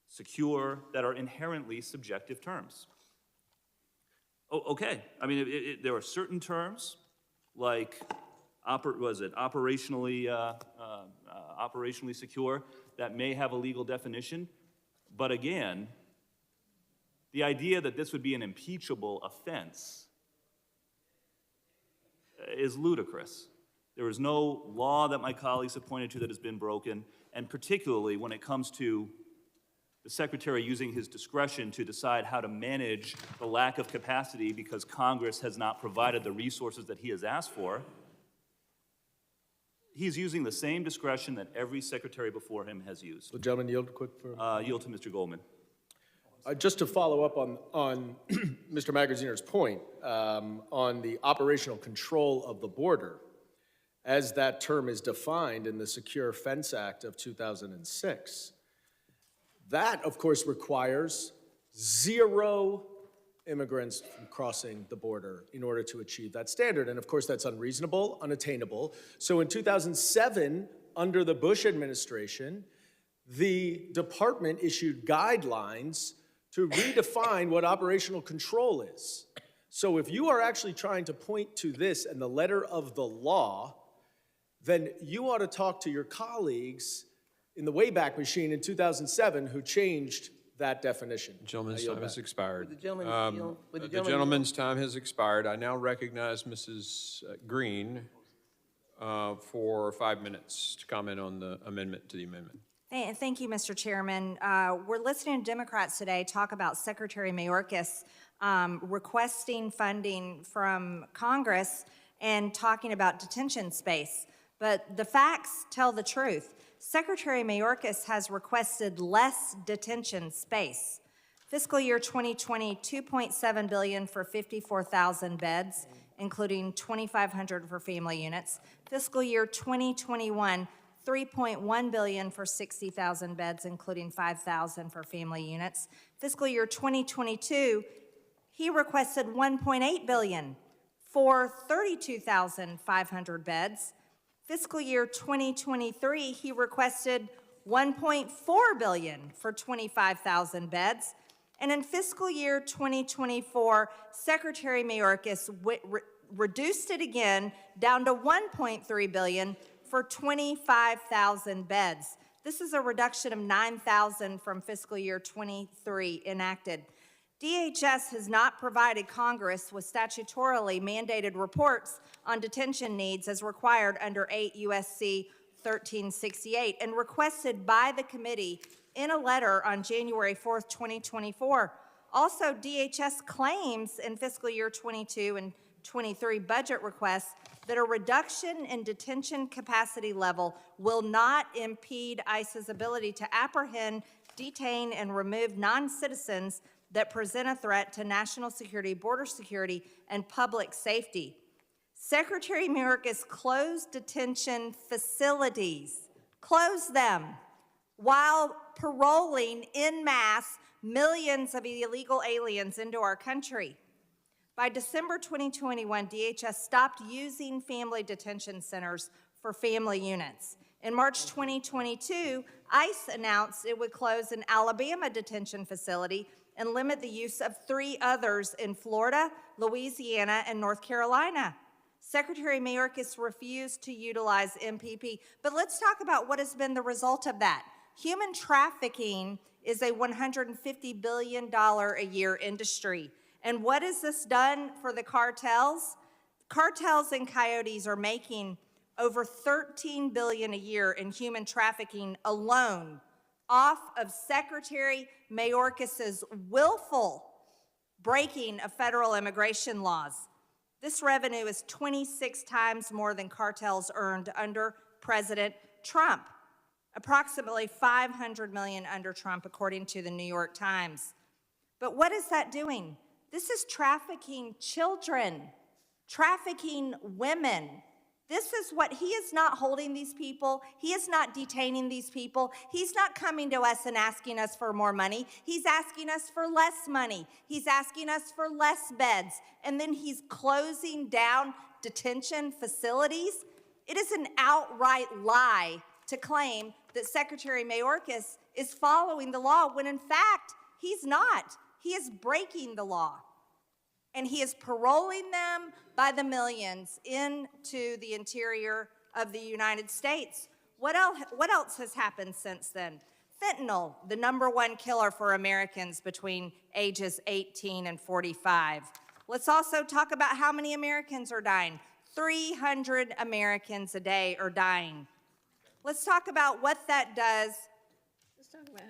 secure, that are inherently subjective terms. Oh, okay, I mean, there are certain terms like, operationally secure that may have a legal definition, but again, the idea that this would be an impeachable offense is ludicrous. There is no law that my colleagues have pointed to that has been broken, and particularly when it comes to the Secretary using his discretion to decide how to manage the lack of capacity because Congress has not provided the resources that he has asked for. He's using the same discretion that every secretary before him has used. The gentleman yield quick for... Yield to Mr. Goldman. Just to follow up on Mr. Magaziner's point on the operational control of the border, as that term is defined in the Secure Fence Act of 2006, that, of course, requires 0 immigrants crossing the border in order to achieve that standard. And of course, that's unreasonable, unattainable. So in 2007, under the Bush administration, the department issued guidelines to redefine what operational control is. So if you are actually trying to point to this and the letter of the law, then you ought to talk to your colleagues in the Wayback Machine in 2007 who changed that definition. Gentleman's time has expired. Would the gentleman yield? Would The gentleman gentleman's time has expired. I now recognize Mrs. Green for 5 minutes to comment on the amendment to the amendment. Thank you, Mr. Chairman. We're listening to Democrats today talk about Secretary Mayorkas requesting funding from Congress and talking about detention space. But the facts tell the truth. Secretary Mayorkas has requested less detention space. Fiscal year 2020, $2.7 billion for 54,000 beds, including 2,500 for family units. Fiscal year 2021, $3.1 billion for 60,000 beds, including 5,000 for family units. Fiscal year 2022, he requested $1.8 billion for 32,500 beds. Fiscal year 2023, he requested $1.4 billion for 25,000 beds. And in fiscal year 2024, Secretary Mayorkas reduced it again down to $1.3 billion for 25,000 beds. This is a reduction of 9,000 from fiscal year 23 enacted. DHS has not provided Congress with statutorily mandated reports on detention needs as required under 8 U.S.C. 1368 and requested by the committee in a letter on January 4th, 2024. Also, DHS claims in fiscal year 22 and 23 budget requests that a reduction in detention capacity level will not impede ICE's ability to apprehend, detain, and remove non-citizens that present a threat to national security, border security, and public safety. Secretary Mayorkas closed detention facilities, closed them, while paroling en masse millions of illegal aliens into our country. By December 2021, DHS stopped using family detention centers for family units. In March 2022, ICE announced it would close an Alabama detention facility and limit the use of 3 others in Florida, Louisiana, and North Carolina. Secretary Mayorkas refused to utilize MPP. But let's talk about what has been the result of that. Human trafficking is a $150 billion a year industry. And what has this done for the cartels? Cartels and coyotes are making over $13 billion a year in human trafficking alone off of Secretary Mayorkas's willful breaking of federal immigration laws. This revenue is 26 times more than cartels earned under President Trump, approximately $500 million under Trump, according to the New York Times. But what is that doing? This is trafficking children, trafficking women. This is what, he is not holding these people. He is not detaining these people. He's not coming to us and asking us for more money. He's asking us for less money. He's asking us for less beds. And then he's closing down detention facilities. It is an outright lie to claim that Secretary Mayorkas is following the law when in fact he's not. He is breaking the law. And he is paroling them by the millions into the interior of the United States. What else has happened since then? Fentanyl, the #1 killer for Americans between ages 18 and 45. Let's also talk about how many Americans are dying. 300 Americans a day are dying. Let's talk about what that does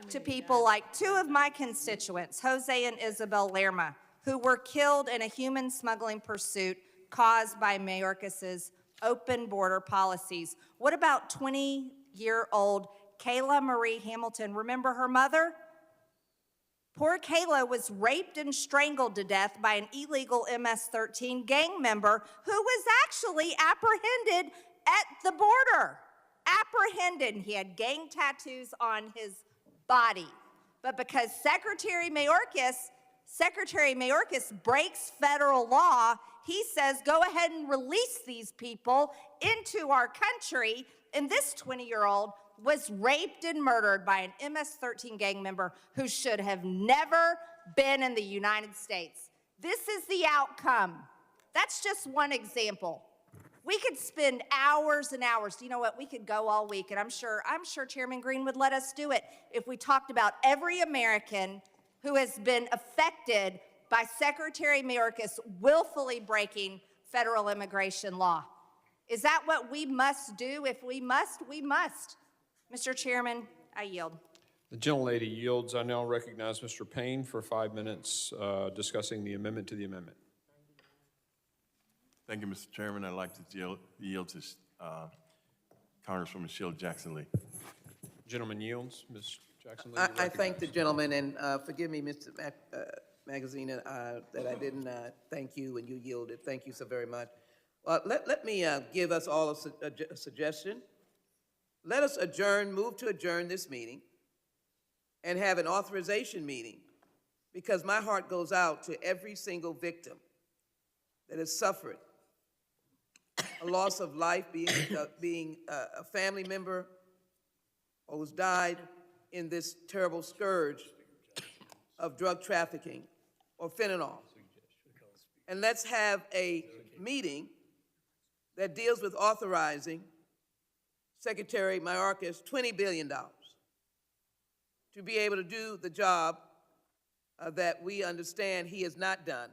to people like 2 of my constituents, Jose and Isabel Lerma, who were killed in a human smuggling pursuit caused by Mayorkas's open border policies. What about 20-year-old Kayla Marie Hamilton? Remember her mother? Poor Kayla was raped and strangled to death by an illegal MS-13 gang member who was actually apprehended at the border. Apprehended. He had gang tattoos on his body. But because Secretary Mayorkas breaks federal law, he says, go ahead and release these people into our country. And this 20-year-old was raped and murdered by an MS-13 gang member who should have never been in the United States. This is the outcome. That's just one example. We could spend hours and hours. You know what? We could go all week, and I'm sure Chairman Green would let us do it if we talked about every American who has been affected by Secretary Mayorkas willfully breaking federal immigration law. Is that what we must do? If we must, we must. Mr. Chairman, I yield. The gentlelady yields. I now recognize Mr. Payne for 5 minutes discussing the amendment to the amendment. Thank you, Mr. Chairman. I'd like to yield to Congresswoman Sheila Jackson-Lee. Gentleman yields. Ms. Jackson-Lee. I thank the gentleman, and forgive me, Mr. Magazine, that I didn't thank you when you yielded. Thank you so very much. Let me give us all a suggestion. Let us move to adjourn this meeting and have an authorization meeting, because my heart goes out to every single victim that has suffered a loss of life, being a family member or who's died in this terrible scourge of drug trafficking or fentanyl. And let's have a meeting that deals with authorizing Secretary Mayorkas $20 billion to be able to do the job that we understand he has not done,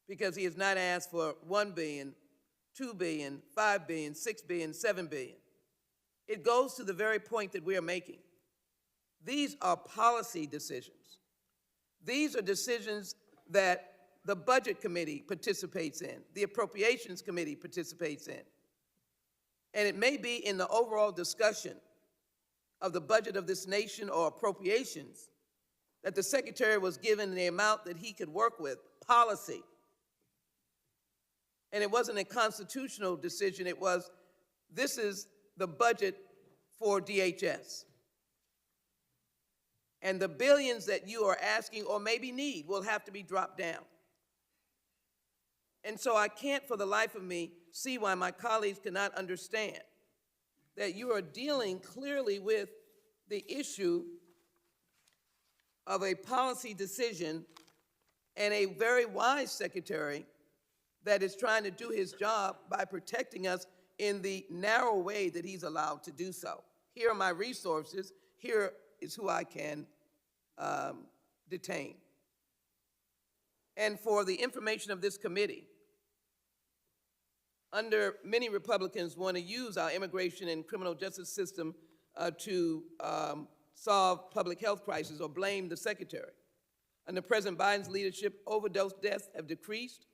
because he has not asked for $1 billion, $2 billion, $5 billion, $6 billion, $7 billion. It goes to the very point that we are making. These are policy decisions. These are decisions that the Budget Committee participates in, the Appropriations Committee participates in. And it may be in the overall discussion of the budget of this nation or appropriations that the Secretary was given the amount that he could work with, policy. And it wasn't a constitutional decision, it was, this is the budget for DHS. And the billions that you are asking or maybe need will have to be dropped down. And so I can't for the life of me see why my colleagues cannot understand that you are dealing clearly with the issue of a policy decision and a very wise secretary that is trying to do his job by protecting us in the narrow way that he's allowed to do so. Here are my resources. Here is who I can detain. And for the information of this committee, many Republicans want to use our immigration and criminal justice system to solve public health crises or blame the secretary. Under President Biden's leadership, overdose deaths have decreased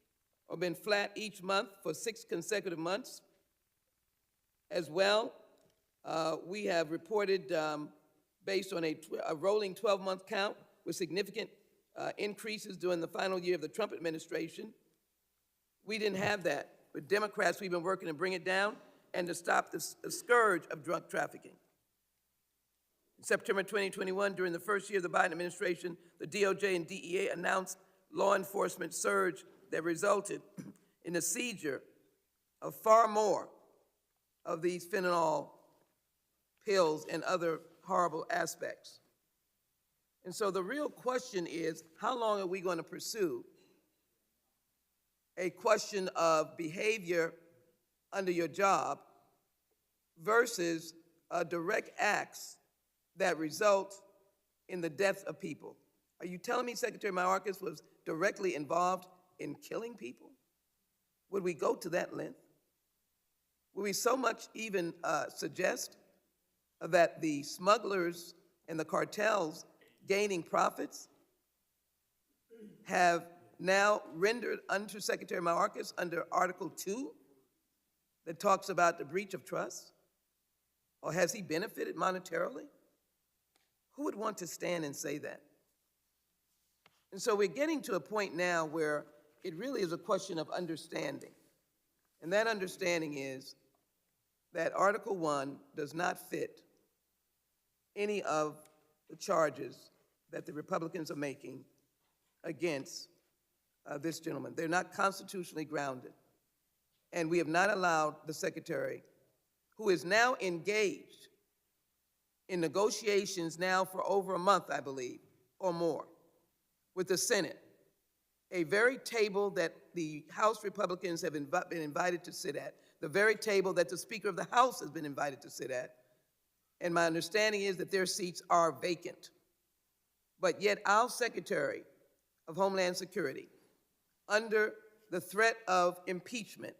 or been flat each month for 6 consecutive months. As well, we have reported, based on a rolling 12-month count, with significant increases during the final year of the Trump administration. We didn't have that. With Democrats, we've been working to bring it down and to stop the scourge of drug trafficking. In September 2021, during the first year of the Biden administration, the DOJ and DEA announced law enforcement surge that resulted in the seizure of far more of these fentanyl pills and other horrible aspects. And so the real question is, how long are we going to pursue a question of behavior under your job versus direct acts that result in the deaths of people? Are you telling me Secretary Mayorkas was directly involved in killing people? Would we go to that length? Would we so much even suggest that the smugglers and the cartels gaining profits have now rendered under Secretary Mayorkas under Article 2 that talks about the breach of trust? Or has he benefited monetarily? Who would want to stand and say that? And so we're getting to a point now where it really is a question of understanding. And that understanding is that Article 1 does not fit any of the charges that the Republicans are making against this gentleman. They're not constitutionally grounded. And we have not allowed the Secretary, who is now engaged in negotiations now for over a month, I believe, or more, with the Senate, a very table that the House Republicans have been invited to sit at, the very table that the Speaker of the House has been invited to sit at. And my understanding is that their seats are vacant. But yet our Secretary of Homeland Security, under the threat of impeachment,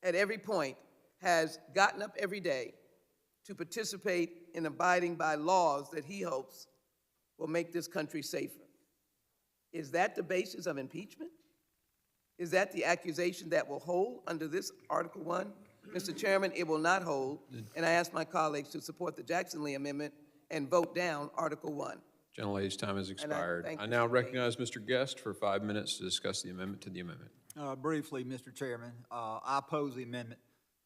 at every point has gotten up every day to participate in abiding by laws that he hopes will make this country safer. Is that the basis of impeachment? Is that the accusation that will hold under this Article 1? Mr. Chairman, it will not hold, and I ask my colleagues to support the Jackson-Lee Amendment and vote down Article 1. Gentlelady's time has expired. thank I you, now Mr. recognize Mr. Guest for 5 minutes to discuss the amendment to the amendment. Briefly, Mr. Chairman, I oppose the amendment.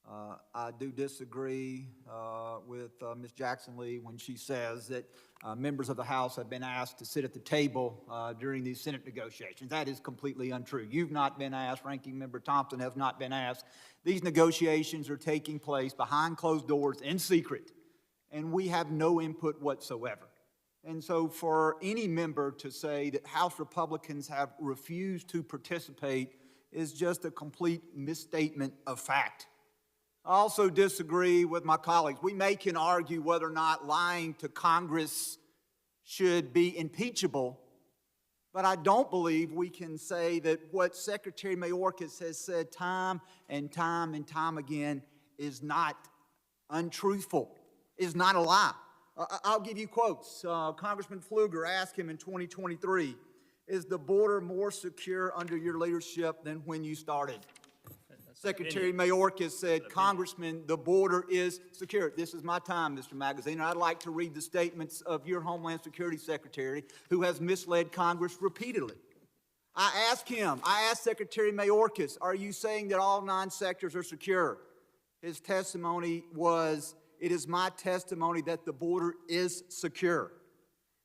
I do disagree with Ms. Jackson-Lee when she says that members of the House have been asked to sit at the table during these Senate negotiations. That is completely untrue. You've not been asked. Ranking Member Thompson has not been asked. These negotiations are taking place behind closed doors in secret, and we have no input whatsoever. And so for any member to say that House Republicans have refused to participate is just a complete misstatement of fact. I also disagree with my colleagues. We can argue whether or not lying to Congress should be impeachable, but I don't believe we can say that what Secretary Mayorkas has said time and time and time again is not untruthful, is not a lie. I'll give you quotes. Congressman Pfluger asked him in 2023, is the border more secure under your leadership than when you started? Secretary Mayorkas said, Congressman, the border is secure. This is my time, Mr. Magazine. I'd like to read the statements of your Homeland Security Secretary, who has misled Congress repeatedly. I asked Secretary Mayorkas, are you saying that all 9 sectors are secure? His testimony was, it is my testimony that the border is secure.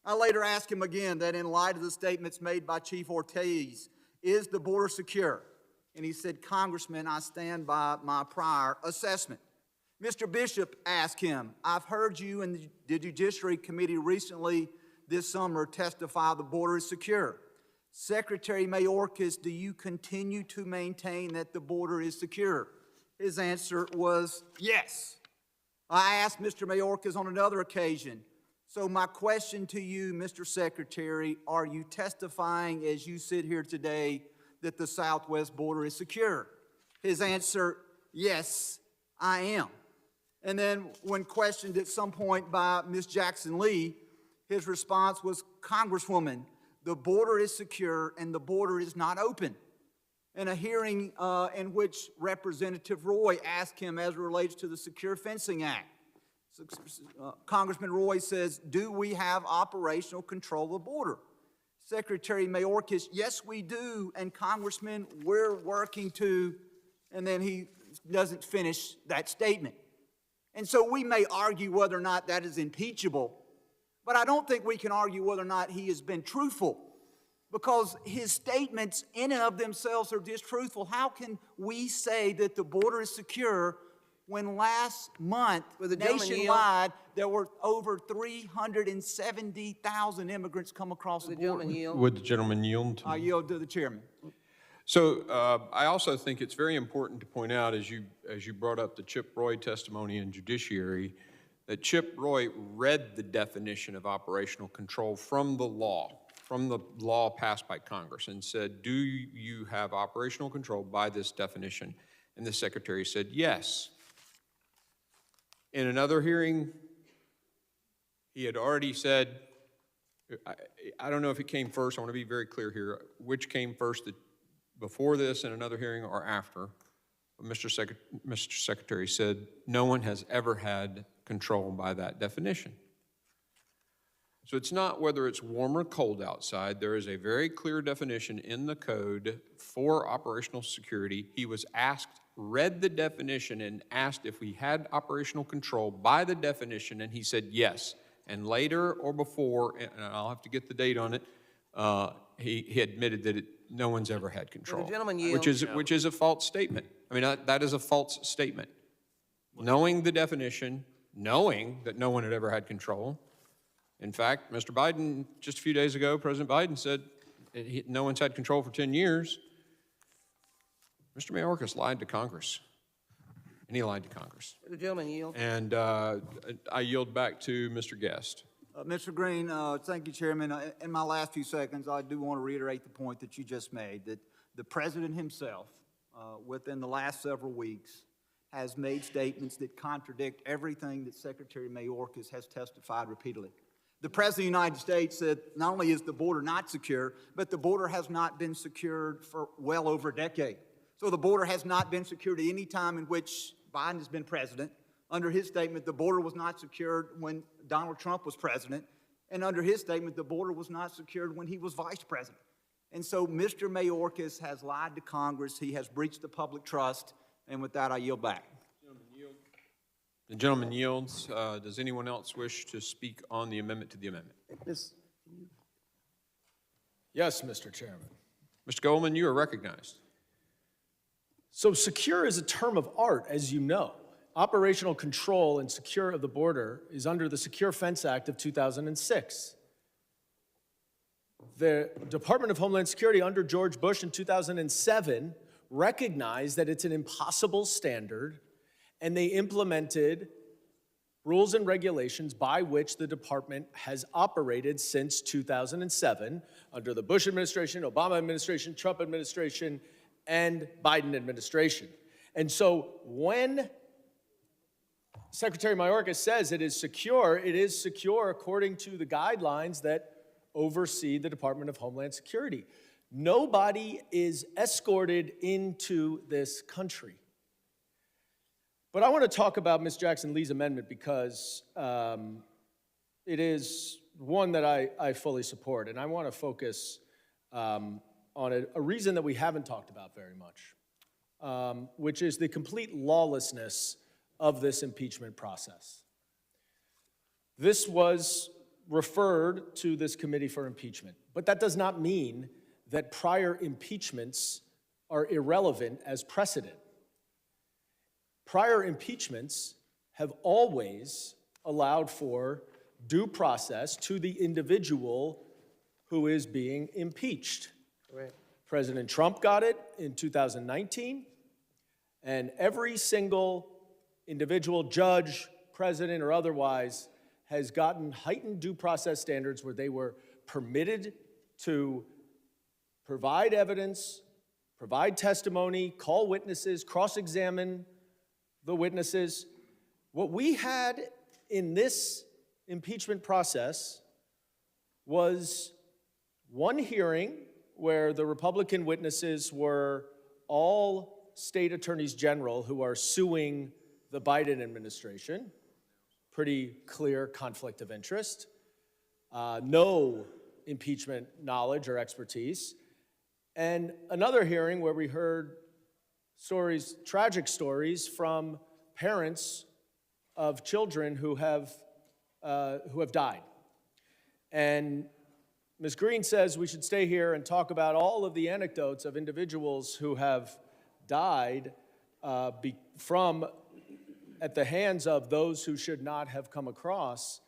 I later asked him again that in light of the statements made by Chief Ortiz, is the border secure? And he said, Congressman, I stand by my prior assessment. Mr. Bishop asked him, I've heard you in the Judiciary Committee recently this summer testify the border is secure. Secretary Mayorkas, do you continue to maintain that the border is secure? His answer was yes. I asked Mr. Mayorkas on another occasion, so my question to you, Mr. Secretary, are you testifying as you sit here today that the southwest border is secure? His answer, yes, I am. And then when questioned at some point by Ms. Jackson Lee, his response was, Congresswoman, the border is secure and the border is not open. In a hearing in which Representative Roy asked him as it relates to the Secure Fencing Act, Congressman Roy says, do we have operational control of the border? Secretary Mayorkas, yes, we do, and Congressman, we're working to, and then he doesn't finish that statement. And so we may argue whether or not that is impeachable, but I don't think we can argue whether or not he has been truthful, because his statements in and of themselves are distruthful. How can we say that the border is secure when last month, nationwide, there were over 370,000 immigrants come across the border? Would the gentleman yield? I yield to the chairman. So I also think it's very important to point out, as you brought up the Chip Roy testimony in Judiciary, that Chip Roy read the definition of operational control from the law passed by Congress, and said, do you have operational control by this definition? And the Secretary said, yes. In another hearing, he had already said, I don't know if it came first, I want to be very clear here, which came first, before this in another hearing or after. Mr. Secretary said, no one has ever had control by that definition. So it's not whether it's warm or cold outside. There is a very clear definition in the code for operational security. He was asked, read the definition, and asked if we had operational control by the definition, and he said yes. And later or before, and I'll have to get the date on it, he admitted that no one's ever had control, which is a false statement. I mean, that is a false statement. Knowing the definition, knowing that no one had ever had control. In fact, Mr. Biden, just a few days ago, President Biden said no one's had control for 10 years. Mr. Mayorkas lied to Congress, and he lied to Congress. The gentleman yield. And I yield back to Mr. Guest. Mr. Green, thank you, Chairman. In my last few seconds, I do want to reiterate the point that you just made, that the President himself, within the last several weeks, has made statements that contradict everything that Secretary Mayorkas has testified repeatedly. The President of the United States said not only is the border not secure, but the border has not been secured for well over a decade. So the border has not been secured at any time in which Biden has been president. Under his statement, the border was not secured when Donald Trump was president. And under his statement, the border was not secured when he was vice president. And so Mr. Mayorkas has lied to Congress. He has breached the public trust. And with that, I yield back. The gentleman yields. Does anyone else wish to speak on the amendment to the amendment? Yes, Mr. Chairman. Mr. Goldman, you are recognized. So secure is a term of art, as you know. Operational control and secure of the border is under the Secure Fence Act of 2006. The Department of Homeland Security under George Bush in 2007 recognized that it's an impossible standard, and they implemented rules and regulations by which the department has operated since 2007 under the Bush administration, Obama administration, Trump administration, and Biden administration. And so when Secretary Mayorkas says it is secure according to the guidelines that oversee the Department of Homeland Security. Nobody is escorted into this country. But I want to talk about Ms. Jackson Lee's amendment because it is one that I fully support, and I want to focus on on a reason that we haven't talked about very much, which is the complete lawlessness of this impeachment process. This was referred to this committee for impeachment, but that does not mean that prior impeachments are irrelevant as precedent. Prior impeachments have always allowed for due process to the individual who is being impeached. Right. President Trump got it in 2019, and every single individual judge, president, or otherwise has gotten heightened due process standards where they were permitted to provide evidence, provide testimony, call witnesses, cross-examine the witnesses. What we had in this impeachment process was one hearing where the Republican witnesses were all state attorneys general who are suing the Biden administration. Pretty clear conflict of interest. No impeachment knowledge or expertise. And another hearing where we heard stories, tragic stories from parents of children who have died. And Ms. Green says we should stay here and talk about all of the anecdotes of individuals who have died at the hands of those who should not have come across.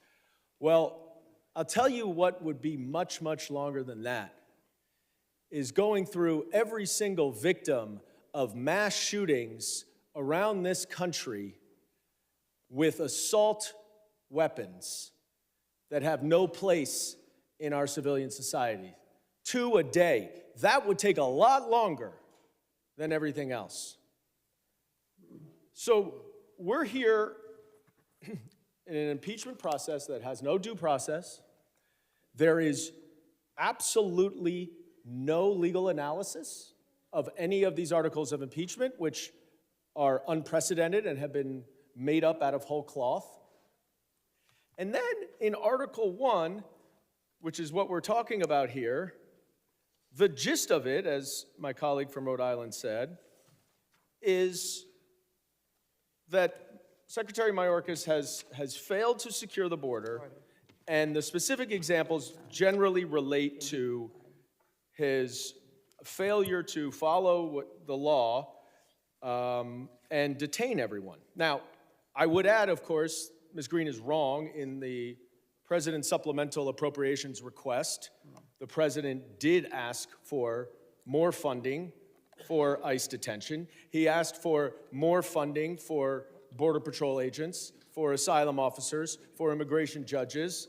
Well, I'll tell you what would be much, much longer than that, is going through every single victim of mass shootings around this country with assault weapons that have no place in our civilian society. 2 a day. That would take a lot longer than everything else. So we're here in an impeachment process that has no due process. There is absolutely no legal analysis of any of these articles of impeachment, which are unprecedented and have been made up out of whole cloth. And then in Article 1, which is what we're talking about here, the gist of it, as my colleague from Rhode Island said, is that Secretary Mayorkas has failed to secure the border, and the specific examples generally relate to his failure to follow the law and detain everyone. Now, I would add, of course, Ms. Green is wrong in the President's supplemental appropriations request. The President did ask for more funding for ICE detention. He asked for more funding for Border Patrol agents, for asylum officers, for immigration judges,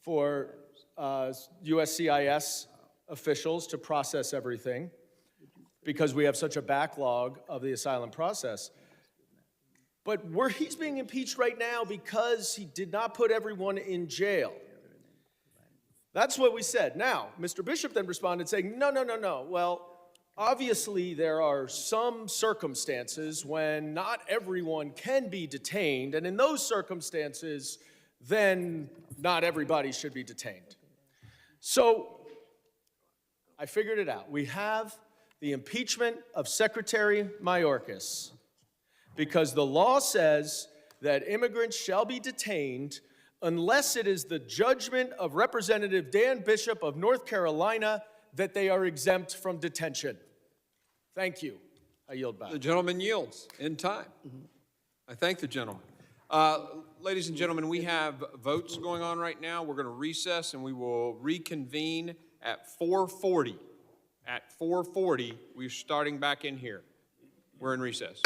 for USCIS officials to process everything, because we have such a backlog of the asylum process. But he's being impeached right now because he did not put everyone in jail. That's what we said. Now, Mr. Bishop then responded saying, no. Well, obviously there are some circumstances when not everyone can be detained, and in those circumstances, then not everybody should be detained. So I figured it out. We have the impeachment of Secretary Mayorkas, because the law says that immigrants shall be detained unless it is the judgment of Representative Dan Bishop of North Carolina that they are exempt from detention. Thank you. I yield back. The gentleman yields in time. I thank the gentleman. Ladies and gentlemen, we have votes going on right now. We're going to recess and we will reconvene at 4:40. At 4:40, we're starting back in here. We're in recess.